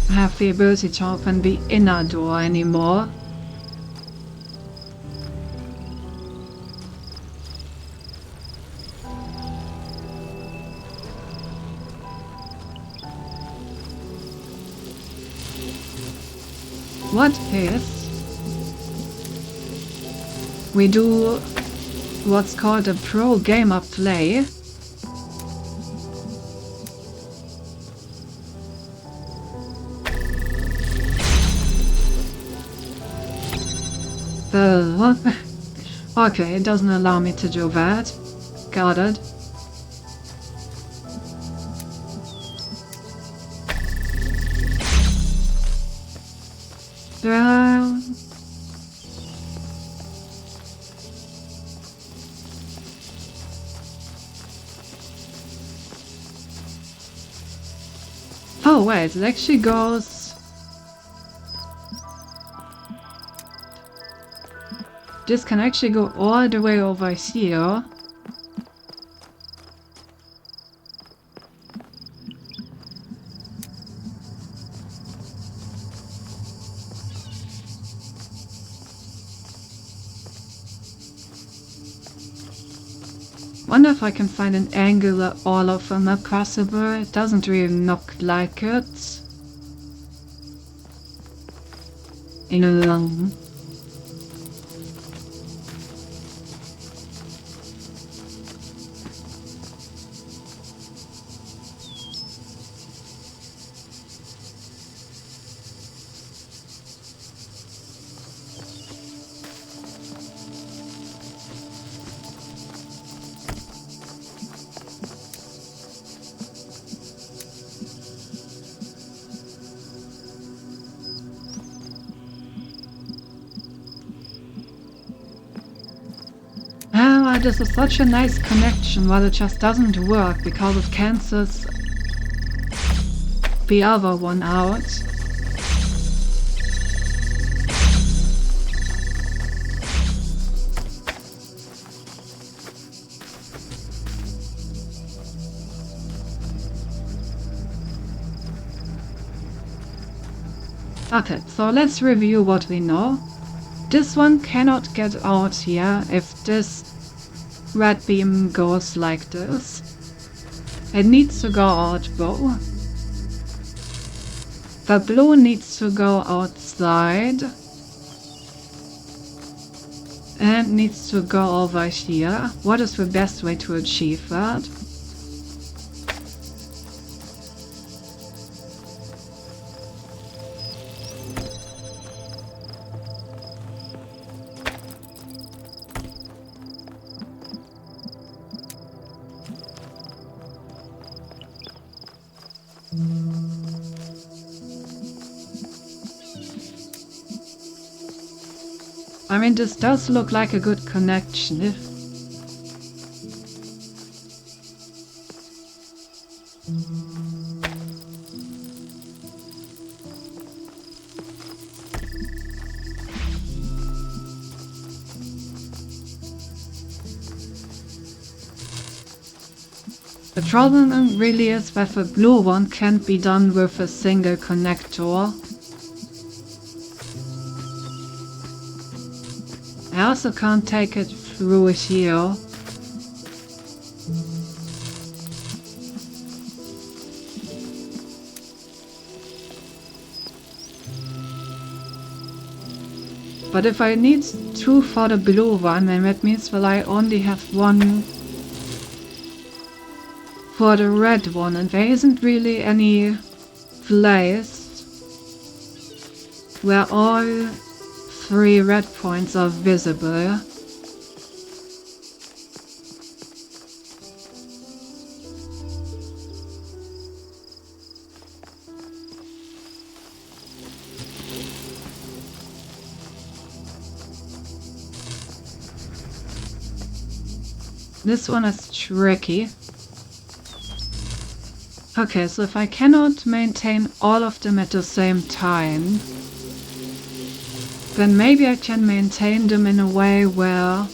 have the ability to open the inner door anymore. What if we do what's called a pro gamer play? Okay, it doesn't allow me to do that. Got it. Oh wait, it actually goes... This can actually go all the way over here. Wonder if I can find an angle that all of them are possible. It doesn't really look like it. This is such a nice connection, but it just doesn't work because it cancels the other one out. Okay, so let's review what we know. this one cannot get out here if this red beam goes like this. It needs to go out though. The blue needs to go outside. And needs to go over here. What is the best way to achieve that? I mean, this does look like a good connection. The problem really is that the blue one can't be done with a single connector. I also can't take it through here. But if I need two for the blue one, then that means that I only have one for the red one, and there isn't really any place where all 3 red points are visible. This one is tricky. Okay, so if I cannot maintain all of them at the same time, then maybe I can maintain them in a way where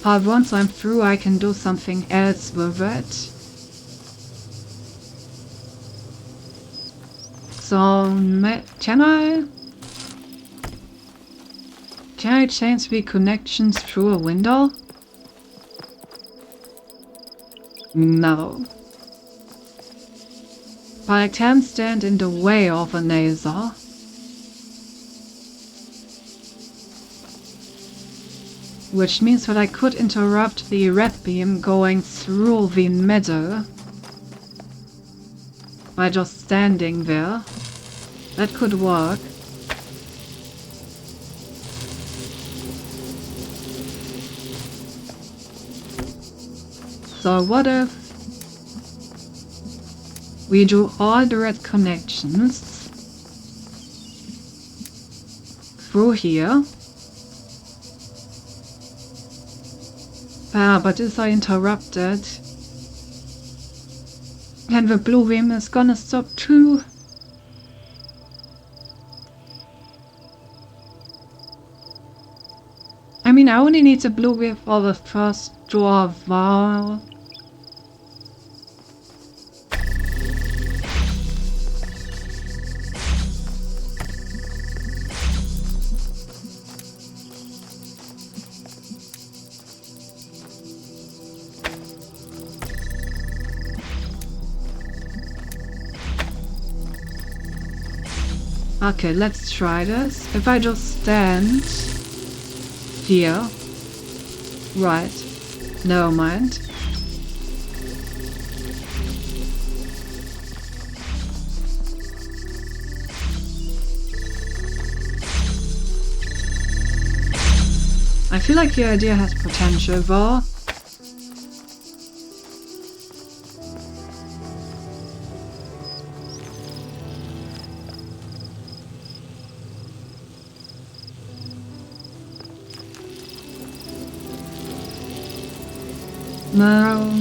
once I'm through I can do something else with it. So, can I change the connections through a window? No. But I can stand in the way of a laser. Which means that I could interrupt the red beam going through the middle by just standing there. That could work. So what if we do all the red connections through here? But if I interrupt it, then the blue beam is gonna stop too. I mean, I only need the blue beam for the first draw valve. Okay, let's try this. If I just stand here. Right. Never mind. I feel like the idea has potential though. No.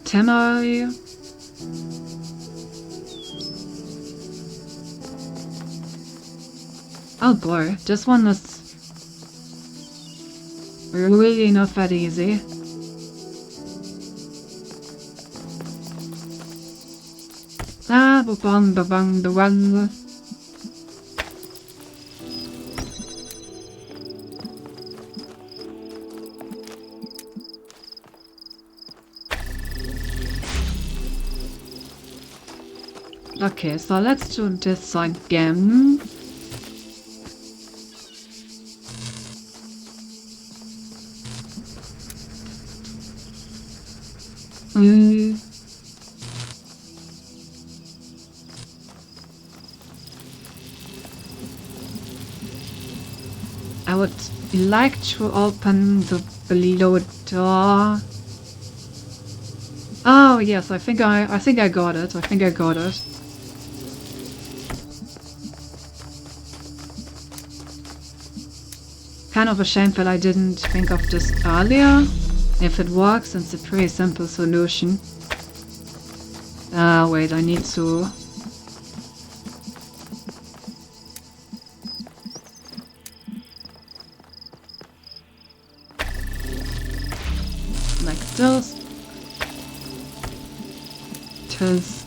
Tannoy. Oh boy, this one is really not that easy. Ah, ba-bum, ba-bum, ba-bum. Okay, so let's do this again. I would like to open the below door. Oh yes, I think I got it. I think I got it. Kind of a shame that I didn't think of this earlier. If it works, it's a pretty simple solution. Wait, I need to... like this. This.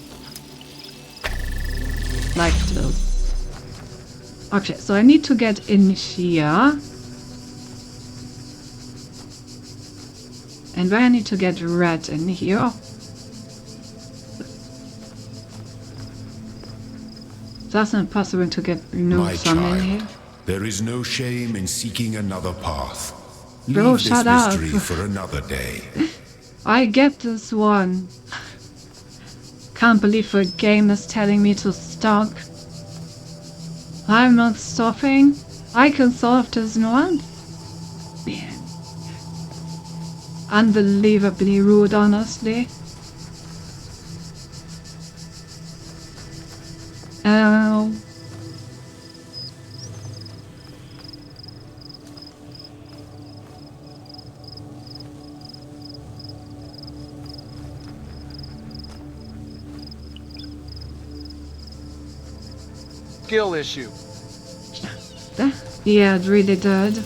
Like this. Okay, so I need to get in here. And where I need to get red in here. That's not possible to get My some in child, here. there is no shame in seeking another path. Bro, Leave shut this up. mystery for another day. I get this one. Can't believe the game is telling me to stop. I'm not stopping. I can solve this one. Man. Unbelievably rude, honestly. Oh. Skill issue. Yeah, it really did.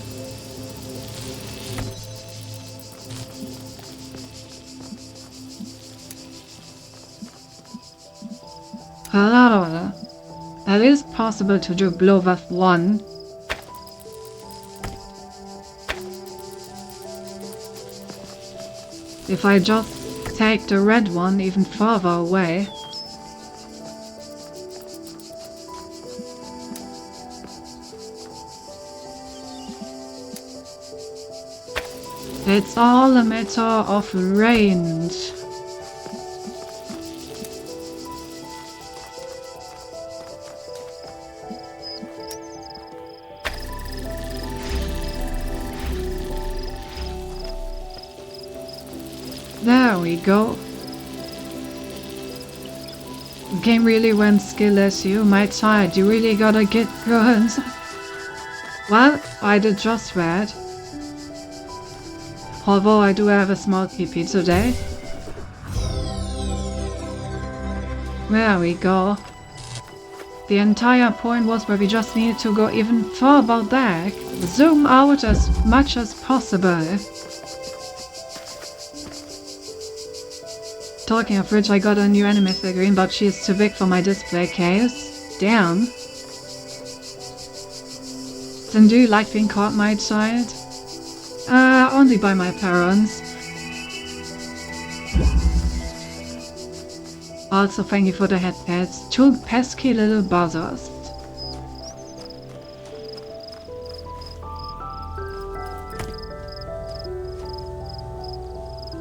Hello. It is possible to do blow with one. If I just take the red one even further away. It's all a matter of range. There we go. Game really went skill issue. My child, you really gotta get good. Well, I did just that. Although I do have a small PP today. There we go. The entire point was where we just needed to go even further back. Zoom out as much as possible. Talking of which, I got a new anime figurine, but she is too big for my display case. Damn. Then do you like being caught, my child? Only by my parents. Also, thank you for the headpads. Two pesky little buzzers.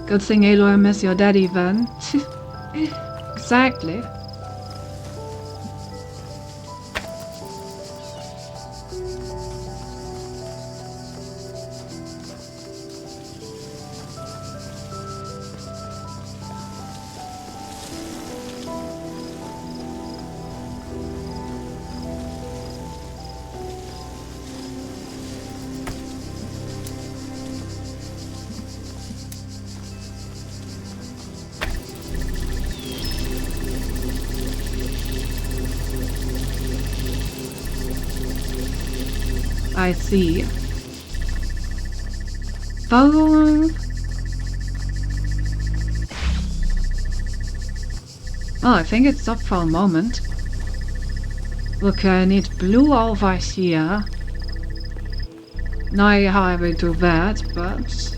Good thing Aloy miss your daddy then. Exactly. I see. Warum? Oh, I think it stopped for a moment. Okay, I need blue over here. Now I will do that, but...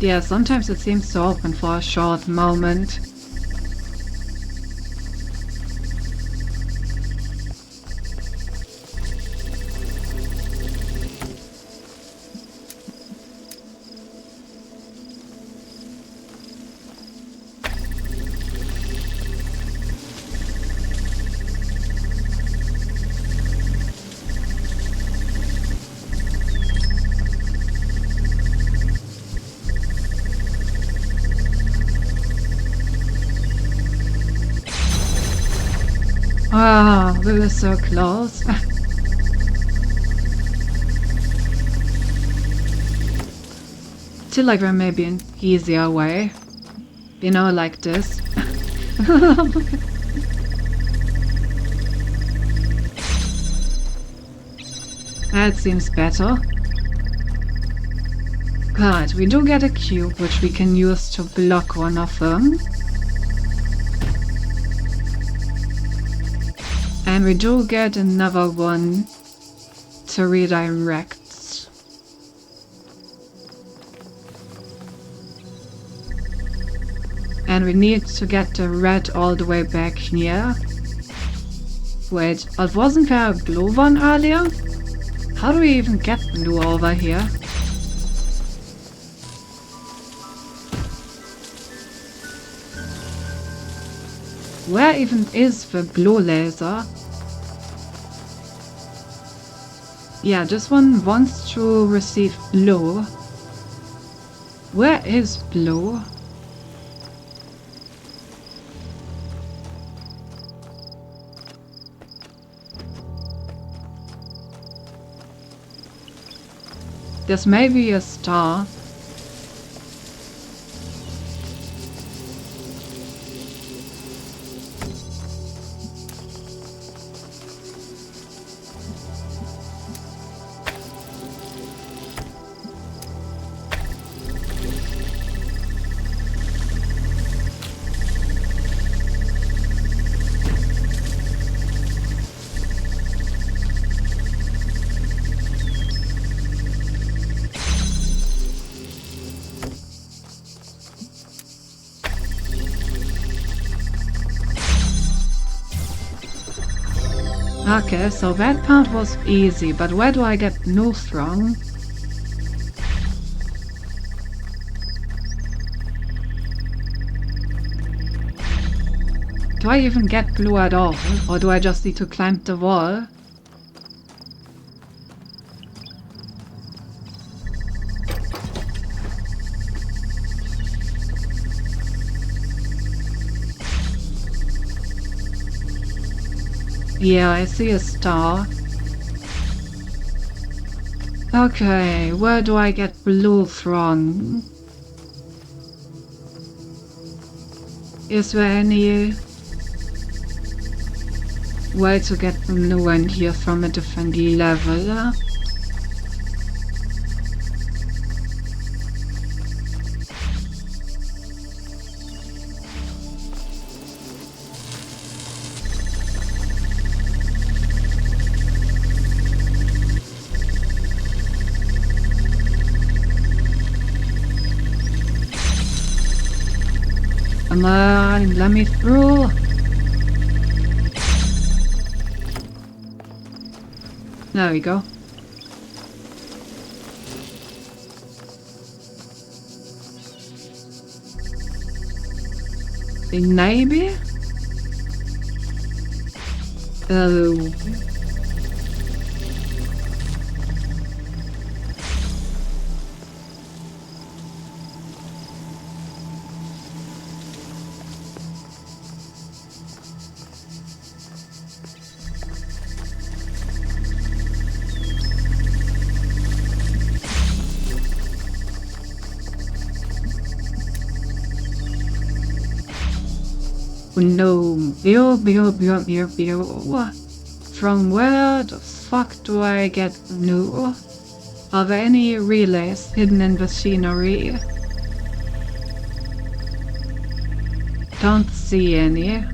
yeah, sometimes it seems to open for a short moment. Ah, we were so close. Feel like there may be an easier way. You know, like this. That seems better. Right, we do get a cube which we can use to block one of them. And we do get another one to redirect. And we need to get the red all the way back here. Wait, but wasn't there a blue one earlier? How do we even get blue over here? Where even is the blue laser? Yeah, this one wants to receive blue. Where is blue? This may be a star. Okay, so that part was easy, but where do I get blue from? Do I even get blue at all? Or do I just need to climb the wall? Yeah, I see a star. Okay, where do I get blue from? Is there any way to get blue in here from a different level? Come on, let me through. There we go. Maybe? Oh. No, Bill. From where the fuck do I get new? Are there any relays hidden in the scenery? Don't see any.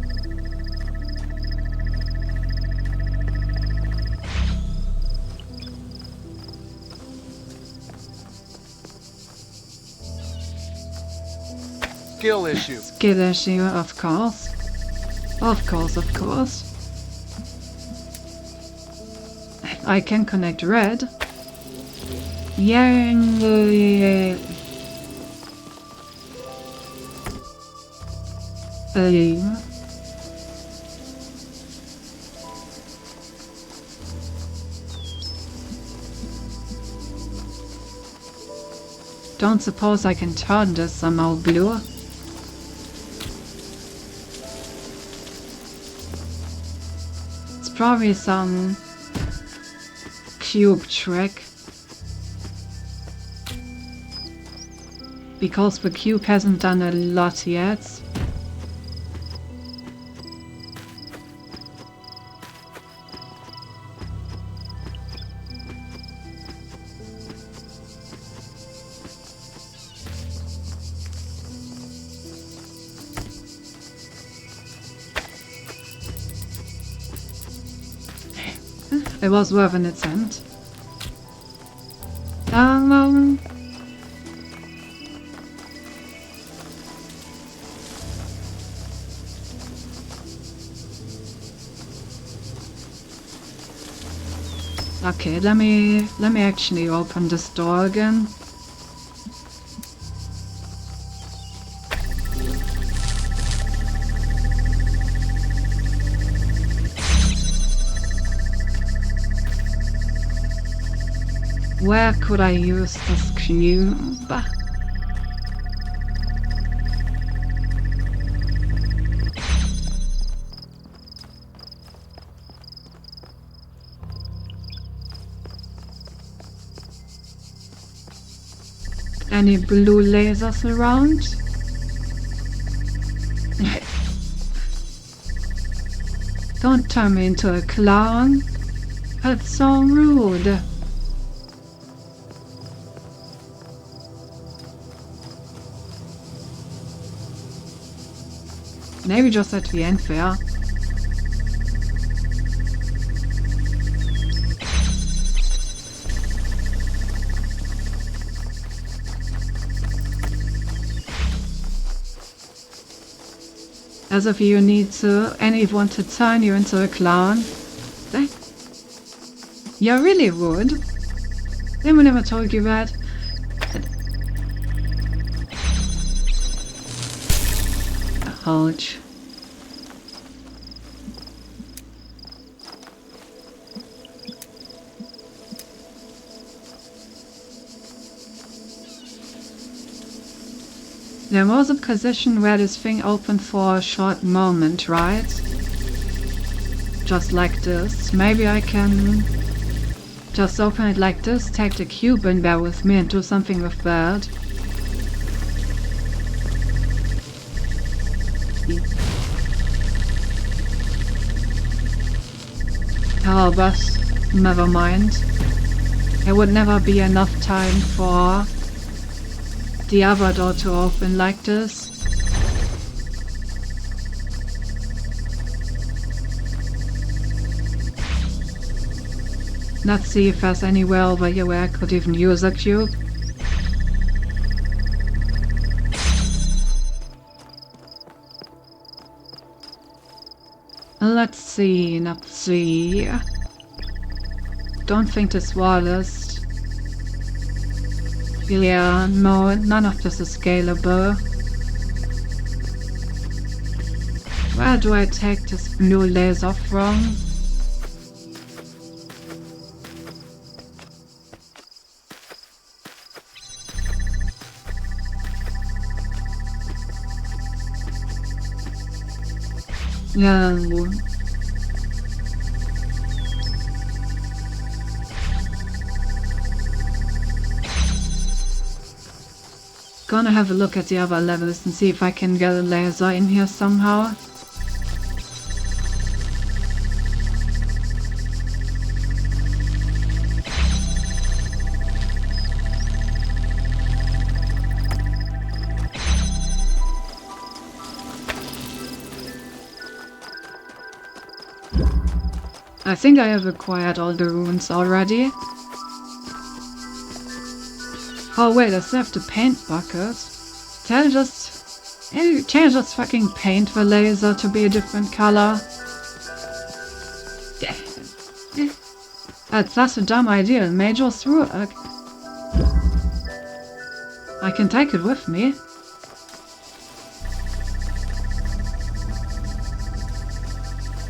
Skill issue. Skill issue, of course. Of course. I can connect red. Yeah. Don't suppose I can turn this somehow blue? It's probably some cube trick. Because the cube hasn't done a lot yet. It was worth an attempt. Okay, let me actually open this door again. Where could I use this cube? Any blue lasers around? Don't turn me into a clown. That's so rude. Maybe just at the end fair. As if you need to, anyone to turn you into a clown. You're really rude. Anyone ever told you that? Ouch. There was a position where this thing opened for a short moment, right? Just like this. Maybe I can just open it like this, take the cube and bear with me and do something with that. Oh, but never mind. There would never be enough time for the other door to open like this. Let's see if there's anywhere over here where I could even use a cube. Let's see. Don't think this wall is... Yeah, no, none of this is scalable. Where do I take this blue laser from? Yeah. Gonna have a look at the other levels and see if I can get a laser in here somehow. I think I have acquired all the runes already. Oh wait, I still have the paint bucket. Can you just fucking paint the laser to be a different color? That's such a dumb idea. Major through it. I can take it with me.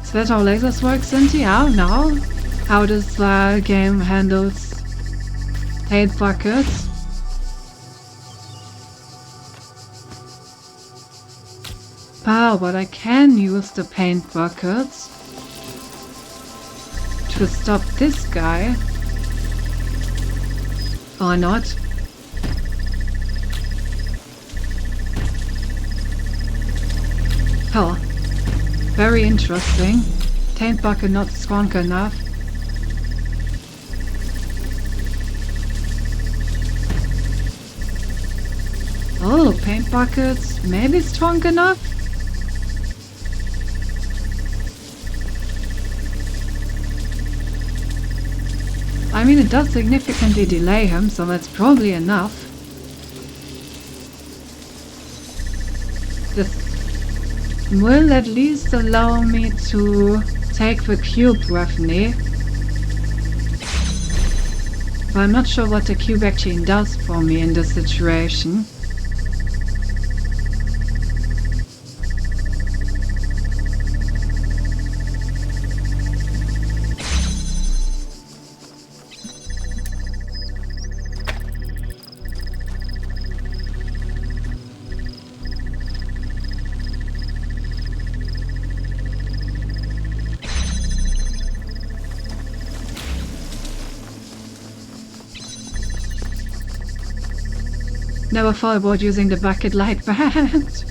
Is that how lasers work, Cynthia? No? How does the game handles paint buckets? Oh, but I can use the paint buckets to stop this guy. Or not. Oh, very interesting. Paint bucket not strong enough. Oh, paint buckets maybe strong enough? I mean, it does significantly delay him, so that's probably enough. This will at least allow me to take the cube with me. But I'm not sure what the cube actually does for me in this situation. Never thought about using the bucket light band.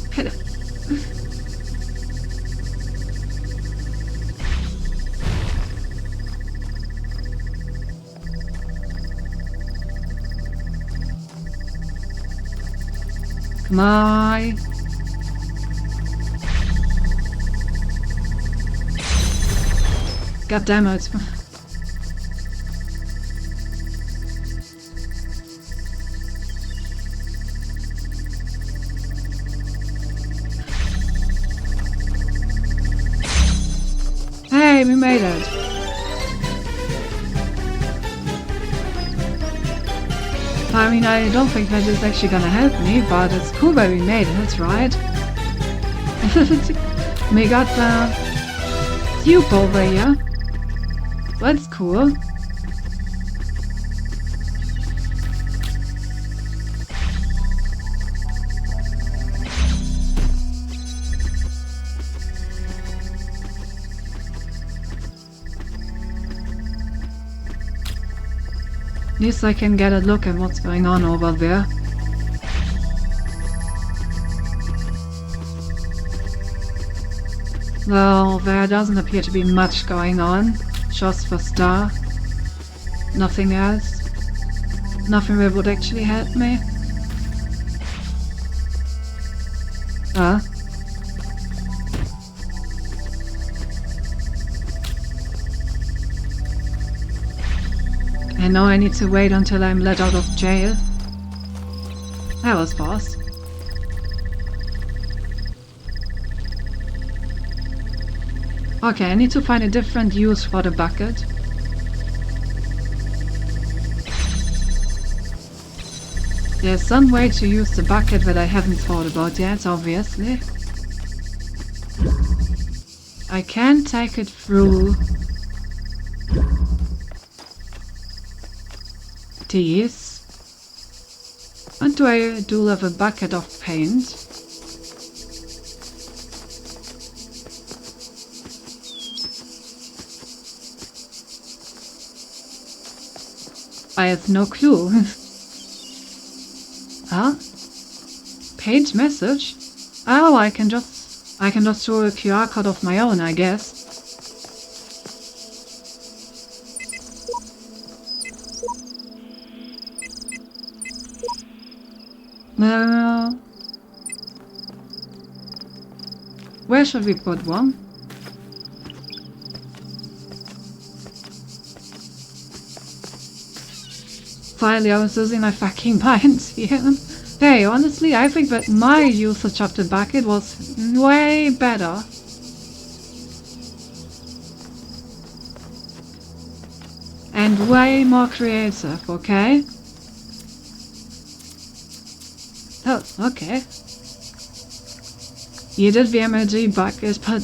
Come on. God damn it. Hey, we made it. I mean, I don't think that is actually gonna help me, but it's cool that we made it, right? We got the tube over here. That's cool. At least I can get a look at what's going on over there. Well, there doesn't appear to be much going on. Just the star. Nothing else. Nothing that would actually help me. And now I need to wait until I'm let out of jail. That was fast. Okay, I need to find a different use for the bucket. There's some way to use the bucket that I haven't thought about yet, obviously. I can take it through these. What do I do with a bucket of paint? I have no clue. Huh? Paint message? Oh, I can just throw a QR code of my own, I guess. Where should we put one? Finally, I was losing my fucking mind here. Hey, honestly, I think that my usage of the bucket was way better. And way more creative, okay? Oh, okay. You did the emoji bucket, but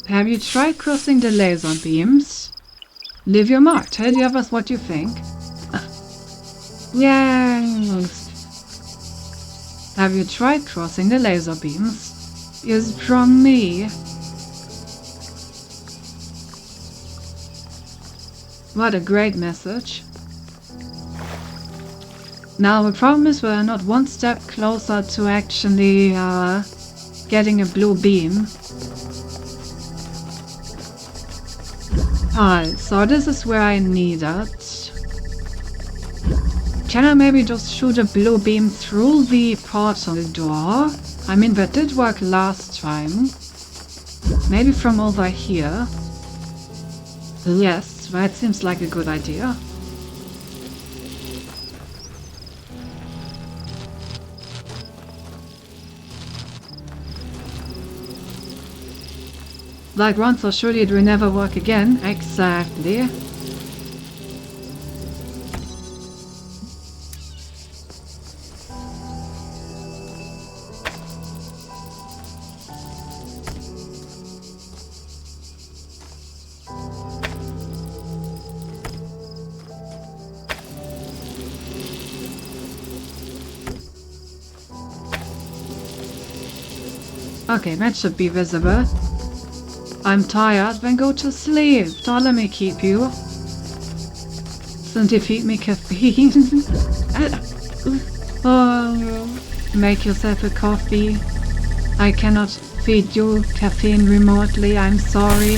have you tried crossing the laser beams? Leave your mark. Tell the others what you think. Yes. Have you tried crossing the laser beams? Is from me. What a great message. Now the problem is we're not one step closer to actually getting a blue beam. Alright, so this is where I need it. Can I maybe just shoot a blue beam through the portal door? I mean, that did work last time. Maybe from over here. Yes, that seems like a good idea. Like once, so surely it will never work again. Exactly. Okay, that should be visible. I'm tired, then go to sleep. Don't let me keep you. Don't defeat me, caffeine. Oh, make yourself a coffee. I cannot feed you caffeine remotely, I'm sorry.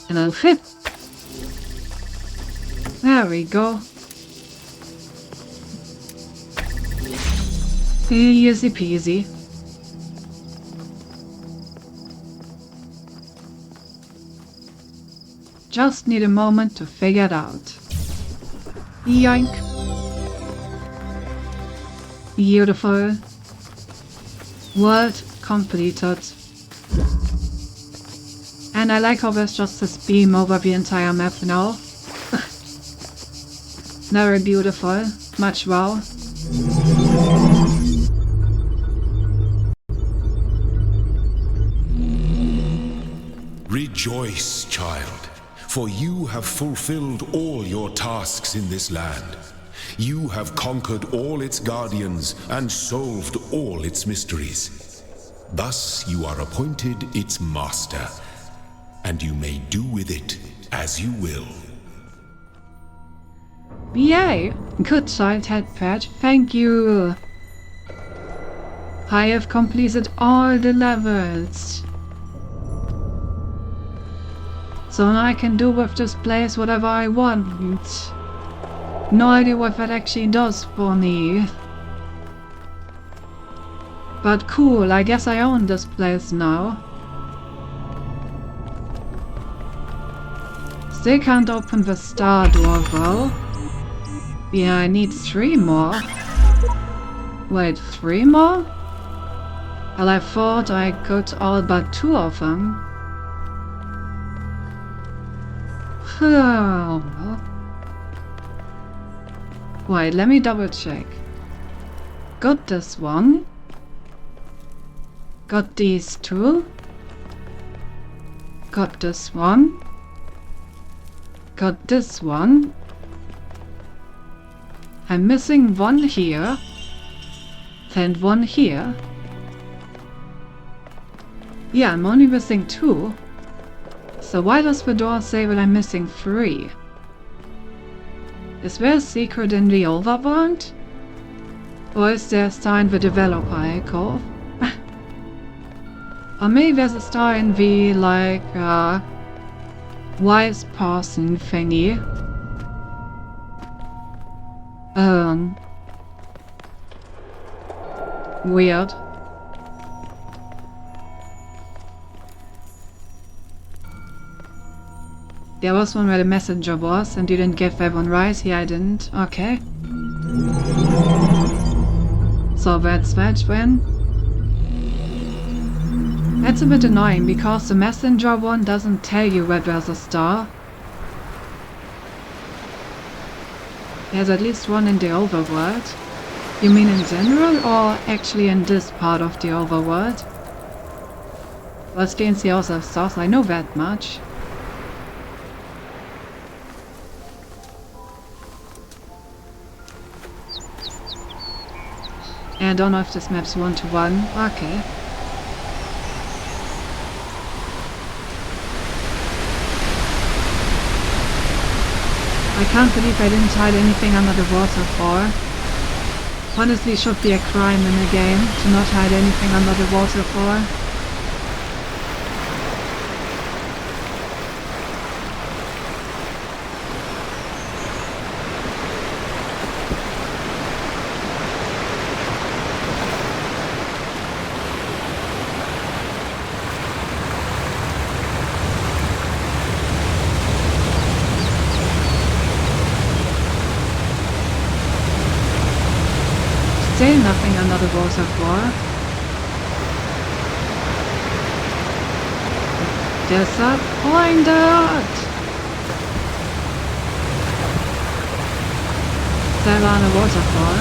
And then flip. There we go. Easy peasy. Just need a moment to figure it out. Yoink. Beautiful. World completed. And I like how there's just this beam over the entire map now. Very beautiful. Much wow. Rejoice, child, for you have fulfilled all your tasks in this land. You have conquered all its guardians and solved all its mysteries. Thus you are appointed its master, and you may do with it as you will. Yay! Good child head patch, thank you! I have completed all the levels. So now I can do with this place whatever I want. No idea what that actually does for me. But cool, I guess I own this place now. Still can't open the star door though. Yeah, I need 3 more. Wait, 3 more? Well, I thought I got all but 2 of them. Wait, let me double check. Got this one. Got these 2. Got this one. got this one. I'm missing one here. And one here. Yeah, I'm only missing 2. So why does the door say that I'm missing 3? Is there a secret in the overworld? Or is there a star in the developer alcove? Or maybe there's a star in the, like, wise person thingy. Weird. There was one where the messenger was, and you didn't get that one right. Yeah, I didn't. Okay. So that's that then. That's a bit annoying, because the messenger one doesn't tell you that there's a star. There's at least one in the overworld. You mean in general, or actually in this part of the overworld? Well, DNC also have stars, I know that much. I don't know if this map's 1-to-1. Okay. I can't believe I didn't hide anything under the waterfall. Honestly, it should be a crime in a game to not hide anything under the waterfall. Still nothing under the waterfall. Disappointed! Still on a waterfall.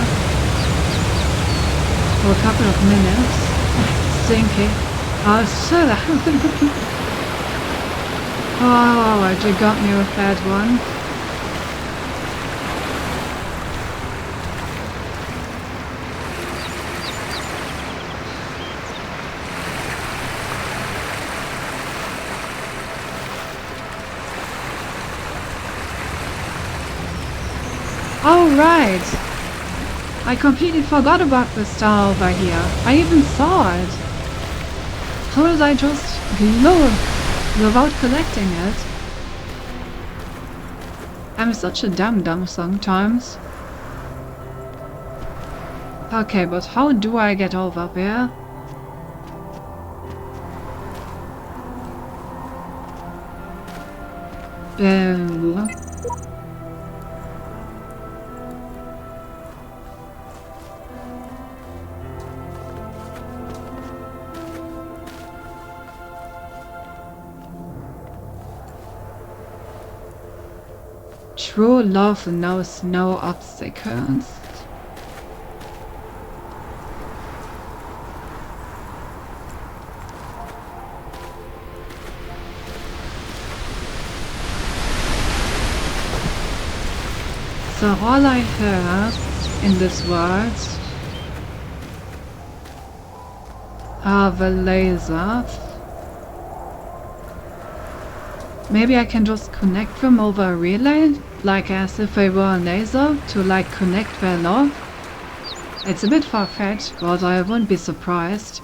For a couple of minutes. Stinky. Oh, shut up! Oh, you got me with that one. Oh, right! I completely forgot about the star over here. I even saw it. How did I just glow without collecting it? I'm such a dum-dum sometimes. Okay, but how do I get over there? True love knows no obstacles. So all I heard in this world are the lasers. Maybe I can just connect them over a relay, like as if they were a laser, to like connect their love. It's a bit far-fetched, but I wouldn't be surprised.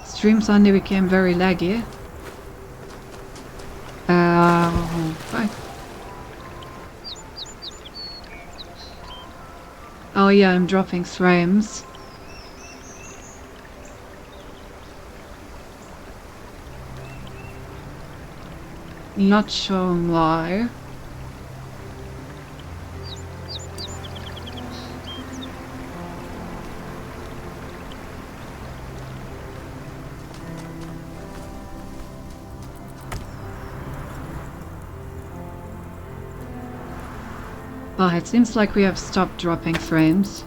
Stream suddenly became very laggy. Right. Oh yeah, I'm dropping frames. Not sure why. Well, it seems like we have stopped dropping frames.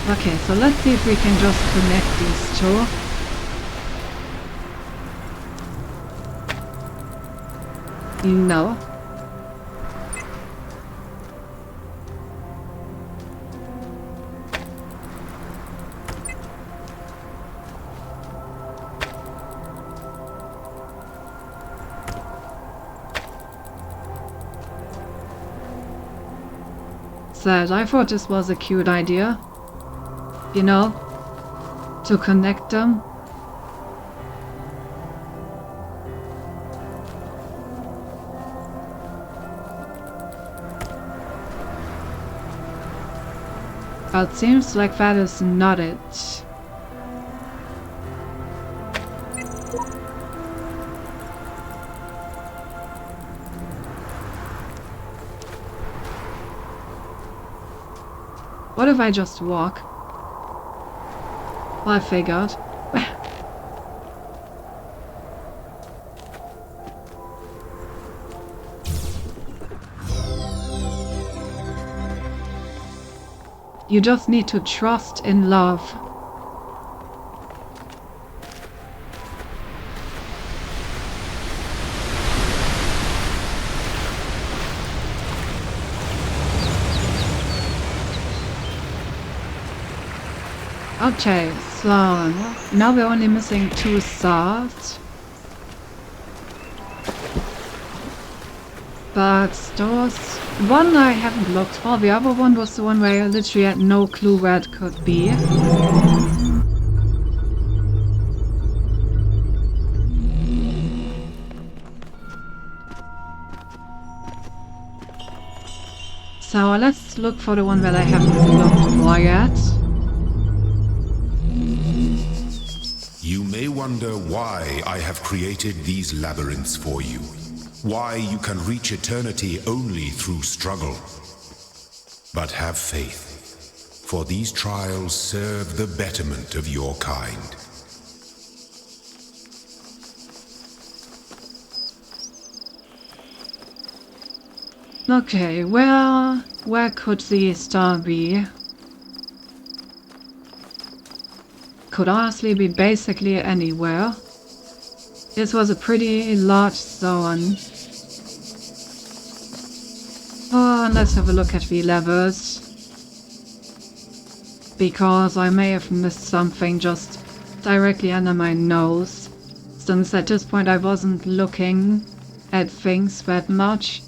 Okay, so let's see if we can just connect these two. No. Sad. I thought this was a cute idea. You know, to connect them. But seems like that is not it. What if I just walk? Well, I figured. You just need to trust in love. Okay, so now we're only missing 2 stars. But those... one I haven't looked for, the other one was the one where I literally had no clue where it could be. So let's look for the one that I haven't looked for yet. You may wonder why I have created these labyrinths for you. Why you can reach eternity only through struggle. But have faith, for these trials serve the betterment of your kind. Okay, where could the star be? Could honestly be basically anywhere. This was a pretty large zone. Oh, and let's have a look at the levels. Because I may have missed something just directly under my nose. Since at this point I wasn't looking at things that much.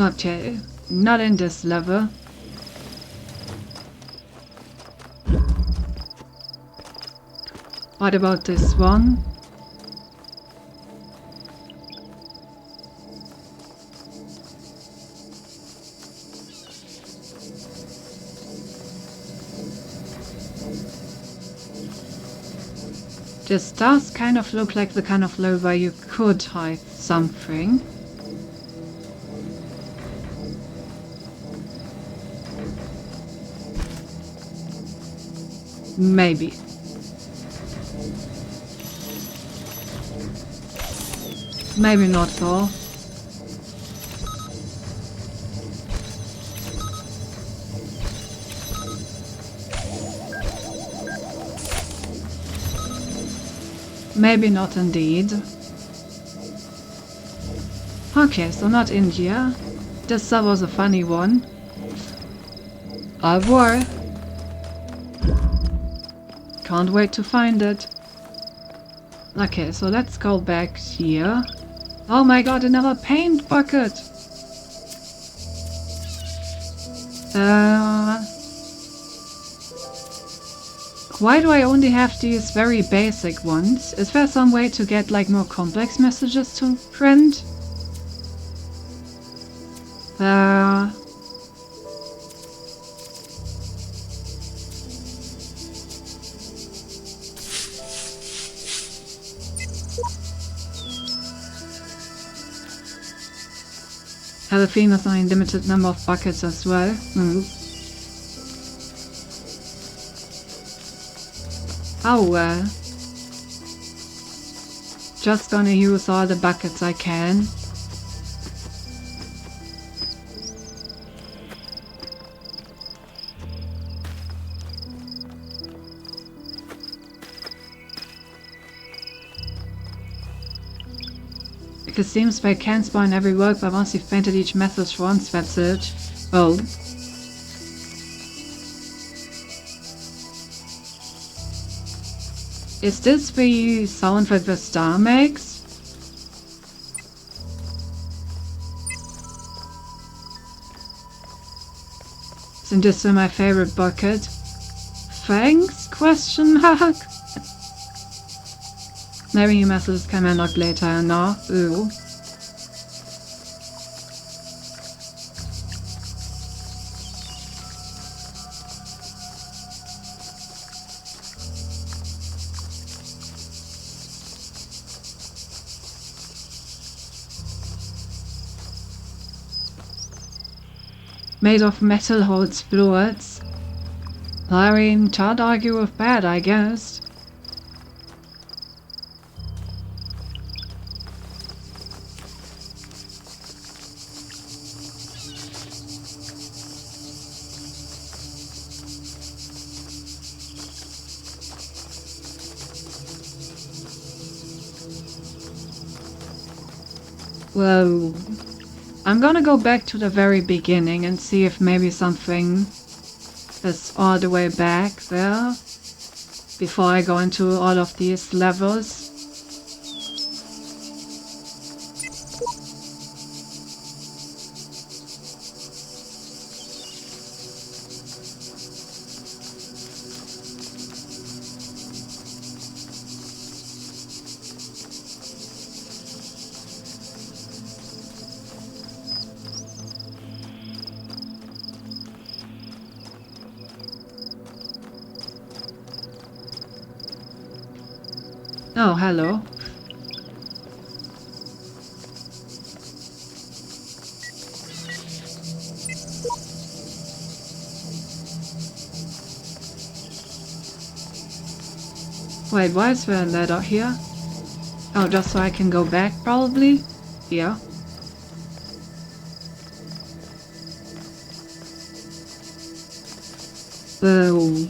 Okay, not in this level. What about this one? This does kind of look like the kind of level where you could hide something. Maybe. Maybe not though. Maybe not indeed. Okay, so not in here. This was a funny one. Au revoir. Can't wait to find it. Okay, so let's go back here. Oh my god, another paint bucket! Why do I only have these very basic ones? Is there some way to get like more complex messages to print? Have a theme with an unlimited number of buckets as well. Oh well. Just gonna use all the buckets I can. It seems they can spawn every world, but once you've painted each message once, that's it. Oh. Is this the sound that the star makes? Isn't this my favorite bucket? Thanks? Question mark? Maybe your messages can unlock later, no? Ooh. Made of metal holds fluids. I mean, can't argue with that, I guess. Well, I'm gonna go back to the very beginning and see if maybe something is all the way back there before I go into all of these levels. Oh, hello. Wait, why is there a ladder here? Oh, just so I can go back, probably? Yeah. Oh.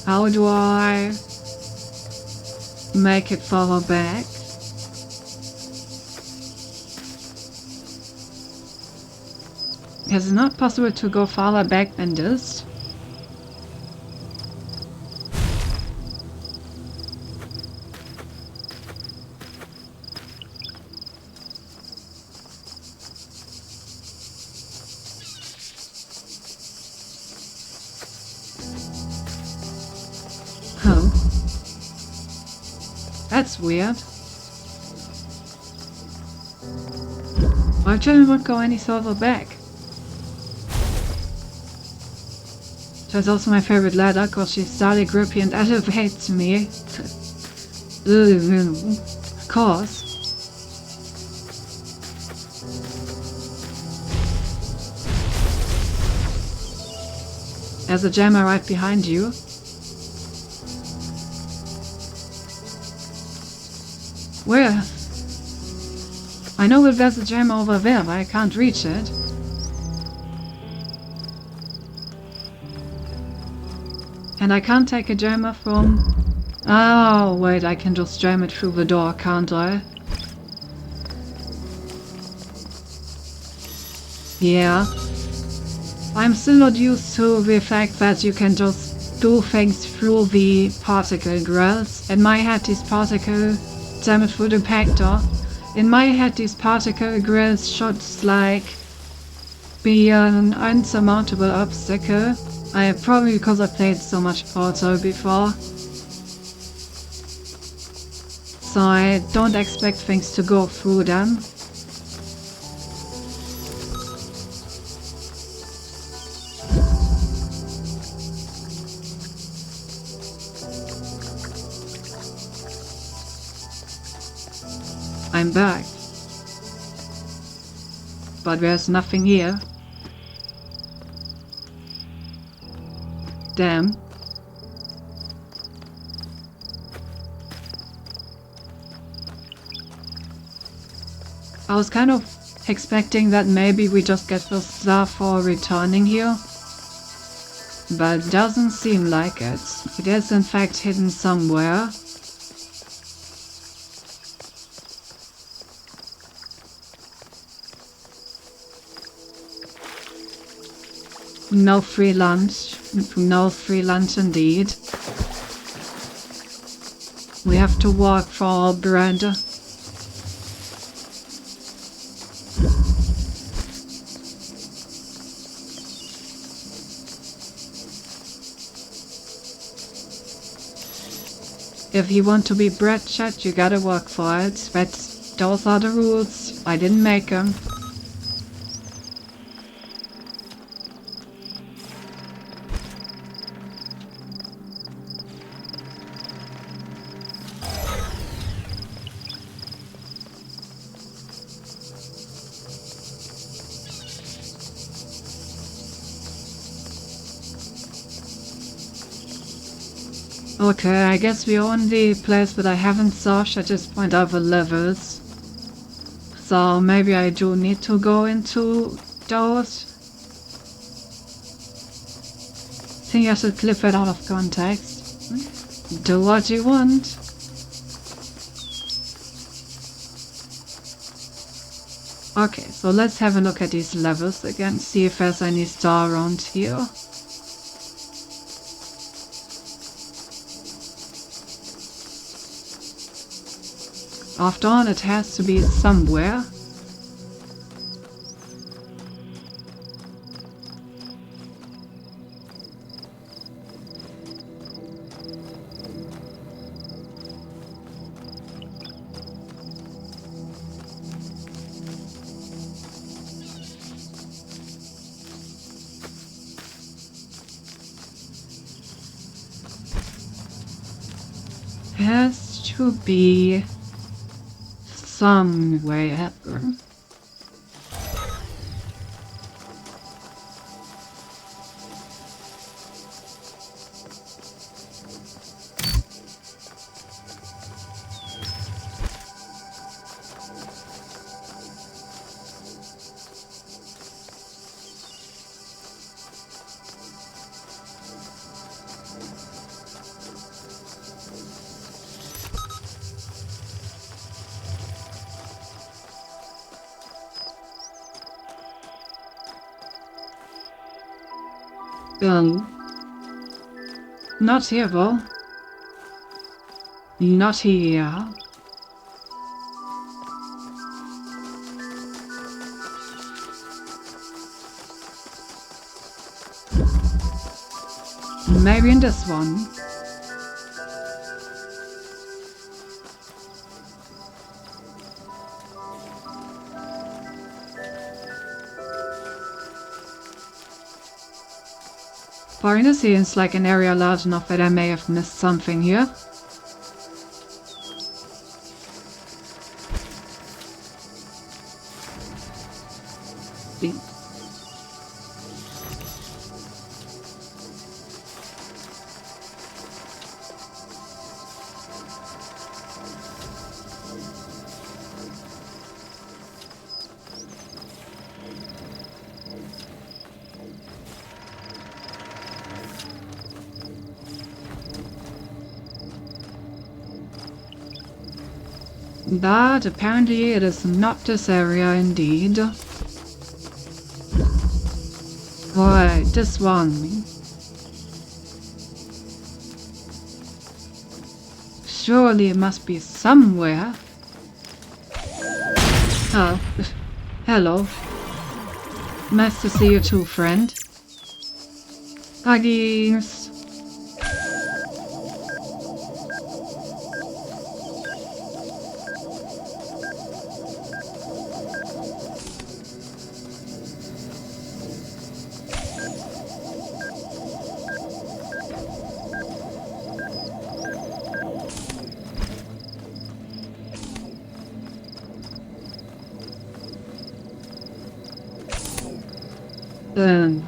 How do I make it follow back? Is it not possible to go farther back than this? Oh. That's weird. My children won't go any further back. She's also my favorite ladder because she's started grippy and elevates me. Of course. There's a jammer right behind you. Where? I know that there's a gem over there, but I can't reach it. And I can't take a jammer from... Oh, wait, I can just jam it through the door, can't I? Yeah. I'm still not used to the fact that you can just do things through the particle grills. In my head, these particle... Damn it, through the impactor. In my head, these particle grills should, like, be an unsurmountable obstacle. Probably because I played so much Portal before. So I don't expect things to go through them. I'm back. But there's nothing here. Damn. I was kind of expecting that maybe we just get the star for returning here. But it doesn't seem like it. It is in fact hidden somewhere. No free lunch. No free lunch indeed. We have to walk for bread. If you want to be bread chat, you gotta work for it. Those are the rules. I didn't make them. Okay, I guess the only place that I haven't searched at this point are the levels. So maybe I do need to go into those. I think I should clip it out of context. Do what you want. Okay, so let's have a look at these levels again, see if there's any star around here. After all, it has to be somewhere. Has to be somewhere. Not here though. Not here. Maybe in this one. Foreigner seems like an area large enough that I may have missed something here. But apparently it is not this area indeed. Right, this one. Surely it must be somewhere. Oh, hello. Nice to see you too, friend. Huggies. Um.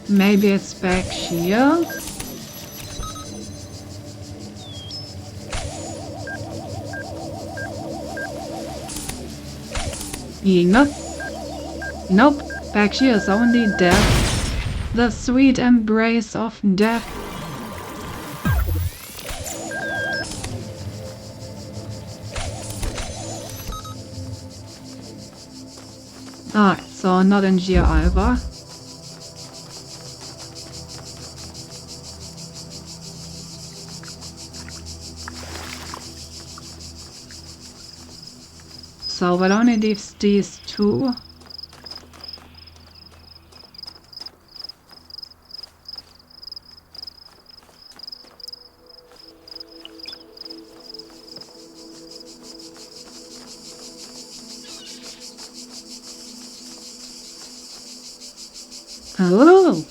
Maybe it's back here. Nope. Nope. Back here is only death. The sweet embrace of death. Alright, so not in here either. So it only leaves these two. Oh!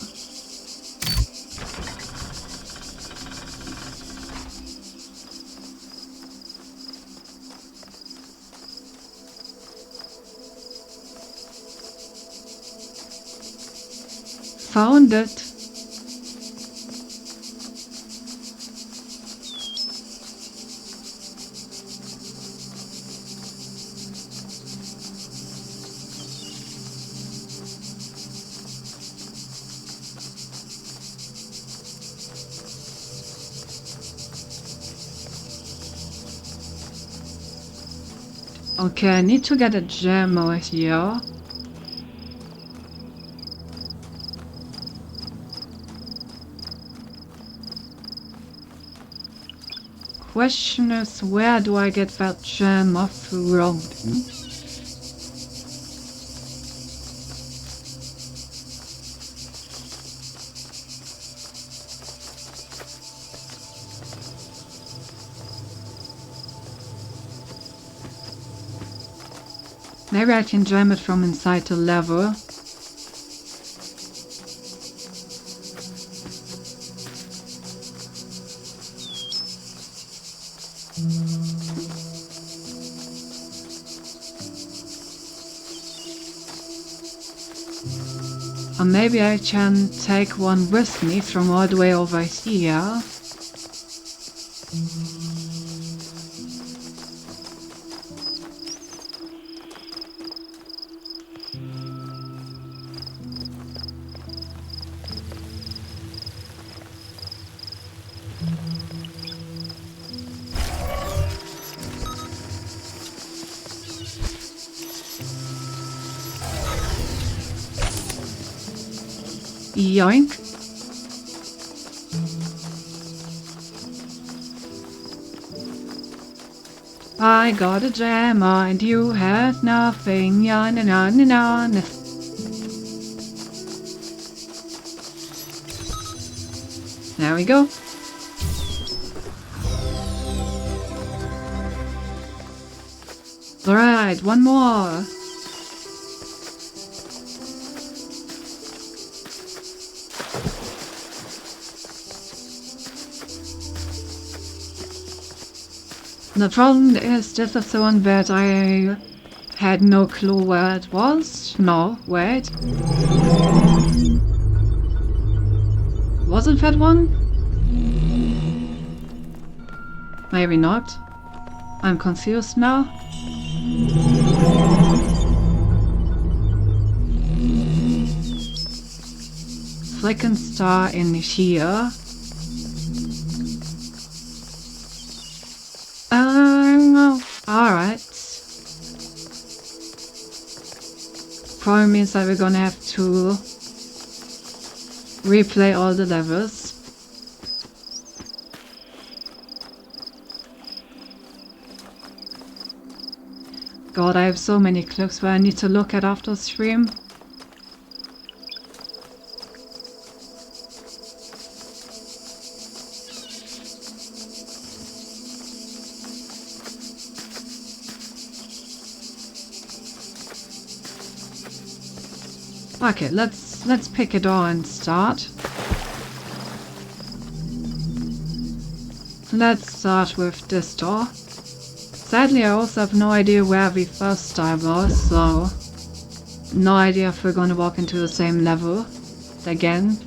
Found it. Okay, I need to get a gem over here. Question is, where do I get that gem of Rodin? Maybe I can gem it from inside the level. Or maybe I can take one with me from all the way over here. Yoink. I got a gem and you had nothing. Ya na na na na na. There we go. Alright, one more. The problem is, this is the one that I had no clue where it was. No, wait. Was it that one? Maybe not. I'm confused now. Flicking star in here. Alright. Probably means that we're gonna have to replay all the levels. God, I have so many clips where I need to look at after stream. Okay, let's pick a door and start. Let's start with this door. Sadly, I also have no idea where the first time was, so no idea if we're gonna walk into the same level again.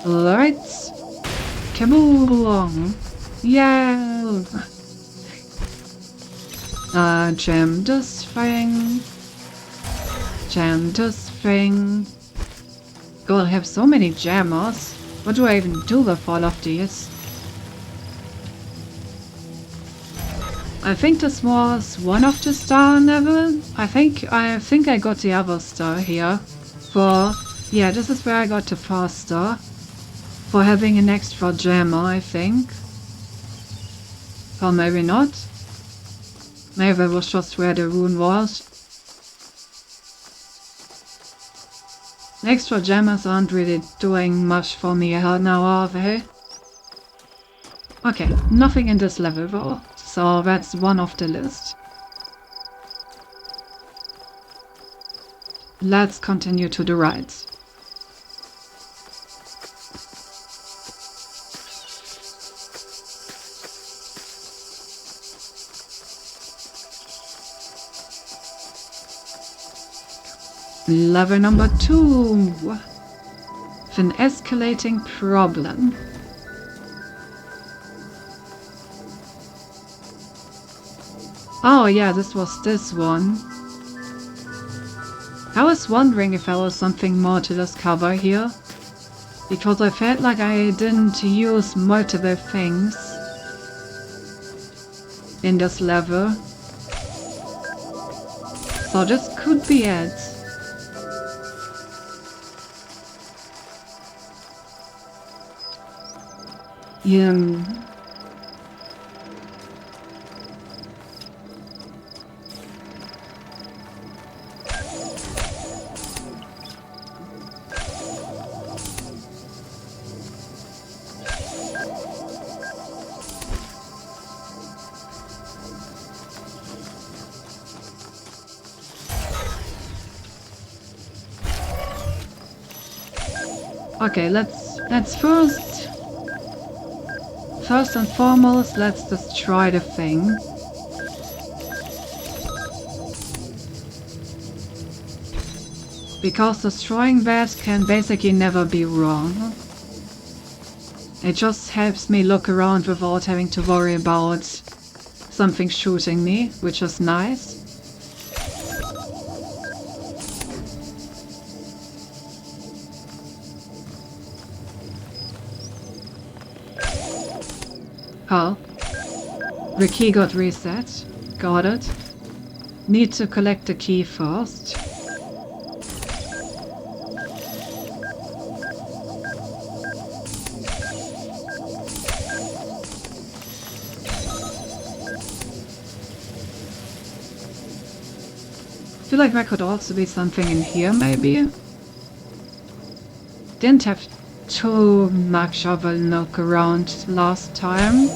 Alright. Come along. Yeah. Jam this thing. Jam this thing. God, I have so many jammers. What do I even do with all of these? I think this was one of the star level. I think I got the other star here. Yeah, this is where I got the first star. For having an extra jammer, I think. Or maybe not. Maybe that was just where the rune was. Extra jammers aren't really doing much for me now, are they? Okay, nothing in this level though. So that's one off the list. Let's continue to the right. Level number 2. With an escalating problem. Oh yeah, this was this one. I was wondering if there was something more to discover here. Because I felt like I didn't use multiple things in this level. So this could be it. Yeah. Okay, let's first and foremost, let's destroy the thing. Because destroying that can basically never be wrong. It just helps me look around without having to worry about something shooting me, which is nice. Oh. The key got reset. Got it. Need to collect the key first. I feel like there could also be something in here, maybe. Didn't have too much of a look around last time.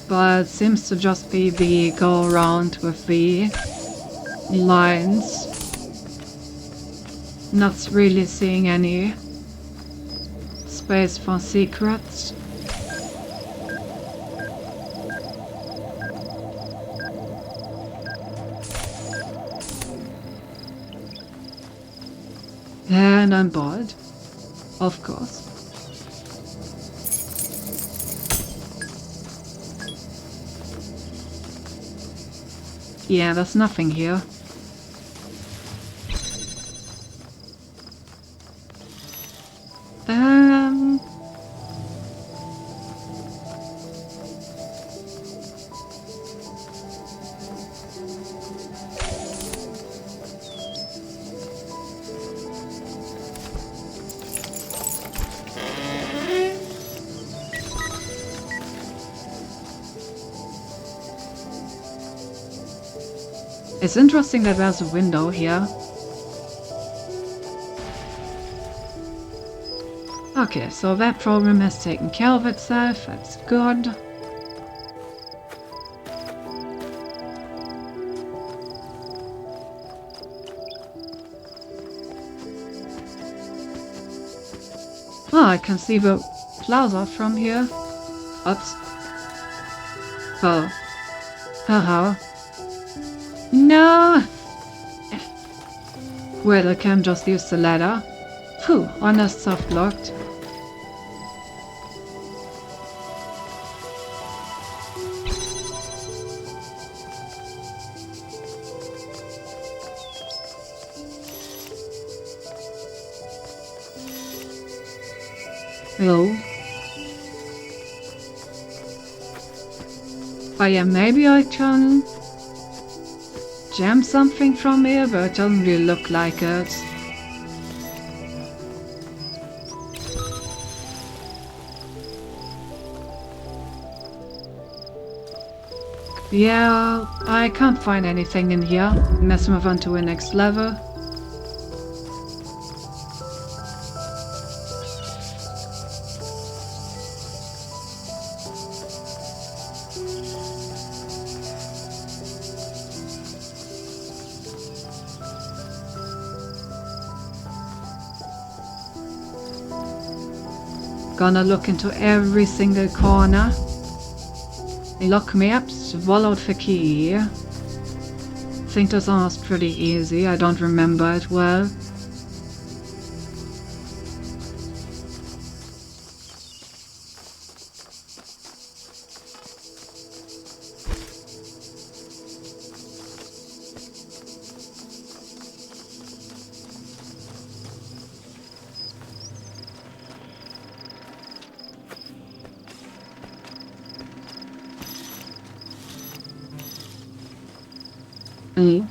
But it seems to just be the go around with the lines. Not really seeing any space for secrets. And I'm bored, of course. Yeah, there's nothing here. It's interesting that there's a window here. Okay, so that problem has taken care of itself. That's good. Oh, I can see the plaza from here. Oops. Oh. Haha. No! Well, I can just use the ladder. Phew, honest soft locked. Hello. Oh yeah, maybe I can jam something from here, but it doesn't really look like it. Yeah, I can't find anything in here. Let's move on to the next level. Gonna look into every single corner. Lock me up, swallowed the key. Think this one was pretty easy, I don't remember it well. Mm.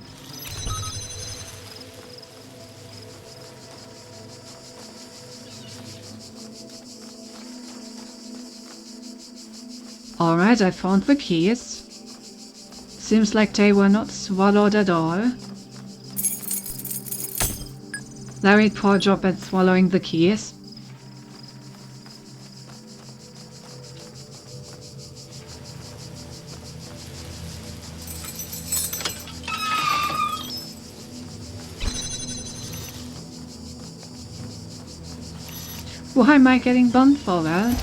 Alright, I found the keys. Seems like they were not swallowed at all. Very poor job at swallowing the keys. Why am I getting bumped for that?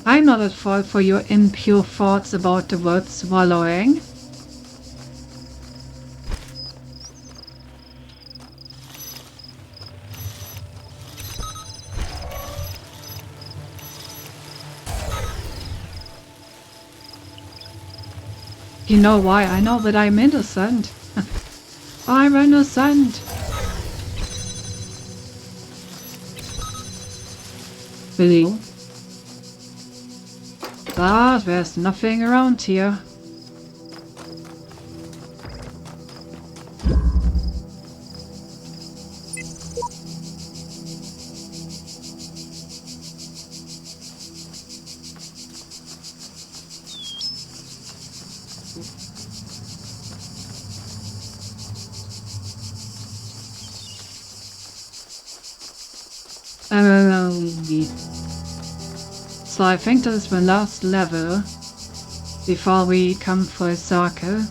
I'm not at fault for your impure thoughts about the word swallowing. You know why? I know that I'm innocent. I'm innocent. Really? But there's nothing around here. So I think this is the last level before we come full circle.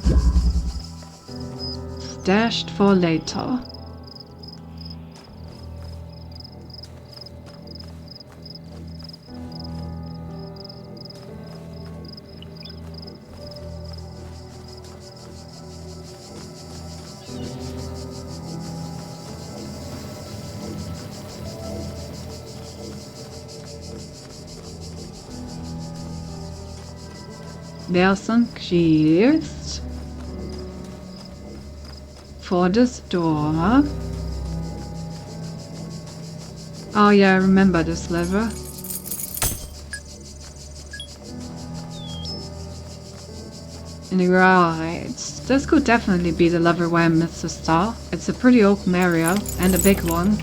Stashed for later. There's some keys for this door. Oh yeah, I remember this level. Right, this could definitely be the level where I missed the star. It's a pretty open area and a big one.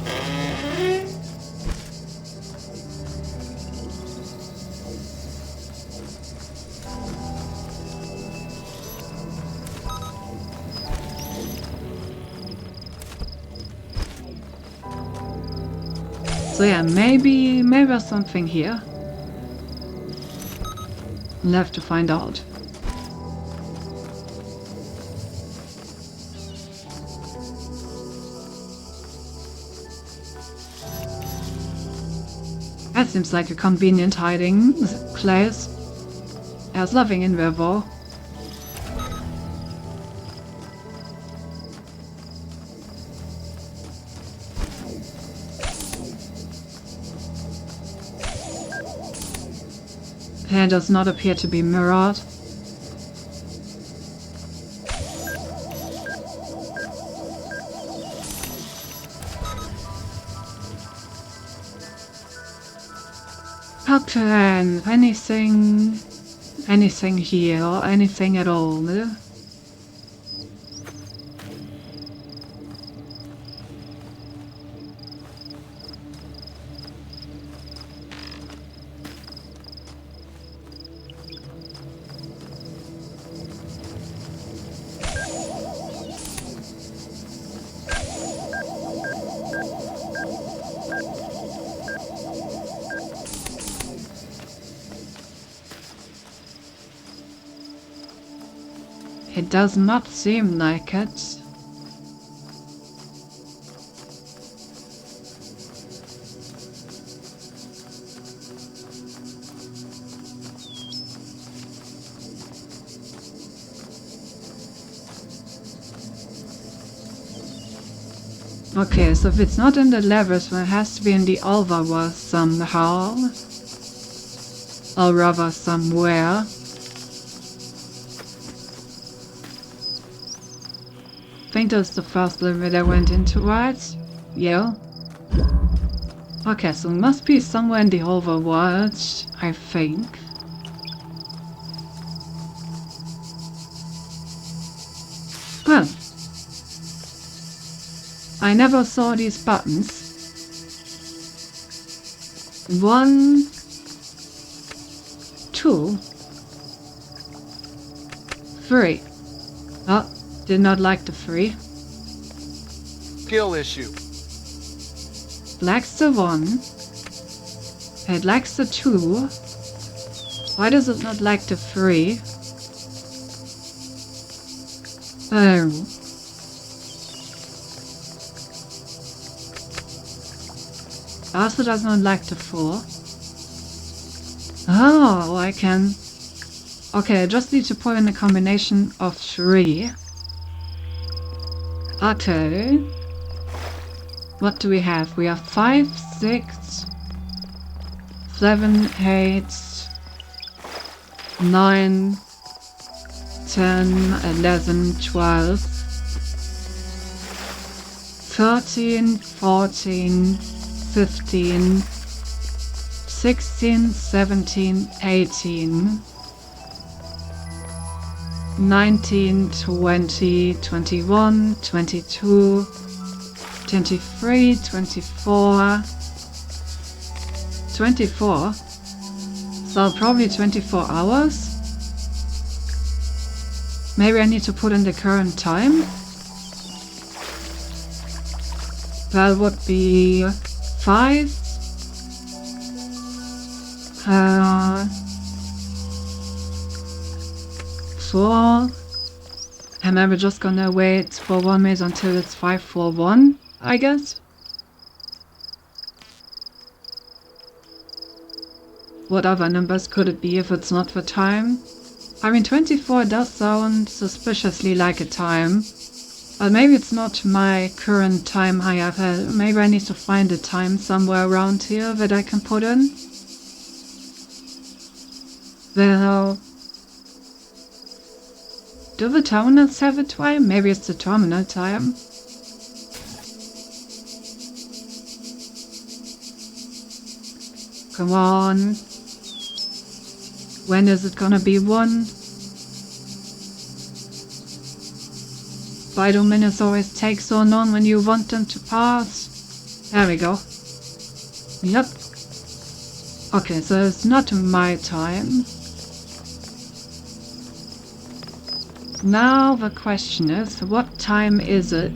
So yeah, maybe there's something here. We'll have to find out. That seems like a convenient hiding place. There's nothing in there though. Hair does not appear to be mirrored. Okay, anything here, or anything at all, no? It does not seem like it. Okay, so if it's not in the levers, then it has to be in the overworld somehow. Or rather somewhere. I think that's the first level that I went into, right? Yeah. Okay, so it must be somewhere in the overworld, I think. Well, I never saw these buttons. 1, 2, 3. Oh. Did not like the 3. Skill issue. Likes the 1. It likes the 2. Why does it not like the 3? Oh. Also does not like the 4. Oh, I can... Okay, I just need to put in a combination of 3. Okay. What do we have? We have 5, 6, 7, 8, 9, 10, 11, 12, 13, 14, 15, 16, 17, 18, 19, 20, 21, 22, 23, 24, 24, so probably 24 hours. Maybe I need to put in the current time. That would be 5, 4, and then we're just gonna wait for 1 minute until it's 541, I guess. What other numbers could it be if it's not the time? I mean, 24 does sound suspiciously like a time, but maybe it's not my current time I have. Maybe I need to find a time somewhere around here that I can put in. Well, do the terminals have a time? Maybe it's the terminal time. Come on. When is it gonna be 1? Why do minutes always take so long when you want them to pass? There we go. Yep. Okay, so it's not my time. Now the question is, what time is it?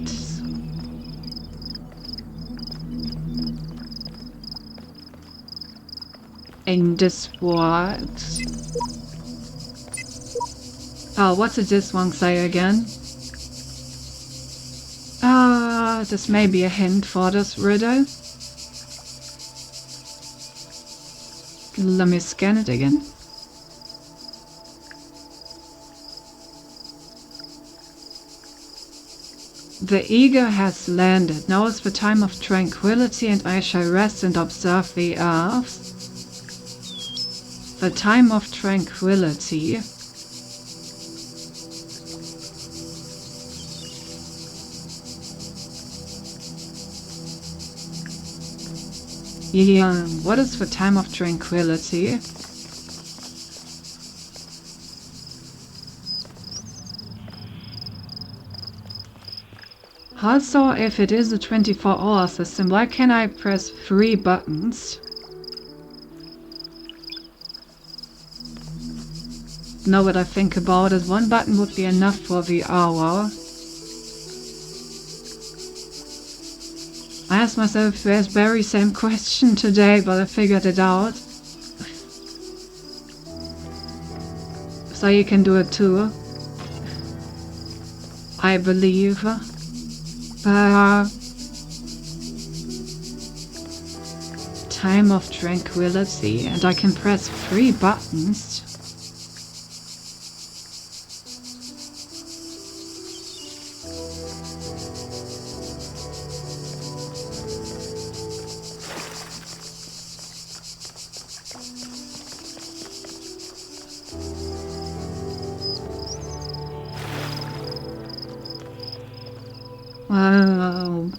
in this world. Oh, what did this one say again? This may be a hint for this riddle. Let me scan it again. The eagle has landed. Now is the time of tranquility, and I shall rest and observe the earth. The time of tranquility. Yeah, what is the time of tranquility? Also, if it is a 24-hour system, why can't I press 3 buttons? Now what I think about it, 1 button would be enough for the hour. I asked myself this very same question today, but I figured it out. So you can do it too. I believe. Time of tranquility, and I can press 3 buttons. Wow.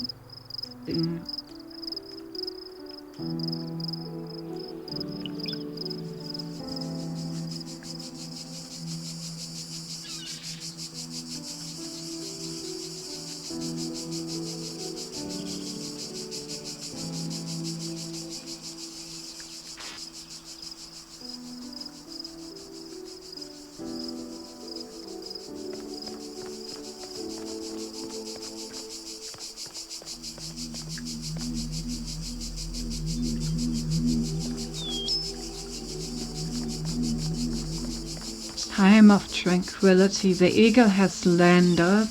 Time of tranquility. The eagle has landed.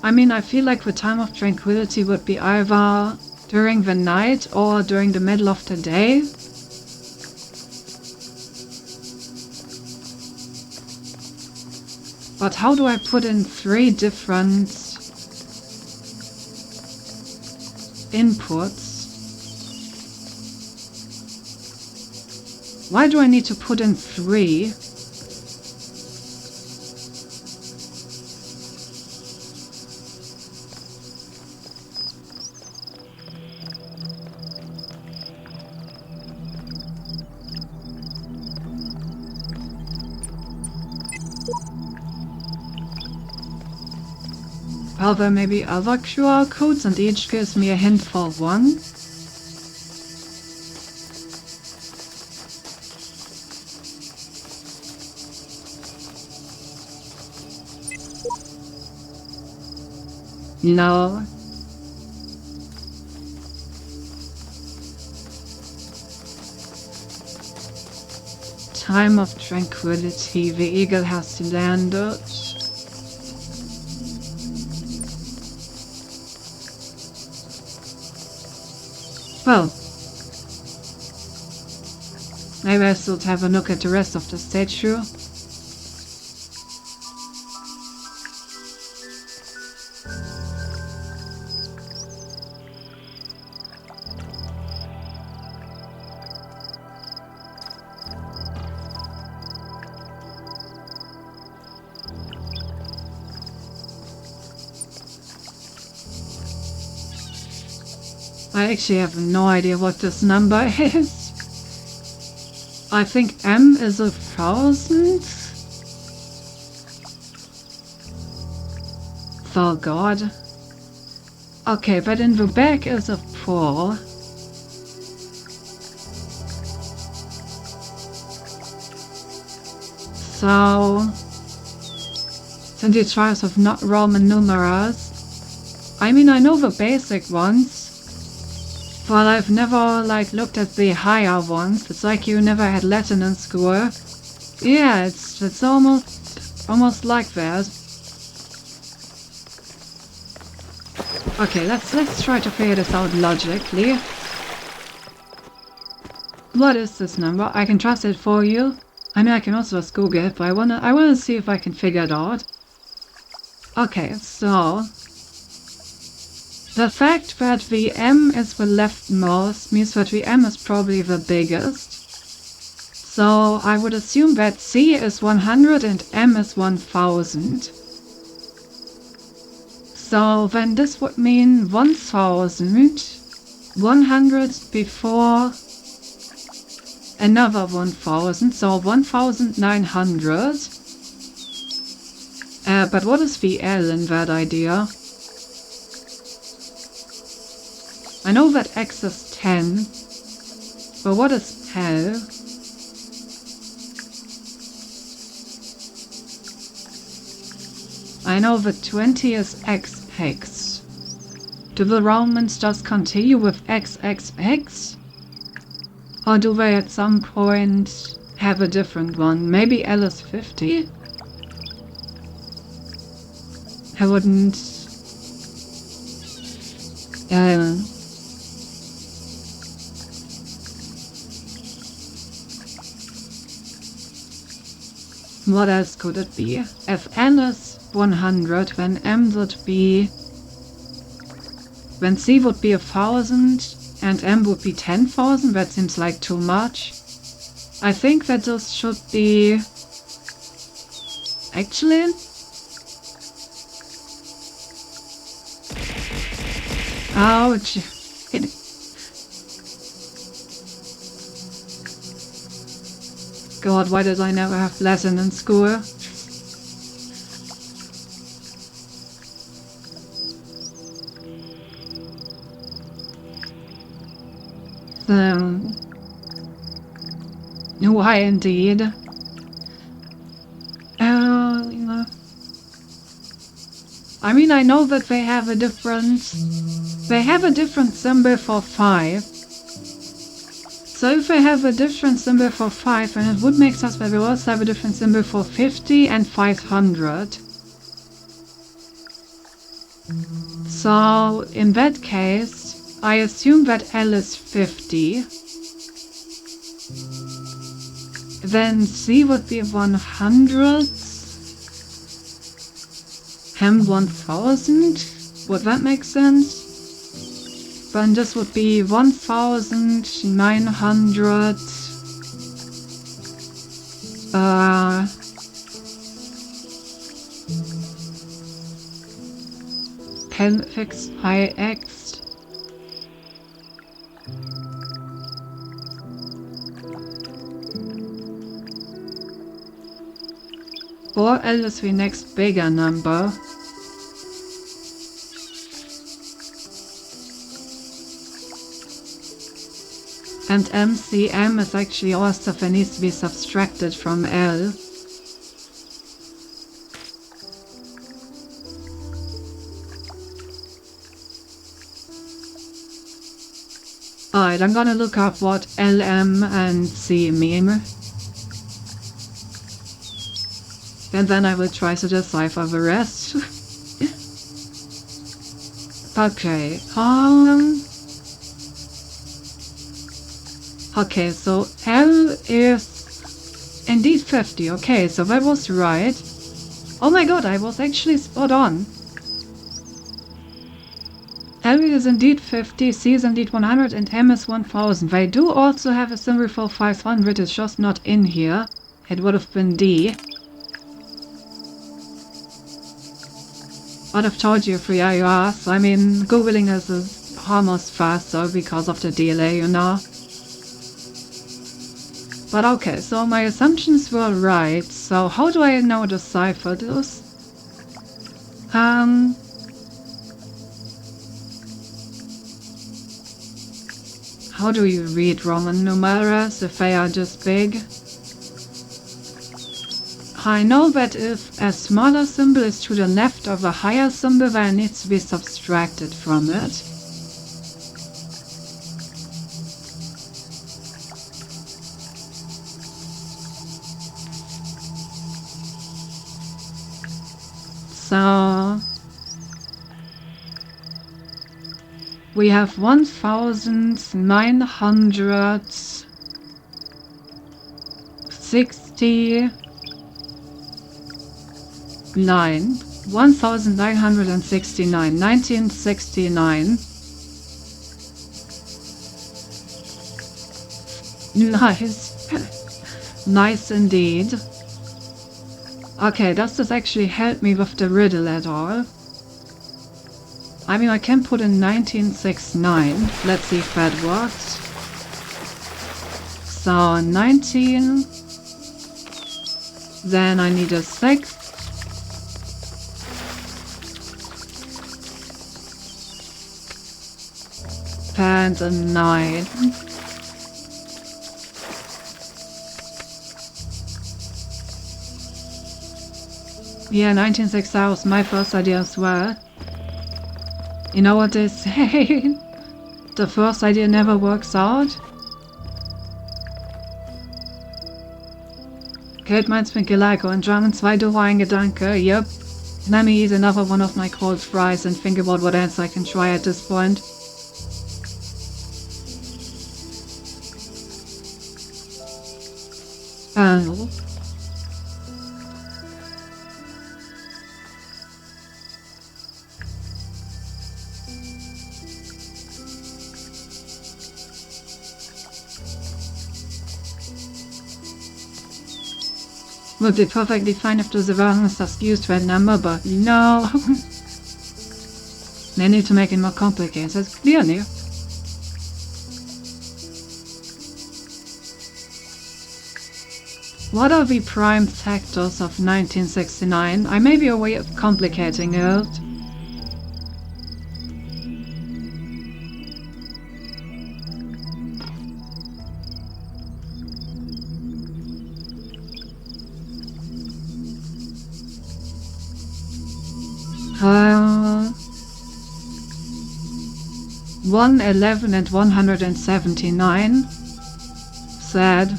I mean, I feel like the time of tranquility would be either during the night or during the middle of the day. But how do I put in 3 different inputs? Why do I need to put in 3? Well, there may be other QR codes, and each gives me a hint for 1. No. Time of tranquility. The eagle has landed. Well, maybe I should have a look at the rest of the statue. I actually have no idea what this number is. I think M is 1,000. Oh god. Okay, but in the back is a 4. So, since you try with not Roman numerals, I mean, I know the basic ones, but I've never, like, looked at the higher ones. It's like you never had Latin in school. Yeah, it's almost like that. Okay, let's try to figure this out logically. What is this number? I can trust it for you. I mean, I can also just Google it, but I wanna see if I can figure it out. Okay, so the fact that the M is the leftmost means that the M is probably the biggest. So I would assume that C is 100 and M is 1000. So then this would mean 1000, 100 before another 1000, so 1900. But what is the L in that idea? I know that X is 10, but what is L? I know that 20 is XX. Do the Romans just continue with XXX? Or do they at some point have a different one? Maybe L is 50? I wouldn't... what else could it be? If N is 100, then M would be... Then C would be 1000 and M would be 10,000. That seems like too much. I think that this should be... Actually... Ouch! God, why did I never have Latin in school? Why indeed? I mean, I know that they have a different symbol for 5. So if they have a different symbol for 5, then it would make sense that they also have a different symbol for 50 and 500. So in that case, I assume that L is 50. Then C would be 100. M 1000. Would that make sense? Then this would be 1900. Fixed IX. Or L is the next bigger number. And MCM is actually all stuff that needs to be subtracted from L. Alright, I'm gonna look up what LM and C mean. And then I will try to decipher the rest. Okay, okay, so L is indeed 50. Okay, so that was right. Oh my god, I was actually spot on. L is indeed 50, C is indeed 100, and M is 1000. They do also have a symbol for 500, it's just not in here. It would have been D. I'd have told you if you asked. I mean, Googling is almost faster because of the delay, you know. But okay, so my assumptions were right. So how do I now decipher this? How do you read Roman numerals if they are this big? I know that if a smaller symbol is to the left of a higher symbol, then it needs to be subtracted from it. So we have 1969. 1969. 1969. Nice. Nice indeed. Okay, does this actually help me with the riddle at all? I mean, I can put in 1969. Let's see if that works. So, 19. Then I need a 6. And a 9. Yeah, 1960 was my first idea as well. You know what they say? The first idea never works out. Geld meins mit Geleiko in German 2 Doro ein Gedanke. Yep. Let me eat another one of my cold fries and think about what else I can try at this point. Oh. Would be perfectly fine if the surveillance just used that number, but no. They need to make it more complicated, clearly. What are the prime factors of 1969? I may be a way of complicating it. Uh, 111 and 179. Sad.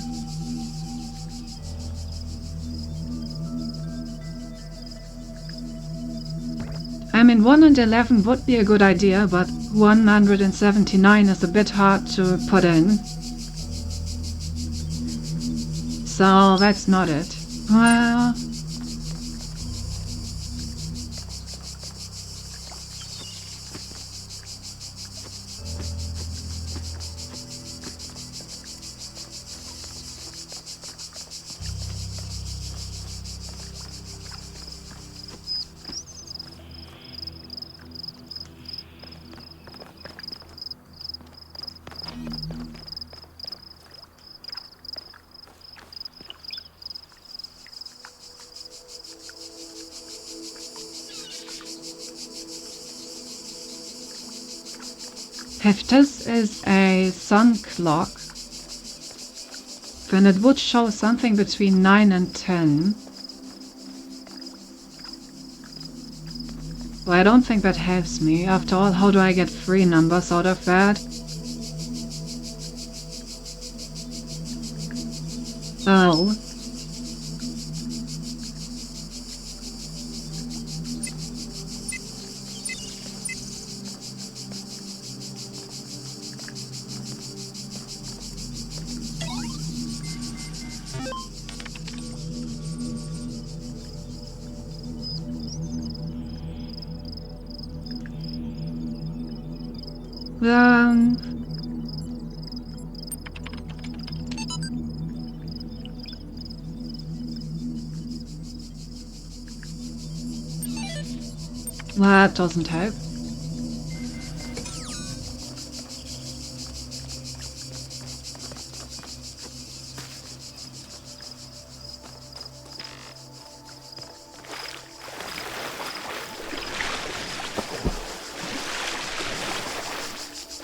I mean, 1 and 11 would be a good idea, but 179 is a bit hard to put in. So that's not it. Well... If this is a sun clock, then it would show something between 9 and 10. Well, I don't think that helps me. After all, how do I get 3 numbers out of that? Oh. That doesn't help.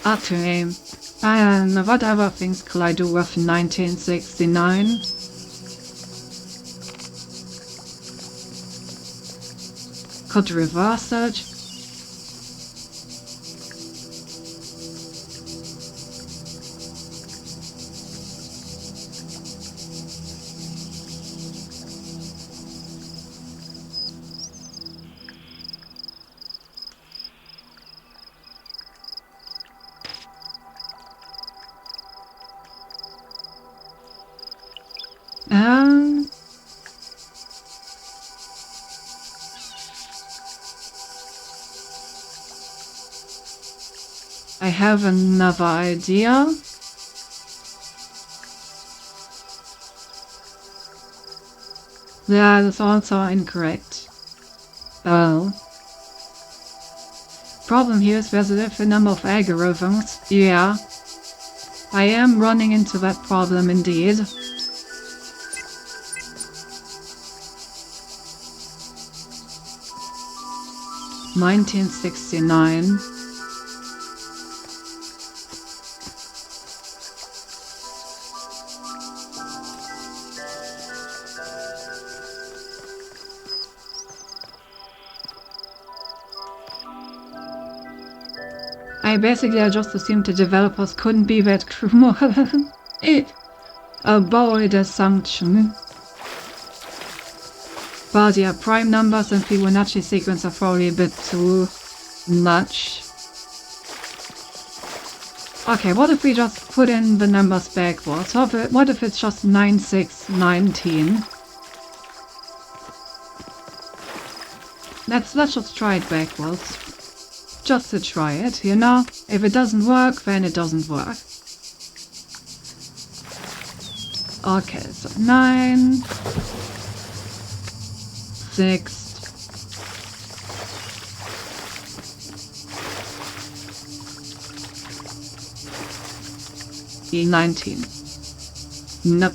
Okay. And what other things could I do with 1969? Could reverse it. I have another idea. That is also incorrect. Oh. Problem here is there's a different number of algorithms. Yeah. I am running into that problem indeed. (1969). I just assumed the developers couldn't be that cruel. A bold assumption. But yeah, prime numbers and Fibonacci sequence are probably a bit too much. Okay, what if we just put in the numbers backwards? What if it's just 9619? Let's just try it backwards. Just to try it, you know? If it doesn't work, then it doesn't work. Okay, so 9, 6, 19. Nope.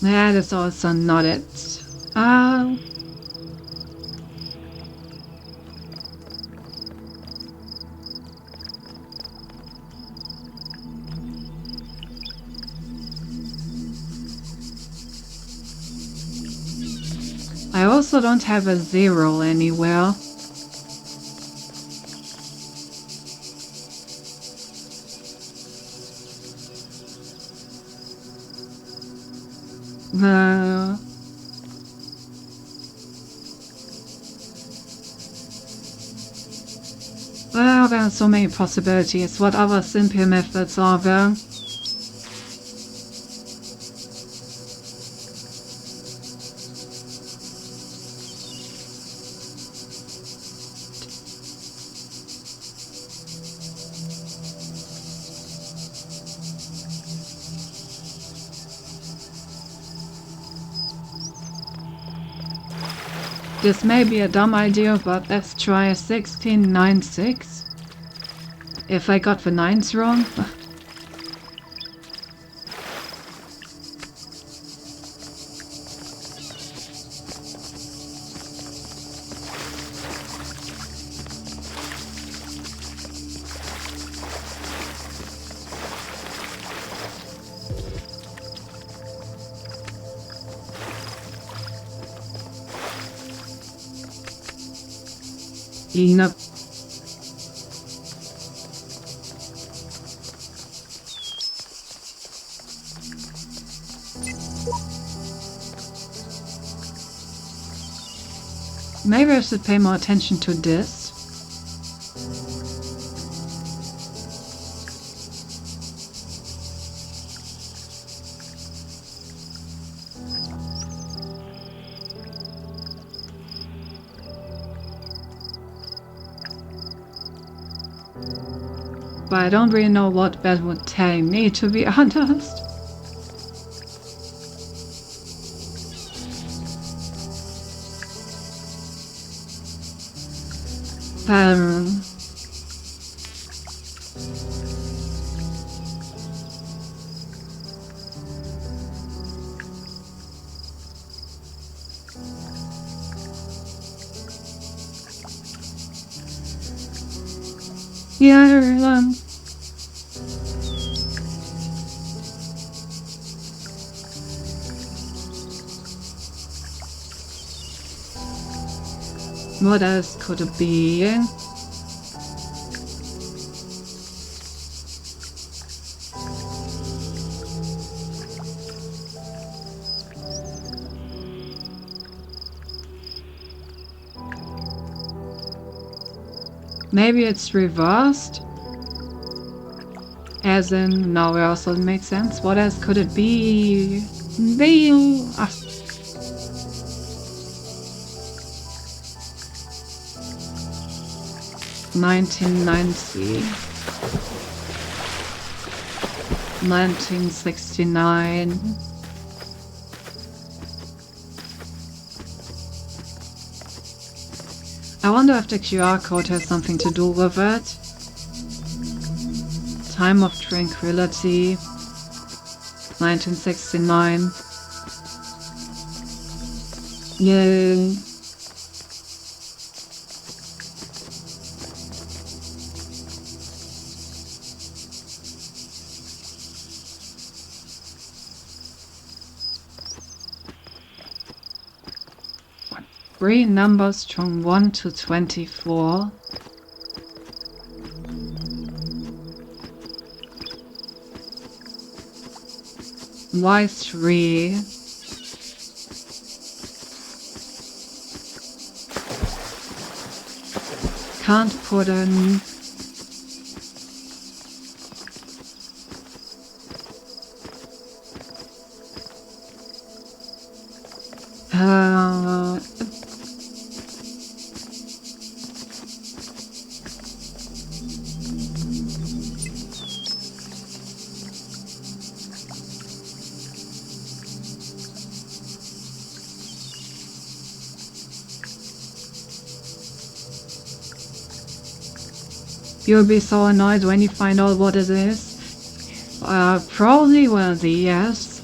That is also not it. I also don't have a 0 anywhere. Well, there are so many possibilities. What other simple methods are there? This may be a dumb idea, but let's try 1696. If I got the 9s wrong. Nope. Maybe I should pay more attention to this. But I don't really know what that would tell me, to be honest. Yeah, what else could it be? Maybe it's reversed? As in, no, reversal makes sense. What else could it be? Veil. 1990, 1969. I wonder if the QR code has something to do with it. Time of Tranquility, 1969. Yeah. Three numbers from 1 to 24. Why 3? Can't put in. You'll be so annoyed when you find out what it is. Probably will be, yes.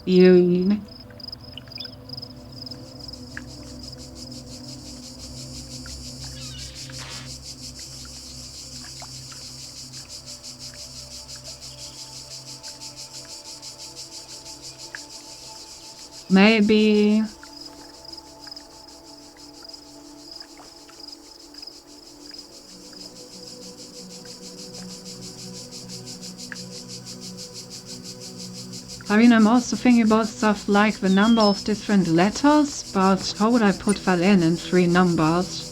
You. Maybe. I mean, I'm also thinking about stuff like the number of different letters, but how would I put that in 3 numbers?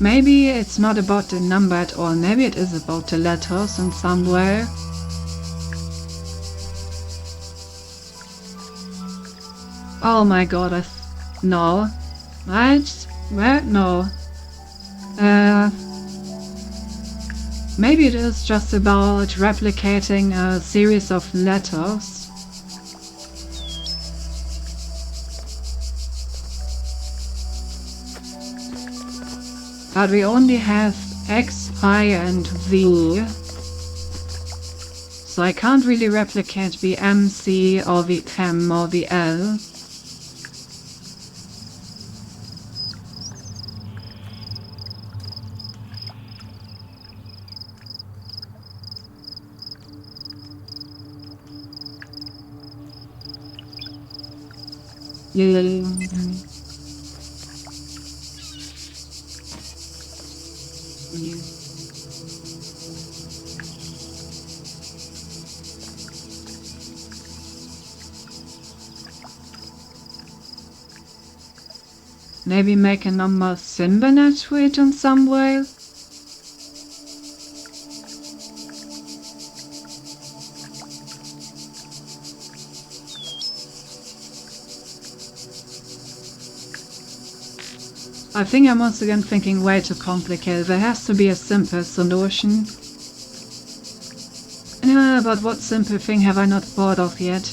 Maybe it's not about the number at all, maybe it is about the letters in some way. Oh my god, no. Right? Where? No. Maybe it is just about replicating a series of letters. But we only have X, I, and V. So I can't really replicate the MC or the M or the L. Yeah. Maybe make a number similar to it in some way. I think I'm once again thinking way too complicated. There has to be a simple solution. Yeah, but what simple thing have I not thought of yet?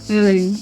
Really?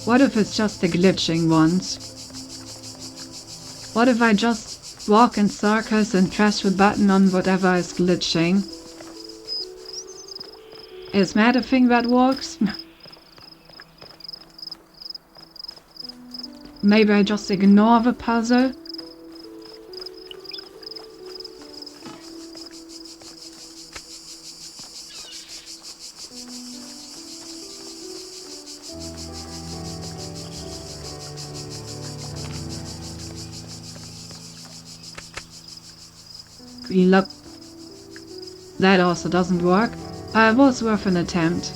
What if it's just the glitching ones? What if I just walk in circles and press the button on whatever is glitching? Is that a thing that works? Maybe I just ignore the puzzle? Look, that also doesn't work. It was worth an attempt.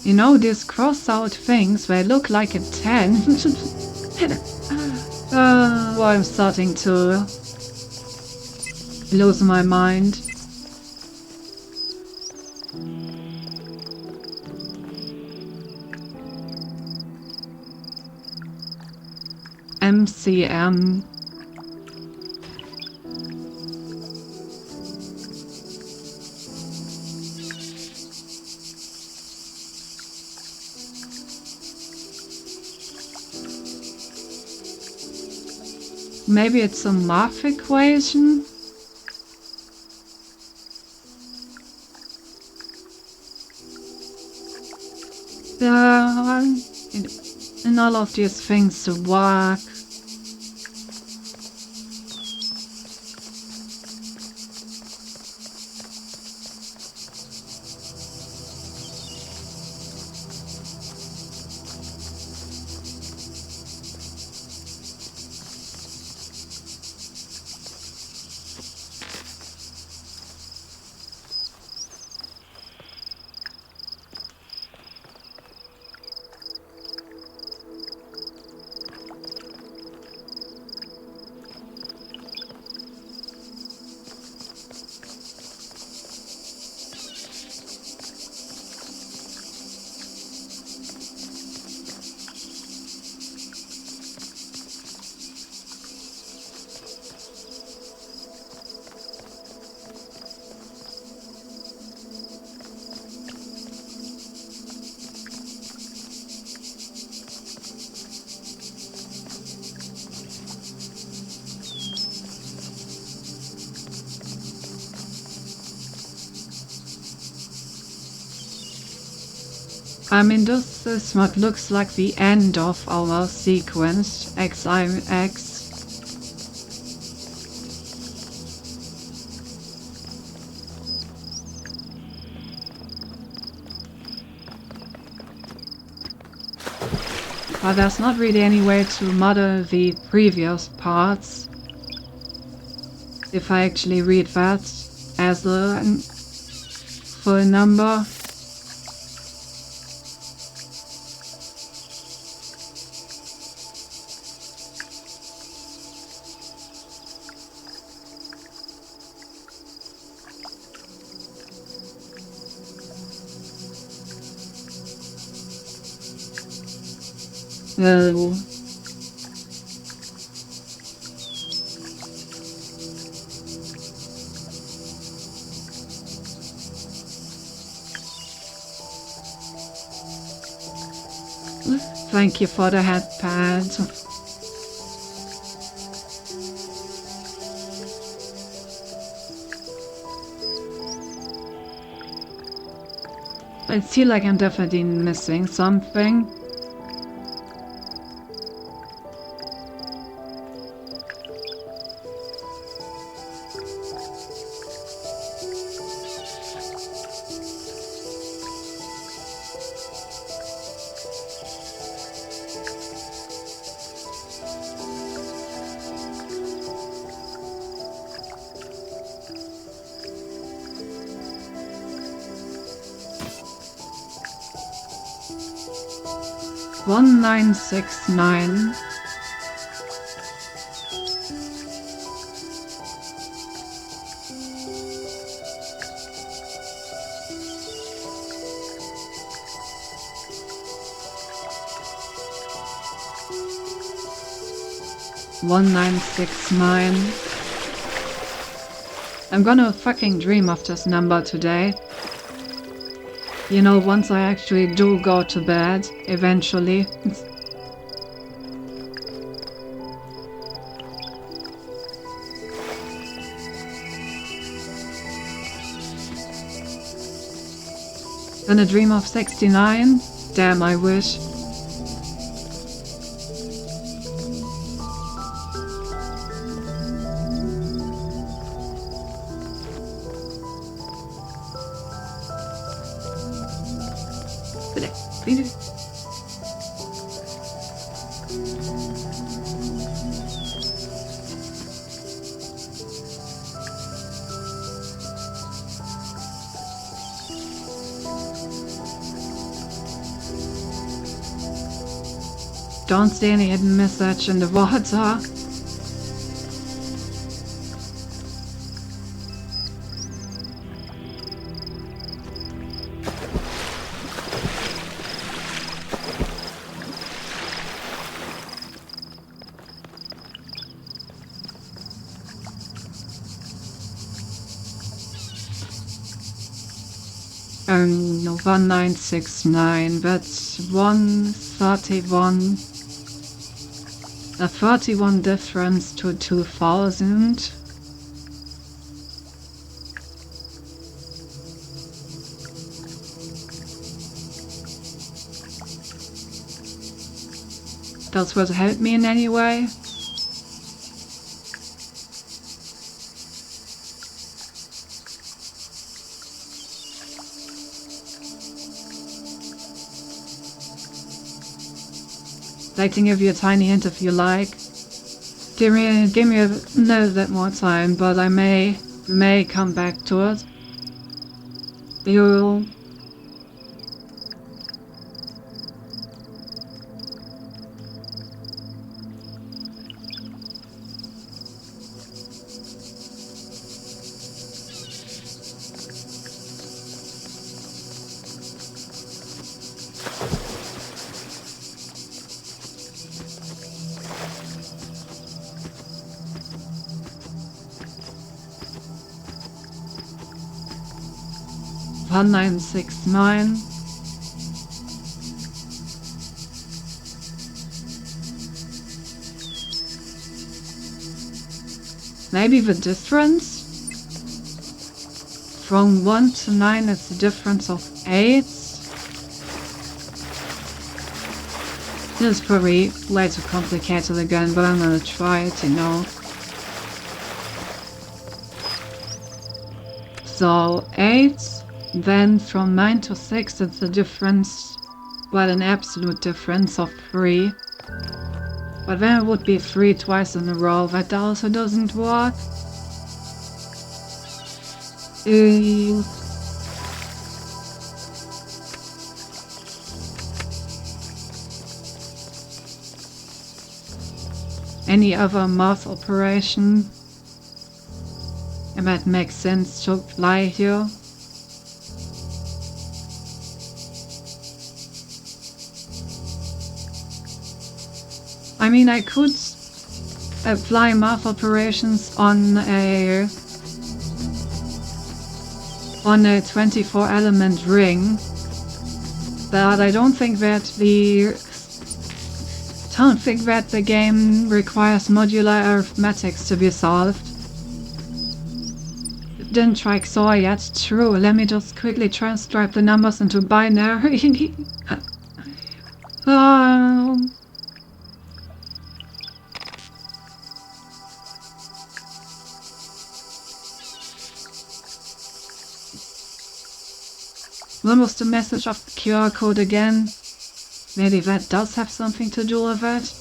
You know, these cross-out things, they look like a 10. Well, I'm starting to lose my mind. MCM. Maybe it's a math equation? In all of these things to work. I mean, this is what looks like the end of our sequence, XIX. But there's not really any way to model the previous parts. If I actually read that as a full number. Well, Thank you for the headpad. I feel like I'm definitely missing something. One 969. One 969. I'm gonna fucking dream of this number today. You know, once I actually do go to bed, eventually. Gonna dream of 69? Damn, I wish. Don't see any hidden message in the water. No, 1969, that's 131. A 31 difference to 2000. Does what help me in any way? I can give you a tiny hint if you like. Give me a note that more time, but I may come back to it. You'll... One 969. Maybe the difference from 1 to 9 is the difference of 8. This is probably way too complicated again, but I'm gonna try it, you know. So 8. Then from 9 to 6 it's a difference, well, an absolute difference of 3. But then it would be 3 twice in a row, that also doesn't work. Any other math operation? It might make sense to apply here. I mean, I could apply math operations on a 24 element ring, but I don't think that the don't think that the game requires modular arithmetics to be solved. Didn't try XOR yet. True, let me just quickly transcribe the numbers into binary. When was the message of the QR code again? Maybe that does have something to do with it.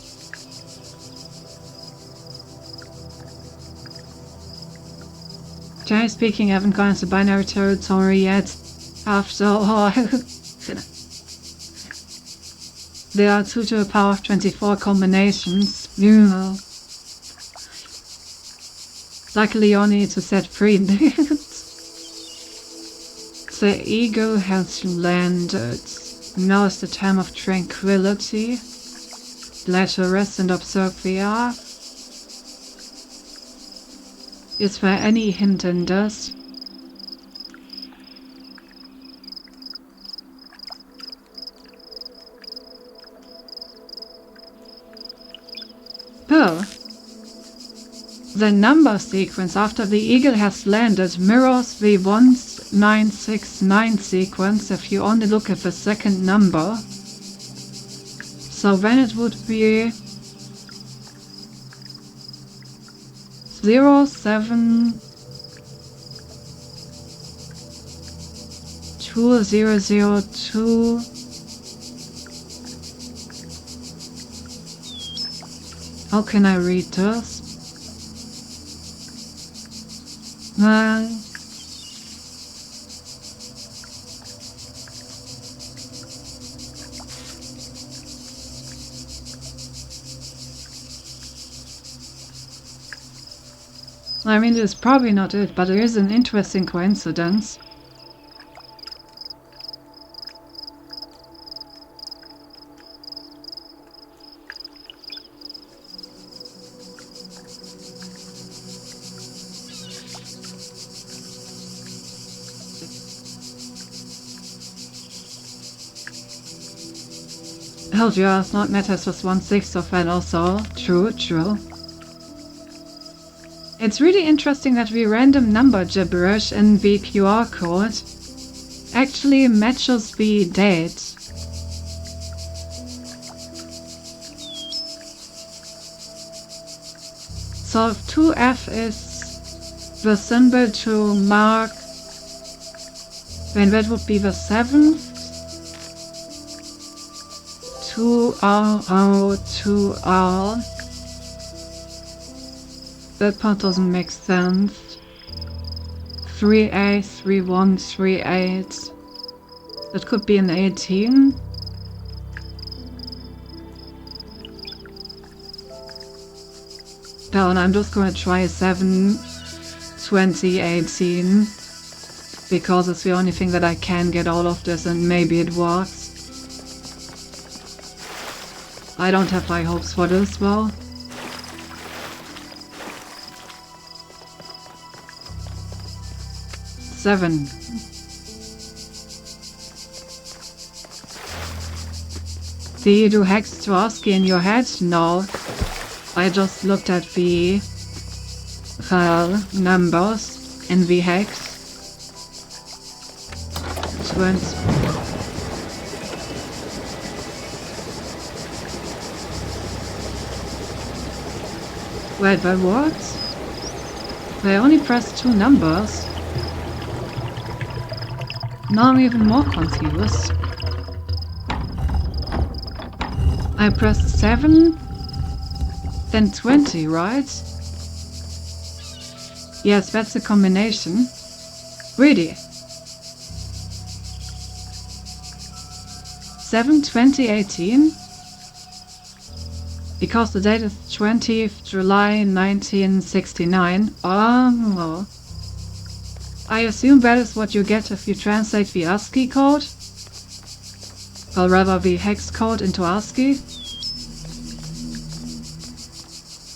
Generally speaking, I haven't gone into binary territory yet. After all, there are 2 to the power of 24 combinations. Yeah. Luckily, you only need to set 3. The Eagle has landed. Now is the time of tranquility. Let her rest and observe the earth. Is there any hint in this? Oh. The number sequence after the Eagle has landed mirrors the 1969 sequence if you only look at the second number. So then it would be 072002. How can I read this? I mean, it's probably not it, but there is an interesting coincidence. Hell yeah, it's not matters was 1/6 of that also. True, true. It's really interesting that the random number gibberish in the QR code actually matches the date. So if 2F is the symbol to mark, then that would be the 7th. 2R. That part doesn't make sense. 3A, 31, 38. That could be an 18. No, and I'm just gonna try 7, 20, 18. Because it's the only thing that I can get out of this and maybe it works. I don't have high hopes for this though. Seven. Do you do hex Tversky in your head? No. I just looked at the numbers in the hex. 20. Wait, but what? I only pressed 2 numbers. Now I'm even more confused. I pressed 7, then 20, right? Yes, that's a combination. Really? 7, 20, 18? Because the date is 20th July 1969. Oh. I assume that is what you get if you translate the ASCII code? Or rather the hex code into ASCII?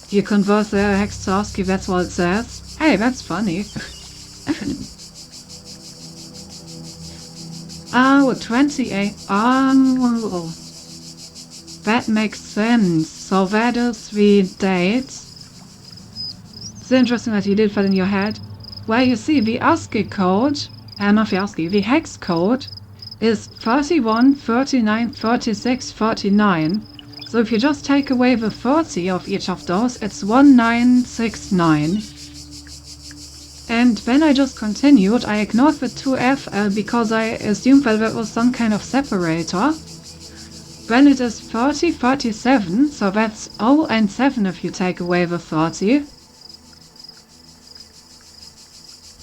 You convert the hex to ASCII, that's what it says. Hey, that's funny. Oh, 28. Oh. That makes sense. so that is the date. It's interesting that you did that in your head. Well, you see, the ASCII code, not the ASCII, the hex code is 31, 39, 36, 39. So if you just take away the 30 of each of those, it's 1969. And when I just continued, I ignored the 2FL because I assumed that was some kind of separator. When it is 30, 37, so that's 0 and 7 if you take away the 30.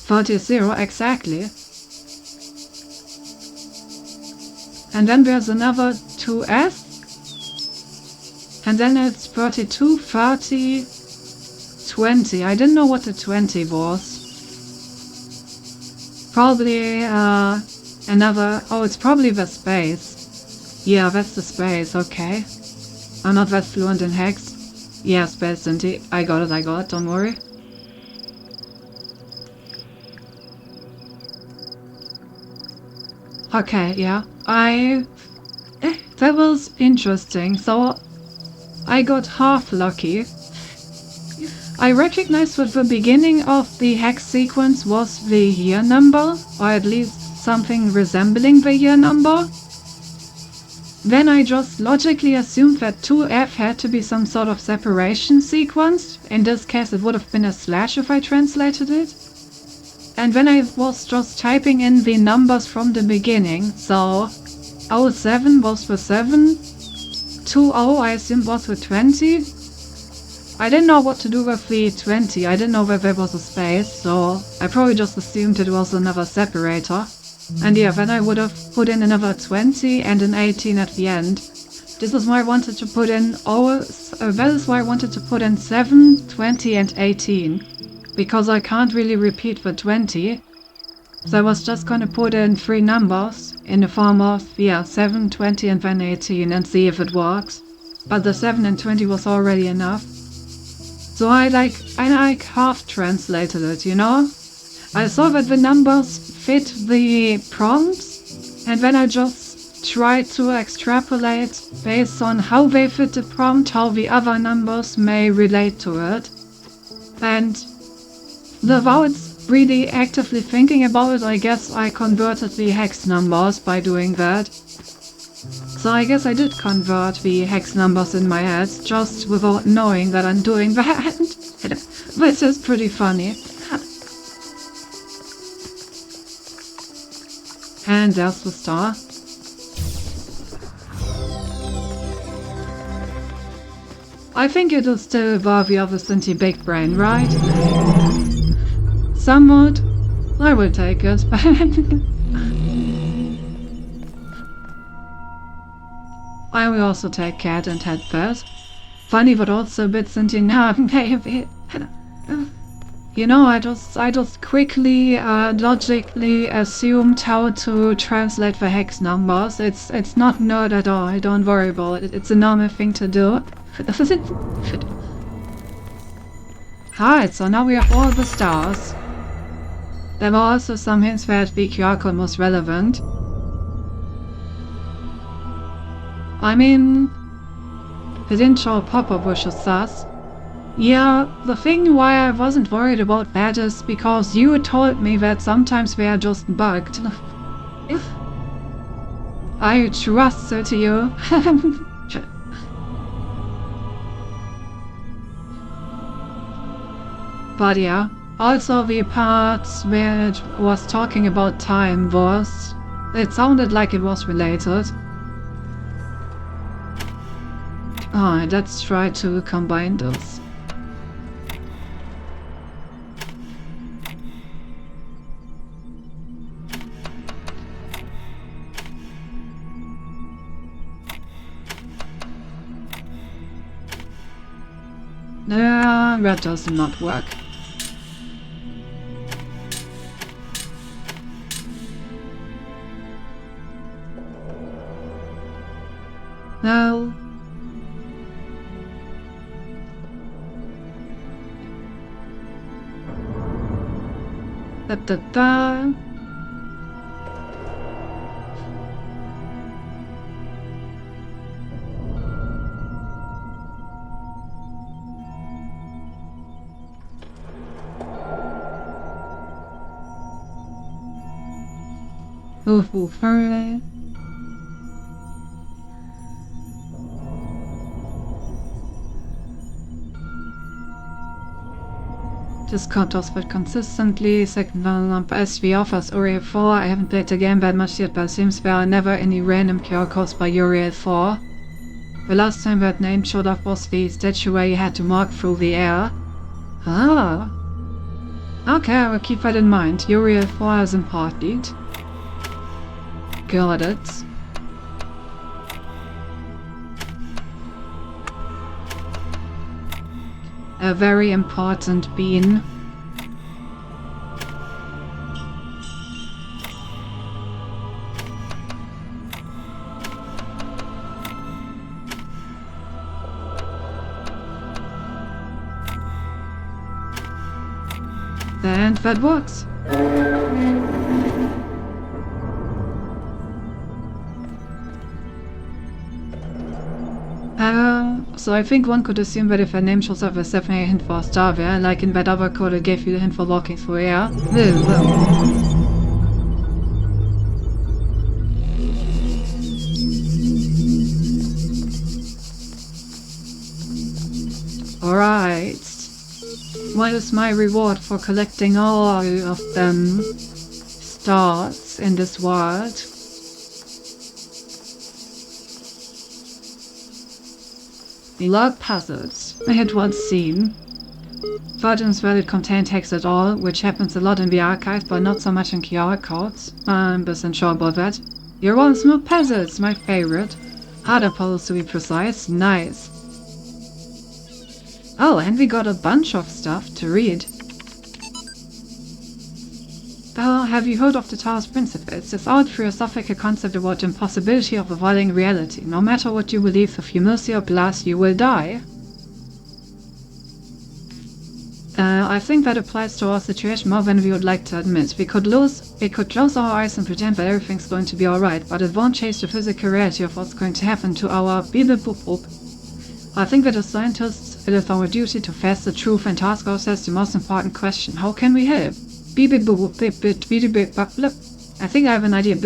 30, exactly. And then there's another 2S. And then it's 32, 30, 20. I didn't know what the 20 was. Probably another... Oh, it's probably the space. Yeah, that's the space, okay. I'm not that fluent in hex. Yeah, space, Cinti. I got it, don't worry. Okay, yeah. That was interesting. So, I got half lucky. I recognized that the beginning of the hex sequence was the year number, or at least something resembling the year number. Then I just logically assumed that 2F had to be some sort of separation sequence. In this case it would have been a slash if I translated it. And then I was just typing in the numbers from the beginning, so 07 was the 7, 20 I assumed was the 20. I didn't know what to do with the 20, I didn't know where there was a space, so I probably just assumed it was another separator. And yeah, then I would have put in another 20 and an 18 at the end. This is why I wanted to put in that is why I wanted to put in 7, 20 and 18. Because I can't really repeat the 20. So I was just gonna put in 3 numbers in the form of, yeah, 7, 20 and then 18 and see if it works. But the 7 and 20 was already enough. So I half translated it, you know? I saw that the numbers fit the prompts, and then I just tried to extrapolate based on how they fit the prompt, how the other numbers may relate to it. And without really actively thinking about it, I guess I converted the hex numbers by doing that. So I guess I did convert the hex numbers in my head, just without knowing that I'm doing that. Which is pretty funny. And there's the star. I think it is still worthy of a Cinti big brain, right? Somewhat. I will take it. I will also take cat and head first. Funny, but also a bit Cinti maybe. You know, I just quickly, logically assumed how to translate the hex numbers. It's not nerd at all. Don't worry about it. It's a normal thing to do. Alright, so now we have all the stars. There were also some hints that the QR code was relevant. I mean, it didn't show a pop-up, which is sus. Yeah, the thing why I wasn't worried about that is because you told me that sometimes they are just bugged. I trusted you. But yeah, also the parts where it was talking about time it sounded like it was related. Alright, let's try to combine those. That does not work. No. Da-da-da. Hurry. Discounters wird consistently. Second lineup SV offers Uriel 4. I haven't played the game that much yet, but it seems there are never any random cure caused by Uriel 4. The last time that name showed up was the statue where you had to walk through the air. Ah. Okay, I will keep that in mind. Uriel 4 is important. Got it. A very important bean. And that works. So I think one could assume that if a name shows up, there's definitely a hint for a star there, like in that other code that gave you the hint for walking through air. Alright. What is my reward for collecting all of them stars in this world? The log puzzles I had once seen. Versions where it contained text at all, which happens a lot in the archive, but not so much in QR codes. I'm a bit sure about that. Your one small puzzles, my favorite. Harder puzzles to be precise. Nice. Oh, and we got a bunch of stuff to read. Well, have you heard of the Talos Principle? It's this old philosophical concept about the impossibility of avoiding reality. No matter what you believe, if you miss your blast, you will die. I think that applies to our situation more than we would like to admit. We could close our eyes and pretend that everything's going to be alright, but it won't change the physical reality of what's going to happen to our beep-beep-boop-boop. I think that as scientists, it is our duty to face the truth and ask ourselves the most important question: how can we help? I think I have an idea.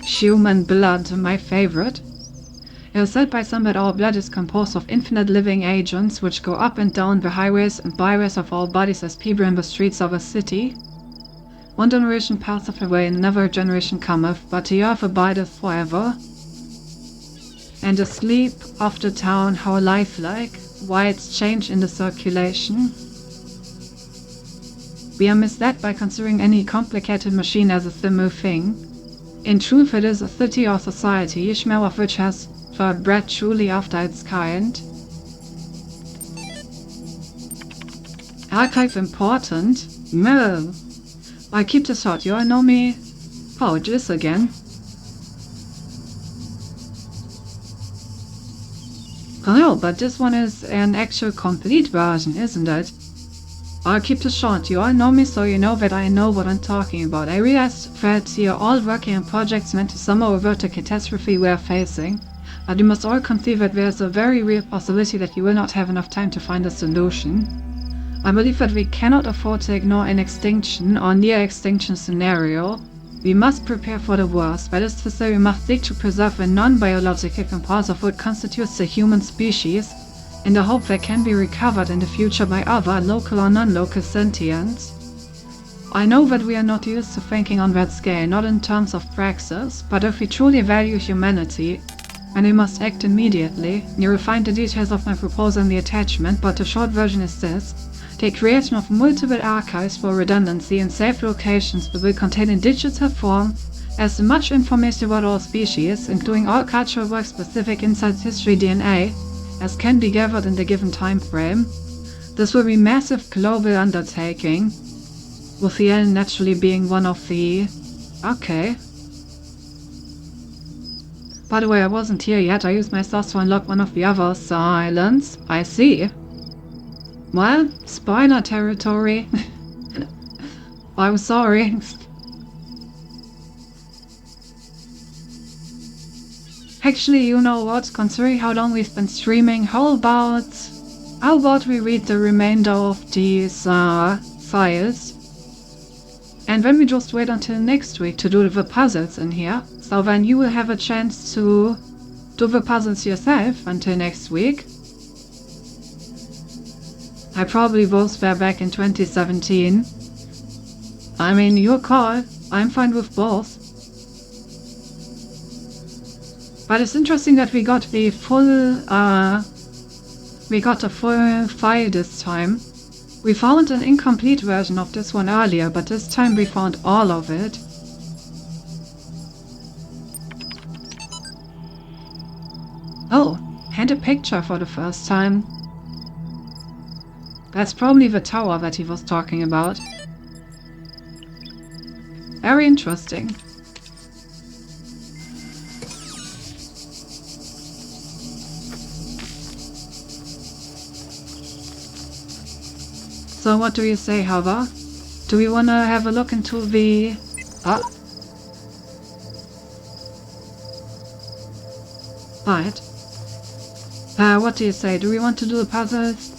Human blood, my favorite. It is said by some that our blood is composed of infinite living agents which go up and down the highways and byways of our bodies as people in the streets of a city. One generation passeth away, another generation cometh, but the earth abideth forever. And the sleep of the town, how lifelike, why it's change in the circulation. We are misled by considering any complicated machine as a simple thing. In truth, it is a city or society, each member of which has bred truly after its kind. Archive important? No. I keep this short, you all know me. Oh, this again. Oh no, but this one is an actual complete version, isn't it? I'll keep this short, you all know me, so you know that I know what I'm talking about. I realized that you're all working on projects meant to somehow avert the catastrophe we are facing, but you must all conceive that there's a very real possibility that you will not have enough time to find a solution. I believe that we cannot afford to ignore an extinction or near-extinction scenario. We must prepare for the worst, that is to say, we must seek to preserve the non-biological components of what constitutes the human species, in the hope they can be recovered in the future by other, local or non-local sentients. I know that we are not used to thinking on that scale, not in terms of praxis, but if we truly value humanity, and we must act immediately. You will find the details of my proposal in the attachment, but the short version is this. The creation of multiple archives for redundancy in safe locations will contain in digital form as much information about our species, including all cultural work specific inside history DNA, as can be gathered in the given time frame. This will be a massive global undertaking, with the L naturally being one of the... Okay. By the way, I wasn't here yet. I used my stars to unlock one of the other silence. I see. Well, spoiler territory. I'm sorry. Actually, you know what? Considering how long we've been streaming, how about we read the remainder of these files? And then we just wait until next week to do the puzzles in here. So then you will have a chance to do the puzzles yourself until next week. I probably was there back in 2017. I mean, your call. I'm fine with both. But it's interesting that we got the full, we got a full file this time. We found an incomplete version of this one earlier, but this time we found all of it. Oh, and a picture for the first time. That's probably the tower that he was talking about. Very interesting. So what do you say, Hava? Do we want to have a look into the... Right. What do you say? Do we want to do the puzzles?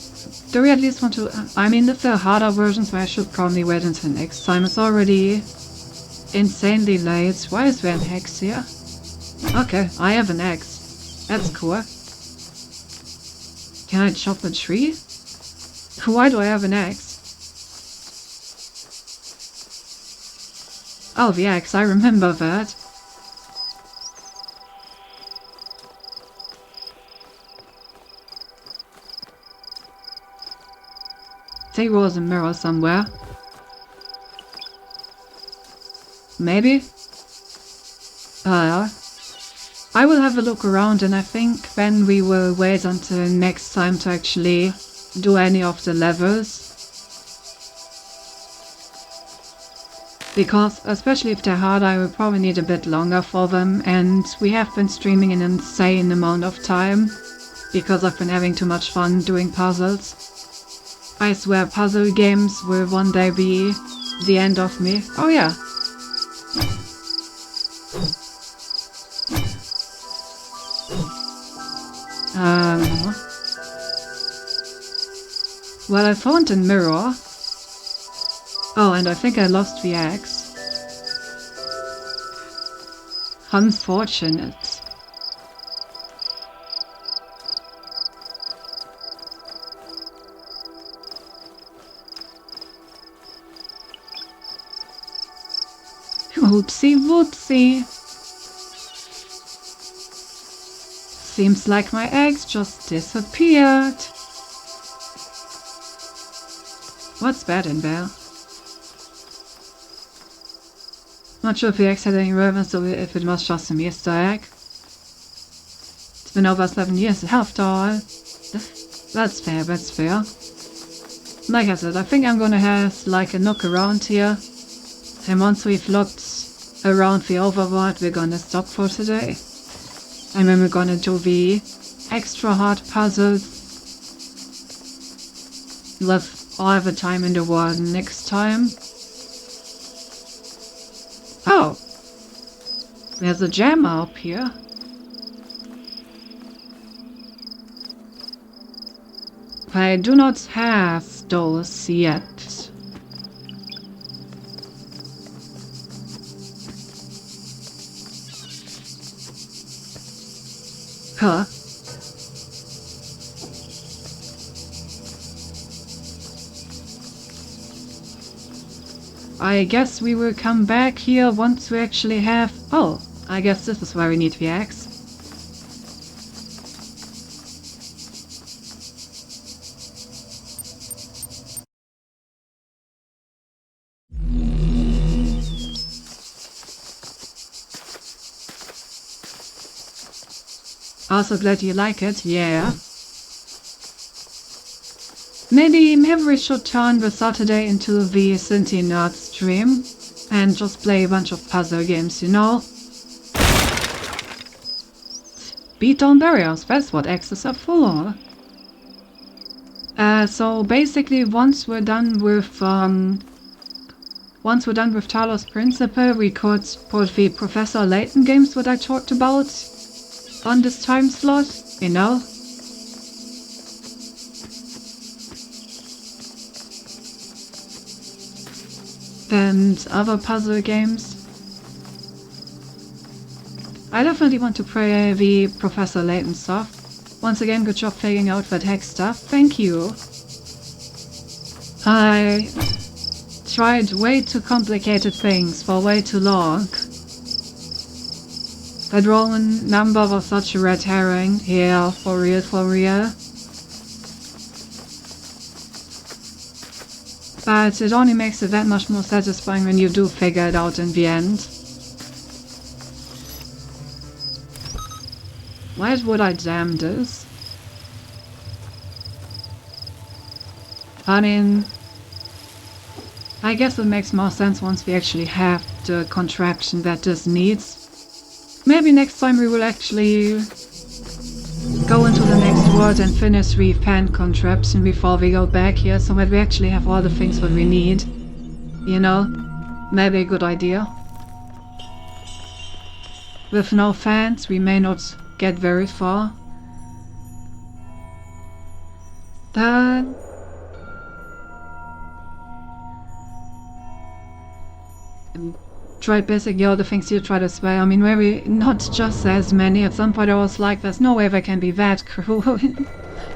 Do we at least want to... I mean, if there are harder versions, I should probably wait until next time. It's already insanely late. Why is there an X here? Okay, I have an X. That's cool. Can I chop a tree? Why do I have an axe? Oh, the axe, I remember that. There was a mirror somewhere. Maybe? I will have a look around, and I think then we will wait until next time to actually do any of the levels. Because, especially if they're hard, I will probably need a bit longer for them, and we have been streaming an insane amount of time, because I've been having too much fun doing puzzles. I swear puzzle games will one day be the end of me. Oh yeah. Well, I found a mirror. Oh, and I think I lost the axe. Unfortunate. Oopsie whoopsie. Seems like my axe just disappeared. What's bad in there? Not sure if the axe had any relevance or if it was just an Easter egg. It's been over 7 years after all. That's fair, that's fair. Like I said, I think I'm gonna have like a look around here. And once we've looked around the overworld, we're gonna stop for today. And then we're gonna do the extra hard puzzles with all the time in the world next time. Oh! There's a gem up here. I do not have those yet. Huh? I guess we will come back here once we actually have... Oh, I guess this is where we need the axe. Also glad you like it, yeah. Maybe we should turn the Saturday into the Cinti Nerd stream and just play a bunch of puzzle games, you know? Beat down barriers, that's what axes are for. So basically once we're done with Talos Principle, we could put the Professor Layton games what I talked about on this time slot, you know? and other puzzle games. I definitely want to play the Professor Layton stuff. Once again, good job figuring out that hex stuff. Thank you. I tried way too complicated things for way too long. That Roman number was such a red herring. Yeah, for real, for real. But it only makes it that much more satisfying when you do figure it out in the end. Why would I jam this? I mean, I guess it makes more sense once we actually have the contraption that this needs. Maybe next time we will actually go into the next world and finish the fan contraption before we go back here, so that we actually have all the things that we need. You know? Maybe a good idea. With no fans, we may not get very far. Then tried basically all the things you tried as well. I mean, maybe not just as many. At some point I was like, there's no way they can be that cruel.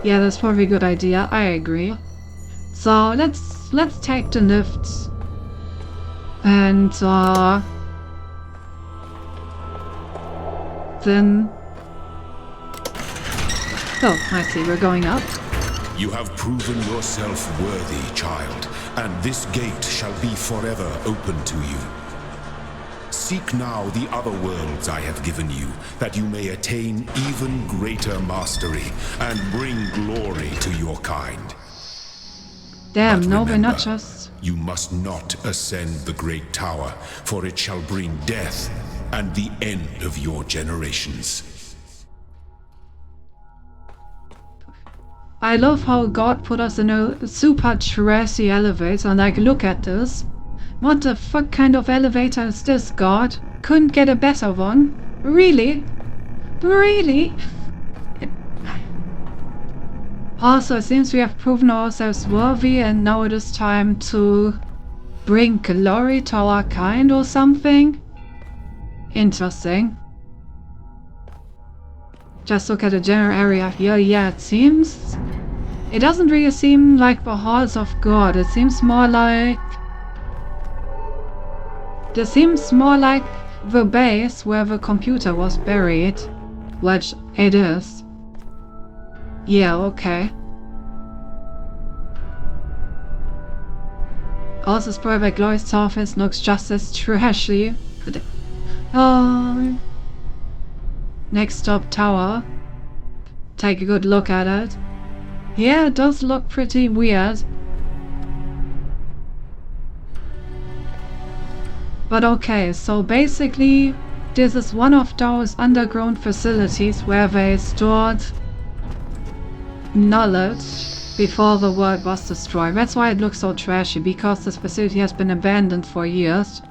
Yeah, that's probably a good idea. I agree. So let's take the lifts. And then oh, I see, we're going up. You have proven yourself worthy, child, and this gate shall be forever open to you. Seek now the other worlds I have given you, that you may attain even greater mastery and bring glory to your kind. Damn, But no, we're not remember, just... you must not ascend the great tower, for it shall bring death and the end of your generations. I love how God put us in a super trashy elevator. Like, look at this. What the fuck kind of elevator is this, God? Couldn't get a better one? Really? Really? Also, it seems we have proven ourselves worthy, and now it is time to bring glory to our kind or something? Interesting. Just look at the general area here. Yeah, it doesn't really seem like the halls of God. It seems more like... This seems more like the base where the computer was buried. Which it is. Yeah, okay. Also, Spoilback Glory's surface looks just as trashy. Oh... Next stop, tower. Take a good look at it. Yeah, it does look pretty weird. But okay, so basically this is one of those underground facilities where they stored knowledge before the world was destroyed. That's why it looks so trashy, because this facility has been abandoned for years.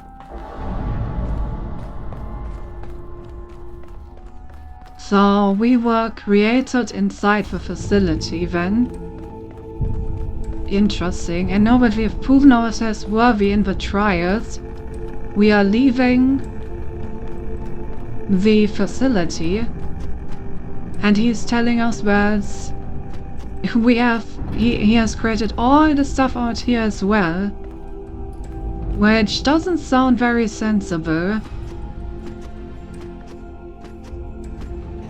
So we were created inside the facility then. Interesting. And now that we have proven ourselves worthy in the trials, we are leaving the facility. And he's telling us that he has created all the stuff out here as well. Which doesn't sound very sensible.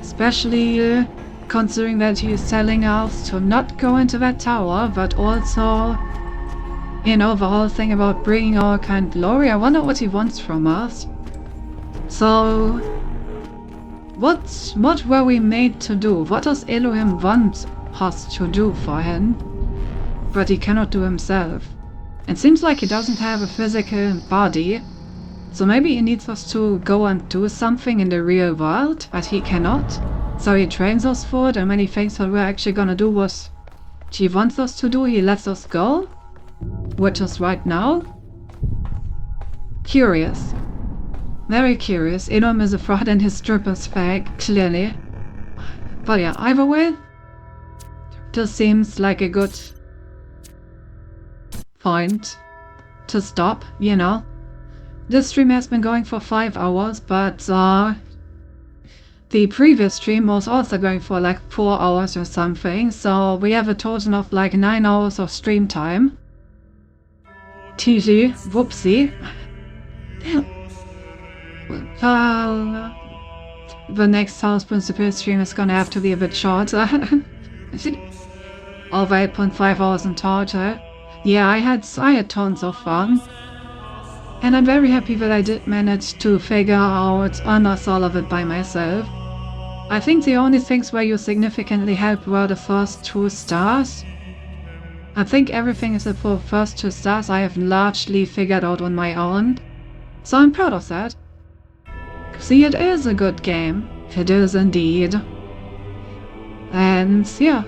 Especially considering that he is telling us to not go into that tower, but also, you know, the whole thing about bringing our kind glory. I wonder what he wants from us. So, what were we made to do? What does Elohim want us to do for him, but he cannot do himself? It seems like he doesn't have a physical body. So maybe he needs us to go and do something in the real world, but he cannot. So he trains us for it, and when he thinks what we're actually gonna do what he wants us to do, he lets us go. Which is right now. Curious. Very curious. Elohim is a fraud and his stripper's fake, clearly. But yeah, either way, this seems like a good point. to stop, you know. This stream has been going for 5 hours, but the previous stream was also going for like 4 hours or something, so we have a total of like 9 hours of stream time. TG, whoopsie. The next Talos Principle stream is gonna have to be a bit short. Over 8.5 hours in total. Yeah, I had tons of fun. And I'm very happy that I did manage to figure out almost all of it by myself. I think the only things where you significantly helped were the first 2 stars. I think everything except for the first 2 stars I have largely figured out on my own. So I'm proud of that. See, it is a good game. It is indeed. And yeah,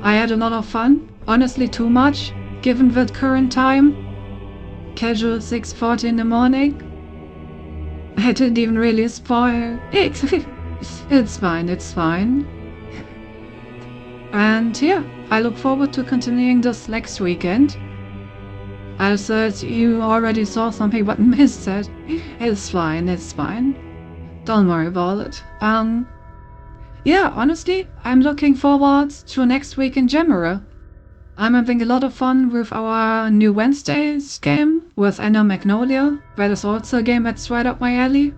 I had a lot of fun. Honestly, too much, given the current time. Casual 6:40 in the morning. I didn't even really spoil it. It's fine, it's fine. And yeah, I look forward to continuing this next weekend. I said you already saw something but missed it. It's fine, it's fine. Don't worry about it. Yeah, honestly, I'm looking forward to next week in general. I'm having a lot of fun with our new Wednesdays game with Anna Magnolia. That is also a game that's right up my alley.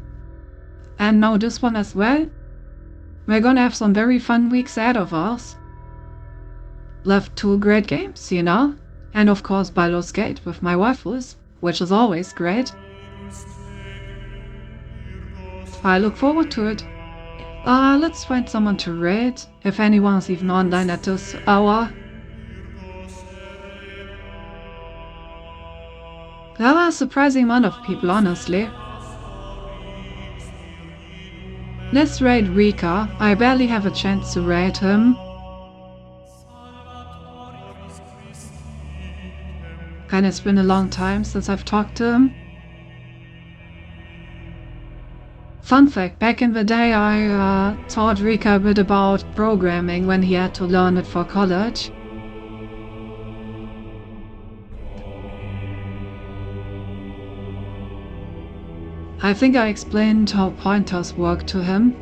And now this one as well. We're gonna have some very fun weeks ahead of us. Left 2 great games, you know? And of course Baldur's Gate with my waifus, which is always great. I look forward to it. Let's find someone to raid, if anyone's even online at this hour. There are a surprising amount of people, honestly. Let's raid Rika. I barely have a chance to raid him. And it's been a long time since I've talked to him. Fun fact, back in the day I taught Rika a bit about programming when he had to learn it for college. I think I explained how pointers work to him.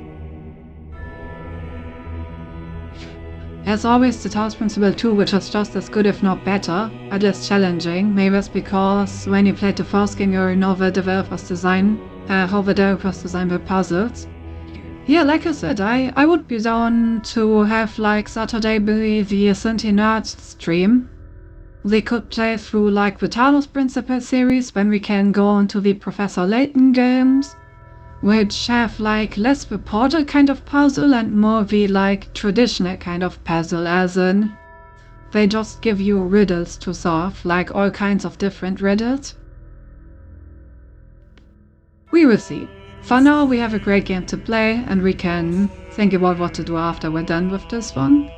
As always, the Talos Principle 2, which is just as good if not better, at less challenging. Maybe that's because when you played the first game you already know the developers design, how the developers design the puzzles. Yeah, like I said, I would be down to have like Saturday be the Sinti Nerd stream. We could play through like the Talos Principle series when we can go into the Professor Layton games, which have like less the Portal kind of puzzle and more the like traditional kind of puzzle, as in they just give you riddles to solve, like all kinds of different riddles. We will see. For now we have a great game to play and we can think about what to do after we're done with this one.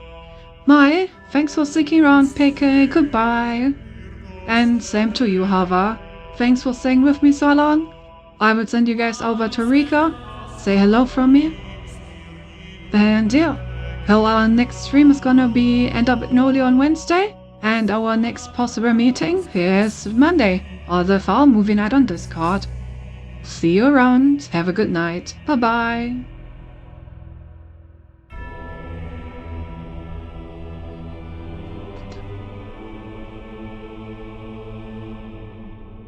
Mai, thanks for sticking around, Pickle, goodbye. And same to you, Hava. Thanks for staying with me so long. I will send you guys over to Rika. Say hello from me. And yeah, our next stream is gonna be End Up Magnolia on Wednesday. And our next possible meeting is Monday, or the Foul Movie Night on Discord. See you around, have a good night, bye bye.